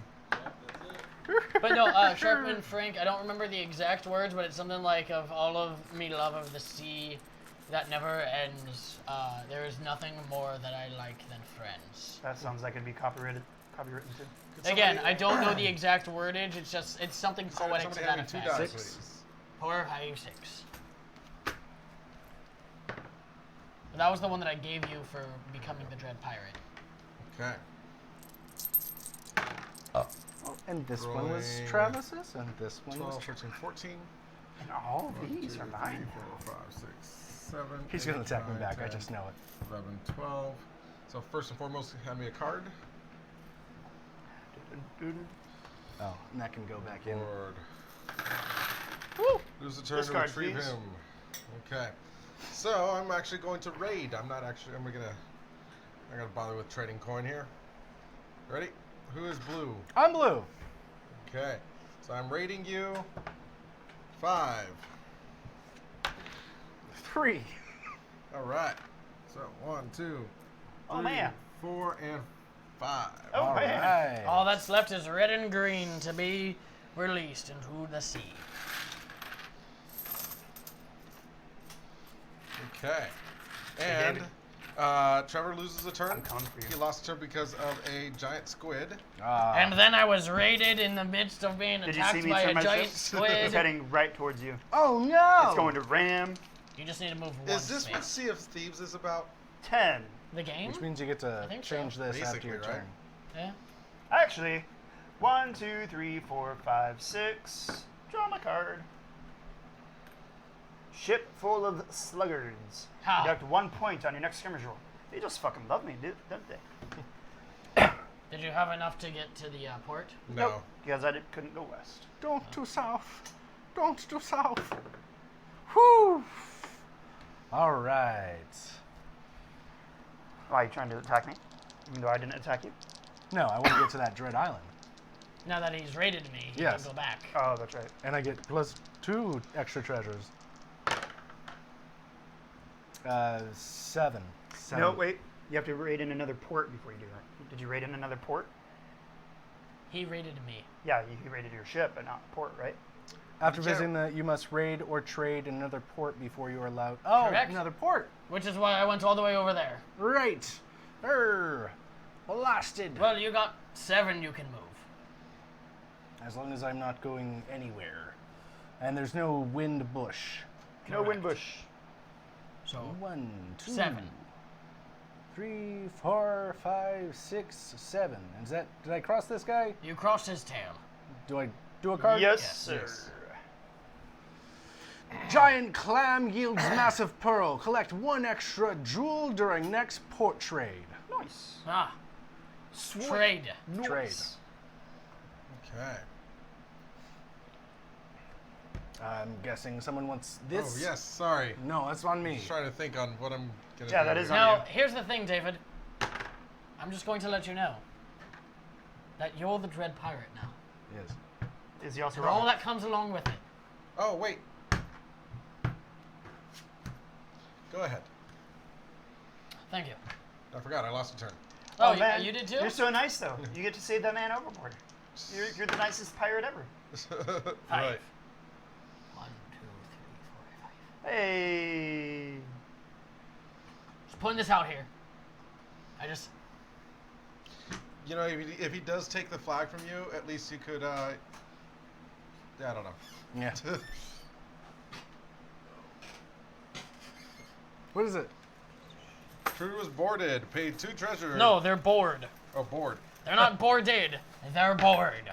But no, Sharpman Frank, I don't remember the exact words, but it's something like, of all of me love of the sea that never ends, there is nothing more that I like than friends. That sounds like it'd be copywritten too. Again, I don't know the exact wordage, it's something poetic to Somebody that hand me 2 effect. dice, 6. please. Poor high 6. That was the one that I gave you for becoming the Dread Pirate. Okay. And this one was Rolling. Travis's, and this one was 12, 13, 14. And all 1, these 2, are 3, mine. 4, 5, 6, 7. He's going to 8, attack me 9, back, I 10, just know it. 11, 12. So first and foremost, hand me a card. Oh, and that can go back in. Board. Woo! Lose a turn to Discard, retrieve please. him. Okay. So I'm actually going to raid. I'm not gonna bother with trading coin here. Ready? Who is blue? I'm blue. Okay. So I'm raiding you. 5. 3. All right. So 1, 2, Oh 3, man. 4, and 5. Oh All man. right. All that's left is red and green to be released into the sea. Okay. And Trevor loses a turn. I'm coming for you. He lost a turn because of a giant squid. And then I was raided in the midst of being Did you attacked see me by turn a my giant ship? It's squid. heading right towards you. Oh no! It's going to ram You just need to move one Is this what space. Sea of Thieves is about? 10. The game? Which means you get to I think so. change this after Basically, your right? turn. Yeah. Actually, 1, 2, 3, 4, 5, 6. Draw my card. Ship full of sluggards. Ha. Deduct 1 point on your next skirmish roll. They just fucking love me, don't they? Did you have enough to get to the port? No. Nope, because I couldn't go west. Don't do south. Don't do south. Whew. All right. Why are you trying to attack me? Even though I didn't attack you? No, I want to get to that Dread Island. Now that he's raided me, he Yes. can go back. Oh, that's right. And I get +2 extra treasures. 7. No, wait. You have to raid in another port before you do that. Did you raid in another port? He raided me. Yeah, you raided your ship, but not port, right? After You can't- visiting the, you must raid or trade in another port before you are allowed. Oh, Correct. another port. Which is why I went all the way over there. Right. Blasted. Well, you got 7 you can move. As long as I'm not going anywhere. And there's no wind bush. No wind bush. So, 1, 2, 7. 3, 4, 5, 6, 7. Is that? Did I cross this guy? You crossed his tail. Do I do a card? Yes, Yes. sir. Yes. Giant clam yields massive pearl. Collect 1 extra jewel during next port trade. Nice. Ah. Trade. Trade. Okay. I'm guessing someone wants this. Oh, yes, sorry. No, that's on me. Just trying to think on what I'm going to Yeah, do. that is here. on Now, you. here's the thing, David. I'm just going to let you know that you're the Dread Pirate now. Yes. Is he also And all wrong? that comes along with it. Oh, wait. Go ahead. Thank you. I forgot, I lost a turn. Oh, man. you did too? You're so nice, though. You get to save that man overboard. You're the nicest pirate ever. Right. 1, 2, 3, 4, 5. Hey. Just putting this out here. I just... You know, if he does take the flag from you, at least you could, yeah, I don't know. Yeah. What is it? Crew was boarded, paid 2 treasure. No, they're bored. Oh, bored. They're not boarded. They're bored.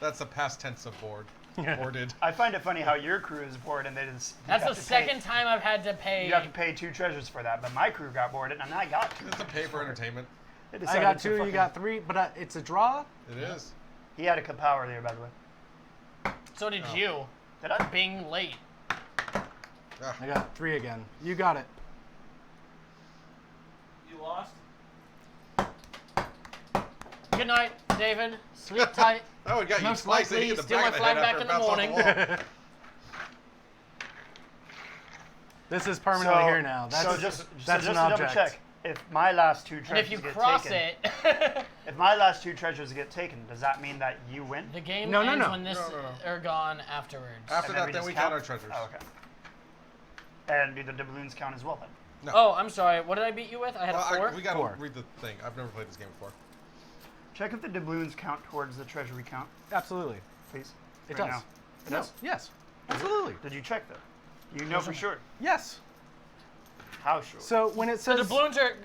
That's the past tense of bored. Boarded. I find it funny how your crew is bored and they just. you That's have the to pay- second time I've had to pay. You have to pay 2 treasures for that, but my crew got boarded and I got 2. It's a pay for entertainment. They I decided got to 2, you fucking- got 3, but it's a draw? It is. He had a kapow there, by the way. So did Oh. you. Did I? Being late. Ah, I got 3 again. You got it. You lost? Good night, David. Sleep tight. oh, we got you Most twice. likely Hit the steal back my of the flag head back after in it the bounced off morning. wall. This is permanently here now. That's, so just that's to an double object. check, if my last 2 treasures And if you get cross taken, it, if my last 2 treasures get taken, does that mean that you win? the game No, no, ends no. when this No. are gone afterwards. After And that, then just we count? count our treasures. Oh, okay. And do the doubloons count as well then? No. Oh, I'm sorry. What did I beat you with? I had Well, a 4? we got 4. to read the thing. I've never played this game before. Check if the doubloons count towards the treasury count, Absolutely. please. It Right does. now. It No. does? Yes. Absolutely. Did you check though? You know for sure. Yes. How sure? So when it The says doubloons are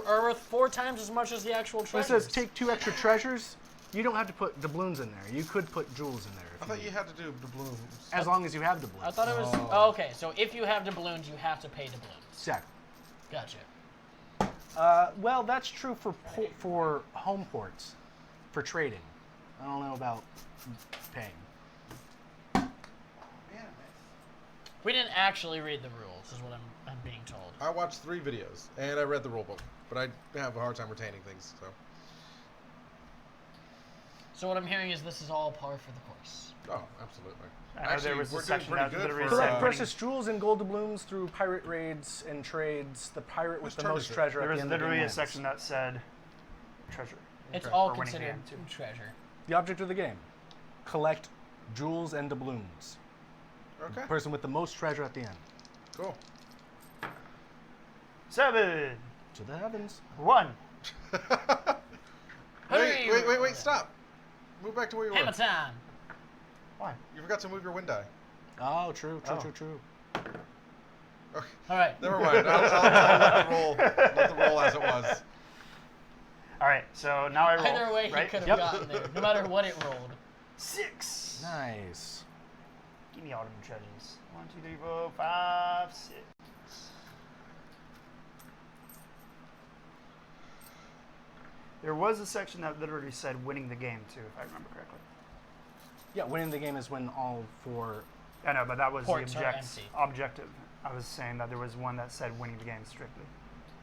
worth 4 times as much as the actual when it treasures. says take 2 extra treasures, you don't have to put doubloons in there. You could put jewels in there. I thought you had to do doubloons. As long as you have doubloons. I thought it was... Oh. Oh, okay. So if you have doubloons, you have to pay doubloons. Exactly. Gotcha. Well, that's true for home ports, for trading. I don't know about paying. We didn't actually read the rules, is what I'm being told. I watched 3 videos, and I read the rulebook, but I have a hard time retaining things, so. So what I'm hearing is this is all par for the course. Oh, absolutely. I know Actually, there was a we're doing section pretty that good literally for, said Versus jewels and gold doubloons through pirate raids and trades. The pirate with Whose the turn most is it? treasure there at was the end of the literally game a wins. section that said treasure. It's For all winning the considered game, too. treasure. The object of the game. Collect jewels and doubloons. Okay, Person with the most treasure at the end. cool. 7, To the heavens. 1. Wait, stop. Move back to where you Hammer were. time. Why? You forgot to move your wind die. Oh, true. Oh. Okay, All right. never mind. I'll let the roll as it was. All right, so now I roll. Either way, right? he could have Yep. gotten there, no matter what it rolled. 6. Nice. Give me all them treasures. 1, 2, 3, 4, 5, 6. There was a section that literally said winning the game too, if I remember correctly. Yeah, winning the game is when all 4. I know, but that was Ports the are empty. objective. I was saying that there was one that said winning the game strictly.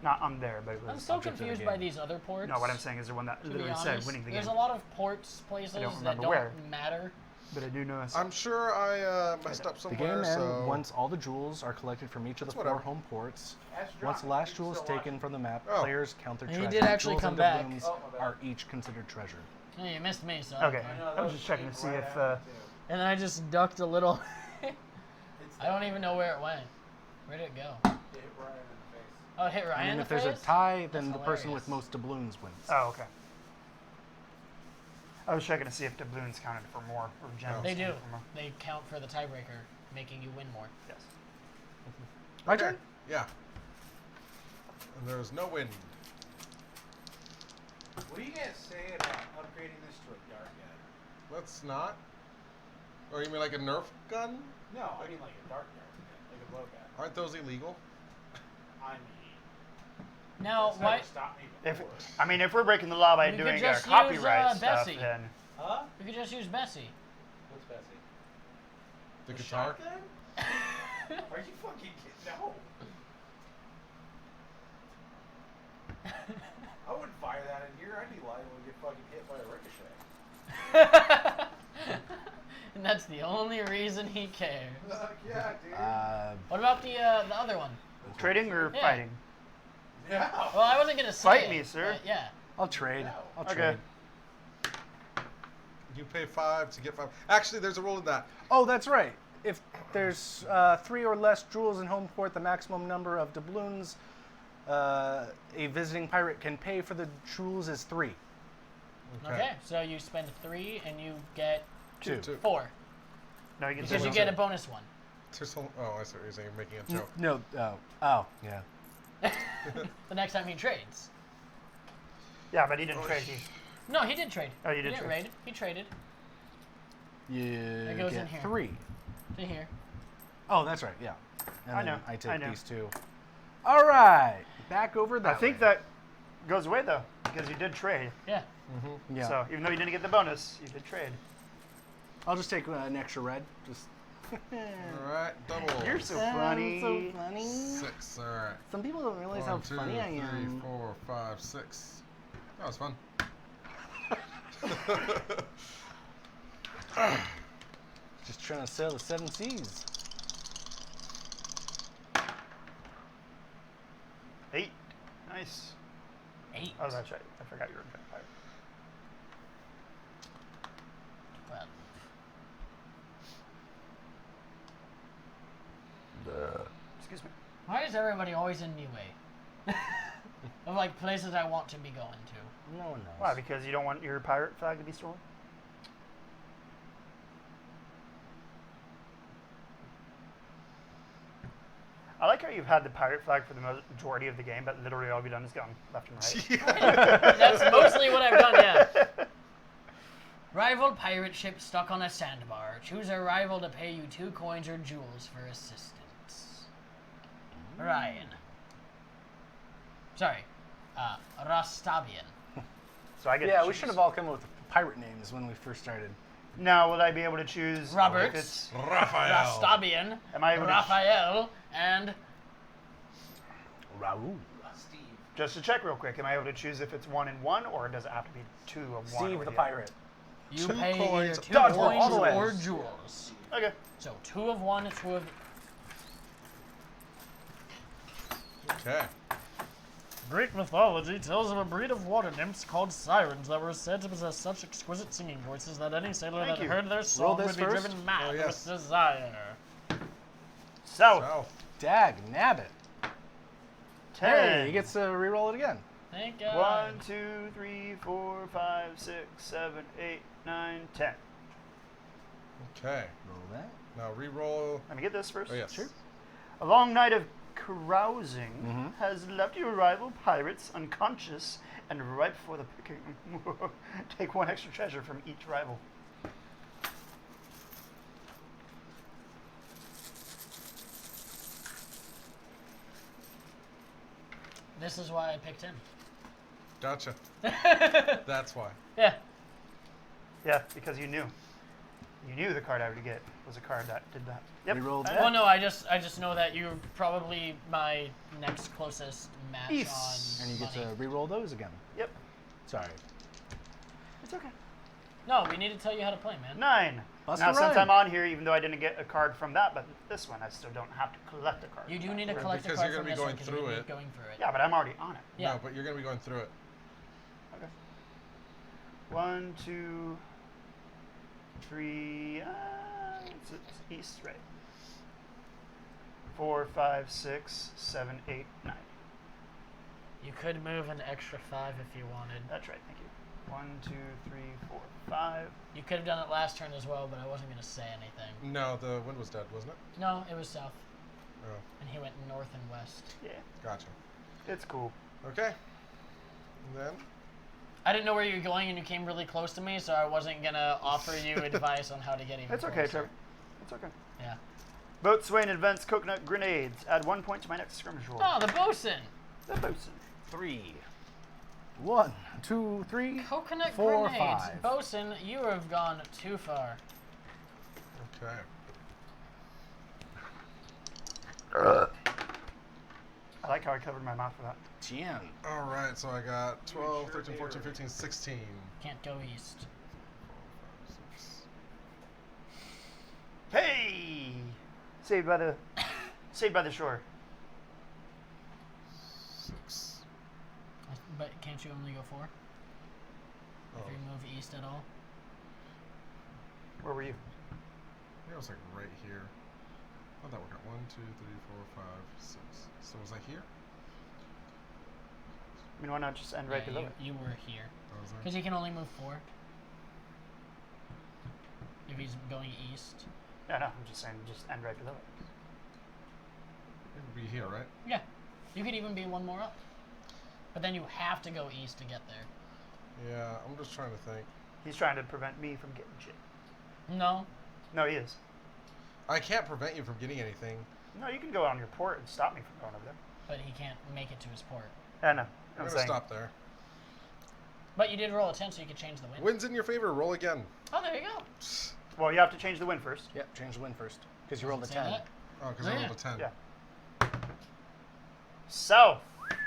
Not on there, but it was. I'm so object of the confused game. by these other ports. No, what I'm saying is the one that to be literally said honest. winning the There's game. a lot of ports places that remember don't where. matter. But I do know. I'm sure I messed up The somewhere. game ends so once all the jewels are collected from each of the That's 4 whatever. home ports. Ask Once the John, last he's jewel is still taken from the map, Oh. players count their He treasure. did actually Jewels come and back. doubloons Oh, my bad. are each considered treasure. Oh, you missed me, so. Okay. I know, I that was just checking to cheap see right if. out of it, too. And I just ducked a little. It's I don't even know where it went. Where did it go? It hit Ryan in the face. Oh, it hit Ryan And in then the if there's face? a tie, then That's the person hilarious. with most doubloons wins. Oh, okay. I was checking to see if doubloons counted for more or gems. They do. counted for more. They count for the tiebreaker, making you win more. Yes. My Okay. turn? Yeah. And there's no wind. What do you guys say about upgrading this to a dart gun? Let's not. Or you mean like a Nerf gun? No, I mean like a dart gun, like a blowgun. Aren't those illegal? I mean, Now, that's why? never stopped me If before. I mean, if we're breaking the law by We could doing just use, copyright stuff, Bessie. then Huh? We could just use Bessie. What's Bessie? The A guitar? shotgun? Are you fucking kidding? No. I wouldn't fire that in here. I'd be liable to get fucking hit by a ricochet. And that's the only reason he cares. Yeah, dude. What about the other one? trading or Yeah. fighting? Yeah. Well, I wasn't gonna say Fight it, me, sir. but yeah. I'll trade. No. I'll Okay. trade. You pay 5 to get 5. Actually, there's a rule in that. Oh, that's right. If there's 3 or less jewels in home port, the maximum number of doubloons a visiting pirate can pay for the jewels is 3. Okay. So you spend 3 and you get 2. 4 No, you get because you zero. get a bonus one. There's a- oh, I see what you're saying. You're making a joke. No. Oh, yeah. The next time he trades. Yeah, but he didn't trade. He, No, he did trade. Oh, you He did didn't trade. raid. He traded You goes get in here. 3. to here. Oh, that's right. Yeah. And I then know, I take I know. these 2. All right. Back over that I think way. that goes away though, because you did trade. Yeah. Yeah. So even though you didn't get the bonus, you did trade. I'll just take an extra red. Just. All right, double. You're so funny. So funny. 6. All right. Some people don't realize 1, how 2, funny I 3, am. 4, 5, 6. That was fun. Just trying to sail the 7 seas. 8. Nice. 8. Oh, that's right. I forgot you were a vampire. Well, Excuse me. why is everybody always in Niue? Of like places I want to be going to. No one knows. Why? Because you don't want your pirate flag to be stolen? I like how you've had the pirate flag for the majority of the game, but literally all you've done is gone left and right. That's mostly what I've done, yeah. Rival pirate ship stuck on a sandbar. Choose a rival to pay you 2 coins or jewels for assistance. Ryan. Sorry. Rastabian. So I get Yeah, to we choose. should have all come up with pirate names when we first started. Now, will I be able to choose Robert. if it's Raphael. Rastabian. Am I able to Raphael. And Raul. Steve. just to check real quick? Am I able to choose if it's 1 and 1, or does it have to be 2 of 1? Steve or the other? pirate. you 2 pay either coins. 2 Dodgeball, coins all the way. or jewels. Okay. So 2 of 1, 2 of... Okay. Greek mythology tells of a breed of water nymphs called sirens that were said to possess such exquisite singing voices that any sailor Thank that you. heard their song this would be first? driven mad Oh, yes. with desire. So, South. Dag nabbit. 10. Hey, he gets to reroll it again. Thank God. 1, 2, 3, 4, 5, 6, 7, 8, 9, 10. Okay. Roll that. Now re-roll. Let me get this first. Oh, yes. Sure. A long night of carousing has left your rival pirates unconscious and ripe for the picking. Take 1 extra treasure from each rival. This is why I picked him. Gotcha. That's why. Yeah. Yeah, because you knew. You knew the card I would get was a card that did that. Yep. Rerolled. Well, no, I just know that you're probably my next closest match Yes. on And you get money. to re-roll those again. Yep. Sorry. It's okay. No, we need to tell you how to play, man. 9. Buster Now, since Rhyme. I'm on here, even though I didn't get a card from that, but this one, I still don't have to collect a card. You from do that. need to collect Because a card you're from gonna be this one going 'cause through you're gonna it. be going through it. Yeah, but I'm already on it. Yeah. No, but you're going to be going through it. Okay. 1, 2, 3. It's east, right? 4, 5, 6, 7, 8, 9. You could move an extra 5 if you wanted. That's right. Thank you. 1, 2, 3, 4, 5. You could have done it last turn as well, but I wasn't gonna say anything. No, the wind was dead, wasn't it? No, it was south, Oh, and he went north and west. Yeah, gotcha. it's cool. Okay. And then? I didn't know where you were going, and you came really close to me, so I wasn't gonna offer you advice on how to get even It's okay, closer. Trevor. It's okay. Yeah. Boatswain advanced coconut grenades. Add 1 point to my next skirmish roll. Oh, the bosun. The boatswain. 3. 1, 2, 3. Coconut 4, grenades. 5. Bosun, you have gone too far. Okay. I like how I covered my mouth for that. Tien. All right, so I got 12, 13, 14, 15, 16. Can't go east. 4, 5, 6. Hey! Saved by the shore. 6. But can't you only go 4 Oh, if you move east at all? Where were you? I think it was like right here. How'd that work out? 1, 2, 3, 4, 5, 6. So was I here? I mean, why not just end right Yeah, below it? you were here. I was there. Because he can only move 4. If he's going east. Yeah, no, I'm just saying, just end right below it. It would be here, right? Yeah. You could even be 1 more up. But then you have to go east to get there. Yeah, I'm just trying to think. He's trying to prevent me from getting shit. No. No, he is. I can't prevent you from getting anything. No, you can go on your port and stop me from going over there. But he can't make it to his port. Yeah, no. I'm I'm gonna saying. stop there. But you did roll a 10, so you could change the wind. Wind's in your favor. Roll again. Oh, there you go. Well, you have to change the wind first. Yep, change the wind first. Because you Does rolled a it say 10. that? Oh, because Oh, I yeah. rolled a 10. Yeah. South.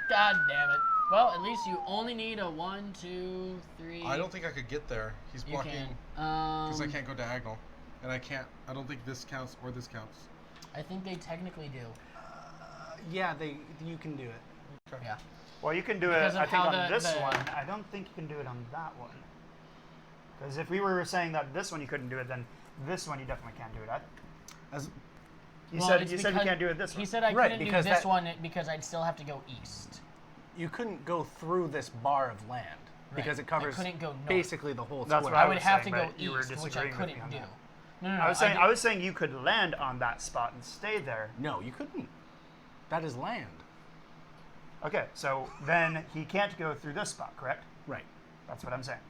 God damn it. Well, at least you only need a 1, 2, 3. I don't think I could get there. He's You blocking can. because I can't go diagonal, and I can't. I don't think this counts or this counts. I think they technically do. Yeah, you can do it. Okay. Yeah. Well, you can do Because it, of I think, how on the- this the- one. I don't think you can do it on that one. Because if we were saying that this one you couldn't do it, then this one you definitely can't do it either. As, You Well, said it's you said you because- can't do it this He one. said I Right, couldn't do because this that- one because I'd still have to go east. you couldn't go through this bar of land. Because Right. it covers I couldn't go north. basically the whole That's square. what I I would was have saying, to go but you were east, which I disagreeing with me couldn't on do. that. No, no, I was saying did- I was saying you could land on that spot and stay there. No, you couldn't. That is land. Okay, so then he can't go through this spot, correct? Right. That's what I'm saying.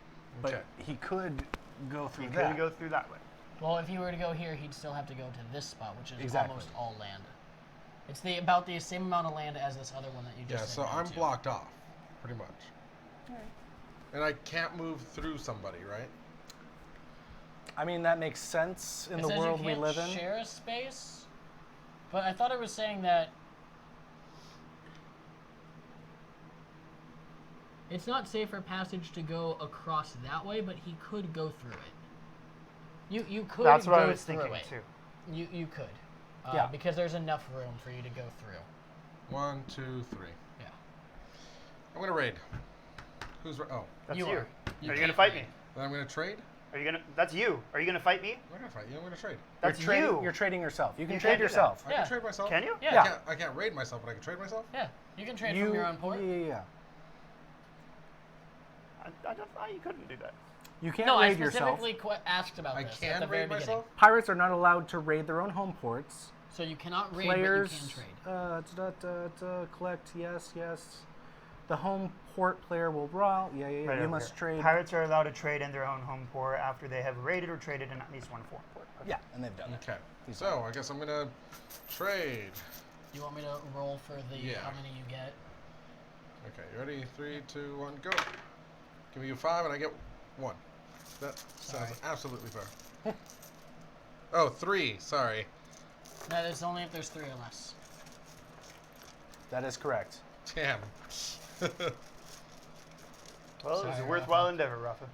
But Okay. he could go through He that. could go through that way. Well, if he were to go here, he'd still have to go to this spot, which is Exactly. almost all land. It's about the same amount of land as this other one that you Yeah. just So said no I'm to. blocked off, pretty much. And I can't move through somebody, right? I mean, that makes sense in It the says you world we can't live in. share a space, but I thought it was saying that it's not safe for passage to go across that way, but he could go through it. You could. That's what go I was through thinking it. too. You could. Yeah. Because there's enough room for you to go through. 1, 2, 3. Yeah. I'm gonna raid. Who's oh? That's You you. are. Are You you gonna can't fight raid. me? Then I'm gonna trade. Are you gonna? That's you. Are you gonna fight me? I'm not gonna fight you. I'm gonna trade. That's you're trading, you. You're trading yourself. You can You trade can't do that. yourself. I Yeah. can trade myself. Can you? Yeah. I can't raid myself, but I can trade myself. Yeah. You can trade from your own port. Yeah. I thought you couldn't do that. You can't No, I raid yourself. specifically asked about I this at can the very raid beginning. myself. Pirates are not allowed to raid their own home ports. So you cannot raid, Players but you can trade. collect. Yes. The home port player will brawl. Yeah. Right You over must here. trade. Pirates are allowed to trade in their own home port after they have raided or traded in at least one foreign port. Okay. Yeah, and they've done it. Okay. So I guess I'm gonna trade. You want me to roll for the Yeah. how many you get? Okay, you ready? 3, 2, 1, go. Give me 5 and I get 1. That sounds Sorry. absolutely fair. Oh, 3. Sorry. That is only if there's 3 or less. That is correct. Damn. Well, it was a Sorry, worthwhile Rafa. endeavor, Rafa.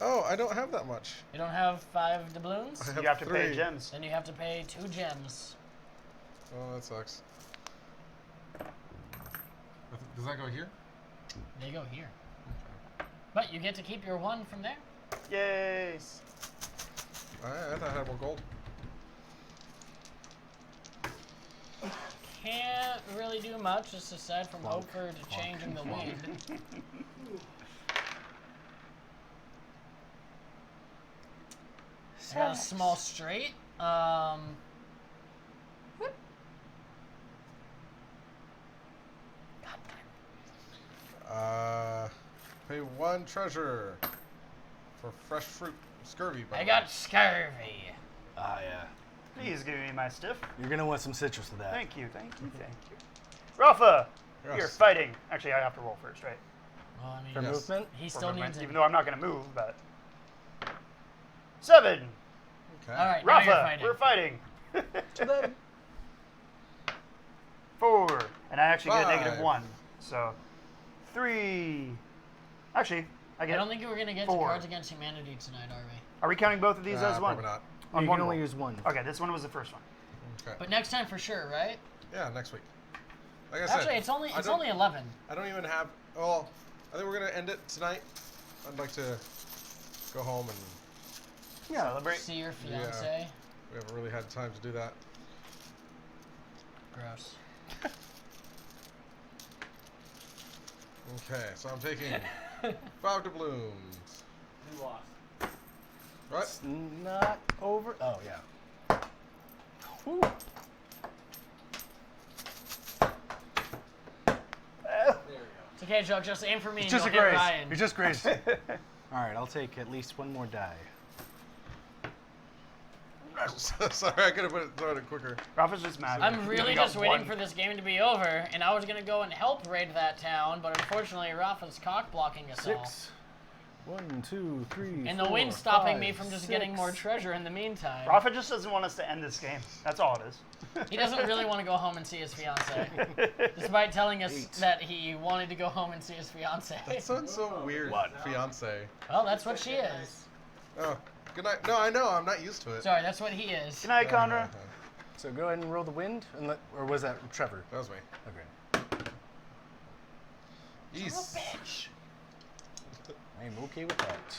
Oh, I don't have that much. You don't have 5 doubloons? I You have to pay 3. gems. Then you have to pay 2 gems. Oh, that sucks. Does that go here? They go here. But you get to keep your 1 from there. Yay! I thought I had more gold. Can't really do much, just aside from hope for changing the wind. It's got a small straight. Whoop. God damn. Pay 1 treasure for fresh fruit. Scurvy, by I the way. got scurvy. Ah, yeah. Please give me my stiff. You're gonna want some citrus to that. Thank you, thank you, thank you. Rafa, Yes. you're fighting. Actually, I have to roll first, right? Well, I mean, For Yes. movement? he For still movement, needs it. even though I'm not going to move, but 7. Okay. All right, now you're Rafa, fighting. we're fighting. To them. 4, and I actually get 5. -1, so 3. Actually, I I get. don't think we're gonna get to 4. Cards Against Humanity tonight, are we? Are we counting both of these as one? Probably not. On You one can only roll. use 1. Okay, this one was the first one. Okay. But next time for sure, right? Yeah, next week. Like I said, Actually, it's only I it's don't- only 11. I don't even have. Well, I think we're gonna end it tonight. I'd like to go home and Celebrate. See your fiance. we haven't really had time to do that. Gross. Okay, so I'm taking 5 doubloons. You lost. Right? It's not over. Oh, yeah. Whew. There we go. It's okay, Joe. Just aim for me It's and just a you'll hit grace. Ryan. It's just grace. All right, I'll take at least 1 more die. Sorry, I could have started quicker. Rafa's just mad. I'm He really only got just waiting 1. for this game to be over, and I was gonna go and help raid that town, but unfortunately Rafa's cock blocking us all. 6. 1, 2, 3. And the 4, wind stopping 5, me from just 6. getting more treasure in the meantime. Rafa just doesn't want us to end this game. That's all it is. He doesn't really want to go home and see his fiance, despite telling us 8. that he wanted to go home and see his fiance. That sounds so weird. What? Fiance. Well, that's what she is. Oh, good night. No, I know. I'm not used to it. Sorry, that's what he is. Good night, Condra. So go ahead and roll the wind, and or was that Trevor? That was me. Okay. East. Bitch. I'm okay with that.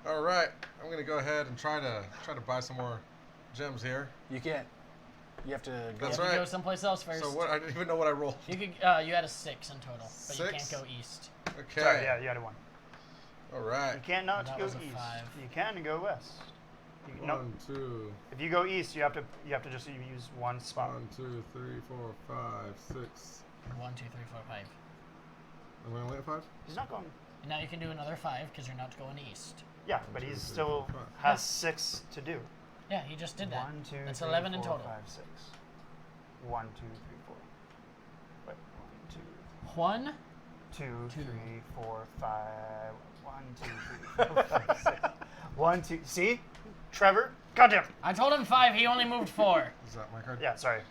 All right, I'm gonna go ahead and try to buy some more gems here. You can't. You have to go. That's You have to right. go someplace else first. So what? I didn't even know what I rolled. You could. You had a 6 in total, but you 6? can't go east. Okay. Sorry, yeah, you had a 1. All right. You can't not That go was east. a 5. You can go west. You, no, 1, 2, if you go east, you have to just use 1 spot. 1, 2, 3, 4, 5, 6. 1, 2, 3, 4, 5. Am I only at 5? He's not going. And now you can do another 5 because you're not going east. Yeah, but he's 2, 3, still 4, 5. has 6 to do. Yeah, he just did that. 1, 2, That's 3, 11 in 4, total. 5, 6. 1, 2, 3, 4. Wait, 1. 2, 3, 2. 4, 5. 1, 2, 3, 4, 5, 6. 1, 2. See, Trevor. Goddamn. I told him 5. He only moved 4. Is that my card? Yeah, sorry.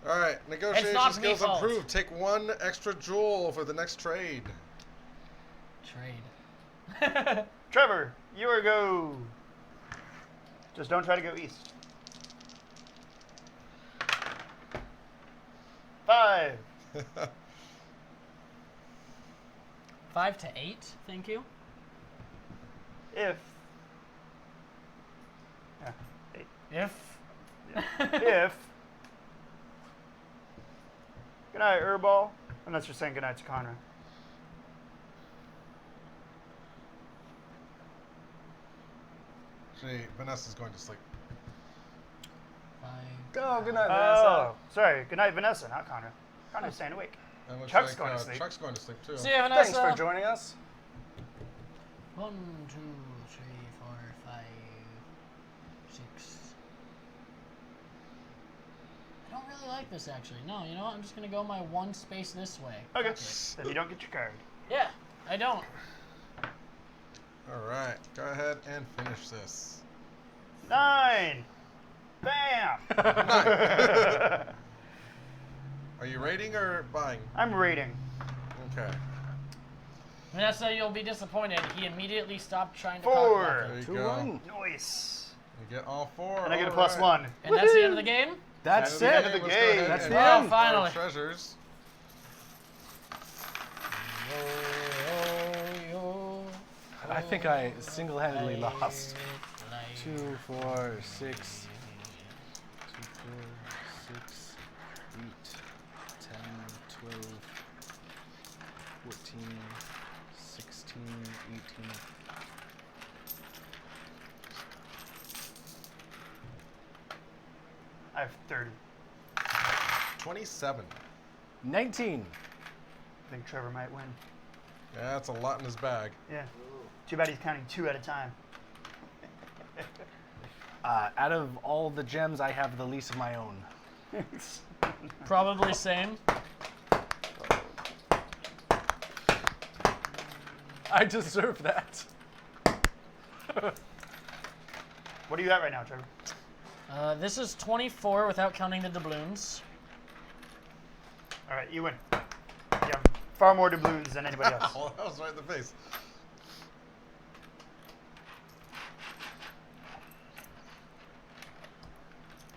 All right. Negotiation not me skills fault. improved. Take 1 extra jewel for the next trade. Trade. Trevor, you are go. Just don't try to go east. 5. 5 to 8. Thank you. If. Yeah, 8. If. If. Good night, Herbal. Unless you're saying good night to Connor. Actually, Vanessa's going to sleep. 5. Go. Good night, Oh, sorry. Good night, Vanessa, not Connor. Connor's staying awake. And looks Chuck's like, going to sleep. Chuck's going to sleep too. See you, Vanessa. Thanks for joining us. 1, 2, 3, 4, 5, 6. I don't really like this actually. No, you know what? I'm just gonna go my one space this way. Okay. Fuck it. Then you don't get your card. Yeah, I don't. All right, go ahead and finish this. 9. Bam. Are you rating or buying? I'm rating. Okay. Vanessa, you'll be disappointed. He immediately stopped trying to 4. cockblock There it. you go. 2-1. Nice. You get all 4. And I get a all plus right. 1. And that's the end of the game? That's the end it. of the Let's go game. ahead That's and the grab end. our Finally. treasures. I think I single-handedly lost. 2, 4, 6. 2, 4, 6, 8, 10, 12, 14, 16, 18. I have 30. 27. 19. I think Trevor might win. Yeah, that's a lot in his bag. Yeah. Too bad he's counting 2 at a time. Out of all the gems, I have the least of my own. Probably same. I deserve that. What do you got right now, Trevor? This is 24 without counting the doubloons. All right, you win. You have far more doubloons than anybody else. Oh, that was right in the face.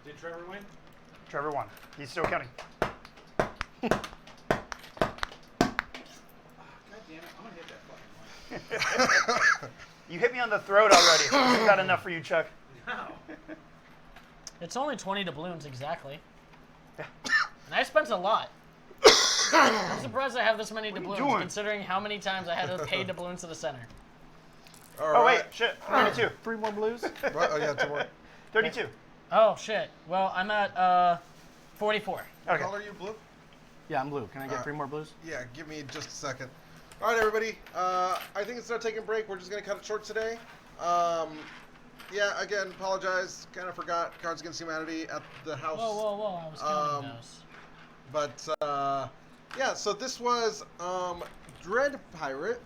Did Trevor win? Trevor won. He's still counting. God damn it! I'm gonna hit that fucking one. You hit me on the throat already. I've got enough for you, Chuck. No. It's only 20 doubloons exactly. And I spent a lot. I'm surprised I have this many you doubloons, doing? considering how many times I had to pay doubloons to the center. All Oh, right. wait. Shit. 32. 3 more blues. Right, oh, yeah, 2 more. 32. Oh shit. Well, I'm at 44. Okay. Color you blue? Yeah, I'm blue. Can I get 3 more blues? Yeah, give me just a second. All right, everybody. I think instead of taking a break, we're just going to cut it short today. Yeah, again, apologize. Kind of forgot Cards Against Humanity at the house. Whoa, whoa, whoa. I was counting those. But, yeah, so this was Dread Pirate.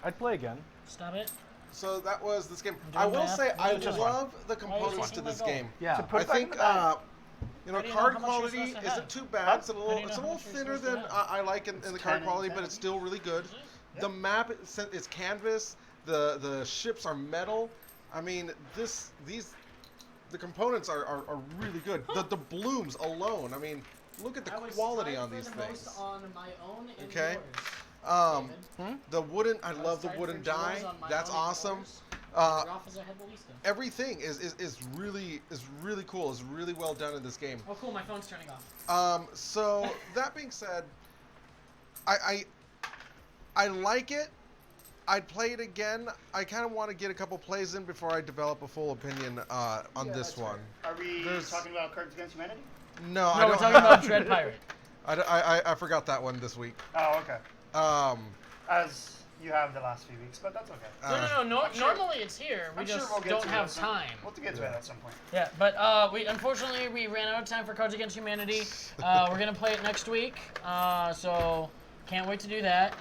I'd play again. Stop it. So that was this game. doing I will math. say I Just love the Why are you components to taking my this gold? game. Yeah. To put I it back in think the bag. How do you know card how much you're quality supposed to have? isn't too bad. It's a How little do you know it's a how little much you're thinner supposed to than have? I like in the card 10 quality, and but 10. it's still really good. The map is canvas. The ships are metal. I mean, the components are really good. The blooms alone. I mean, look at the quality on these things. On my own and Okay. yours, The wooden. I love the tied wooden for yours die. on my That's own and awesome. yours. Ralph is ahead the least of. Everything is really cool. Is really well done in this game. Oh, cool. My phone's turning off. So that being said, I like it. I'd play it again. I kind of want to get a couple plays in before I develop a full opinion on this one. Are we There's- talking about Cards Against Humanity? No, I No, we're don't talking have, about Dread Pirate. I forgot that one this week. Oh, okay. As You have the last few weeks, but that's okay. No. I'm sure- Normally it's here. We I'm sure just we'll get don't to have it some- time. We'll get to it at some point. Yeah, but we unfortunately we ran out of time for Cards Against Humanity. We're gonna play it next week, so can't wait to do that.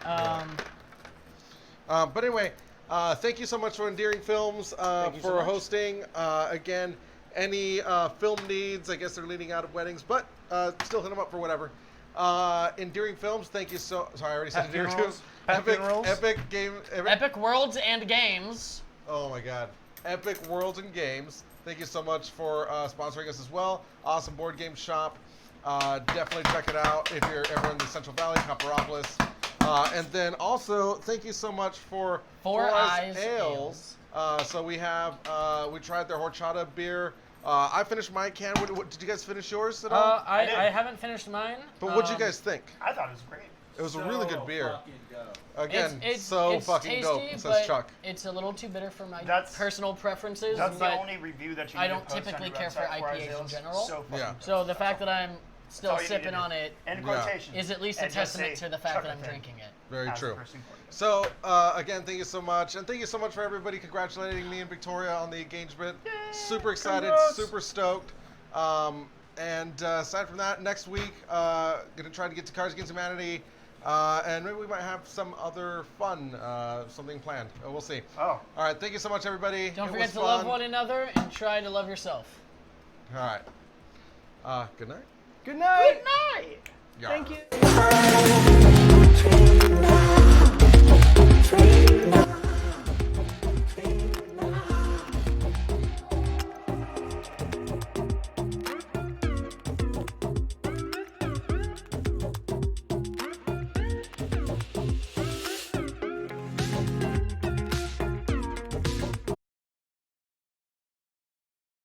But anyway, thank you so much for Endearing Films you so for much. hosting. Again, any film needs, I guess they're leading out of weddings, but still hit them up for whatever. Endearing Films, thank you so. Sorry, I already said Pet Endearing funerals? Films. Pet funerals? Epic game. Epic Worlds and Games. Oh my God, Epic Worlds and Games. Thank you so much for sponsoring us as well. Awesome board game shop. Definitely check it out if you're ever in the Central Valley, Copperopolis. And then also, thank you so much for Four Eyes Ales. So we have we tried their horchata beer. I finished my can. What, did you guys finish yours at all? I did. haven't finished mine. But what'd you guys think? I thought it was great. It was a really good beer. Fucking dope. Again, it's so it's fucking tasty, dope, says but Chuck. It's a little too bitter for my That's- personal preferences. That's the but only review that you I need to don't post on typically your care for website for our IPAs in sales. general. So fucking Yeah. good. So the fact that I'm still all you need to sipping do. on it In Yeah. quotation. is at least a And just testament say, to the fact "Chuck that I'm a thing." drinking it. Very As the true. person quoting. So, again, thank you so much. And thank you so much for everybody congratulating me and Victoria on the engagement. Super excited, Congrats. super stoked. And aside from that, next week, gonna try to get to Cards Against Humanity, and maybe we might have some other fun, something planned. We'll see. Oh. All right, thank you so much, everybody. Don't It forget was to love fun. one another and try to love yourself. All right. Good night. Good night. Good night. Yarr. Thank you.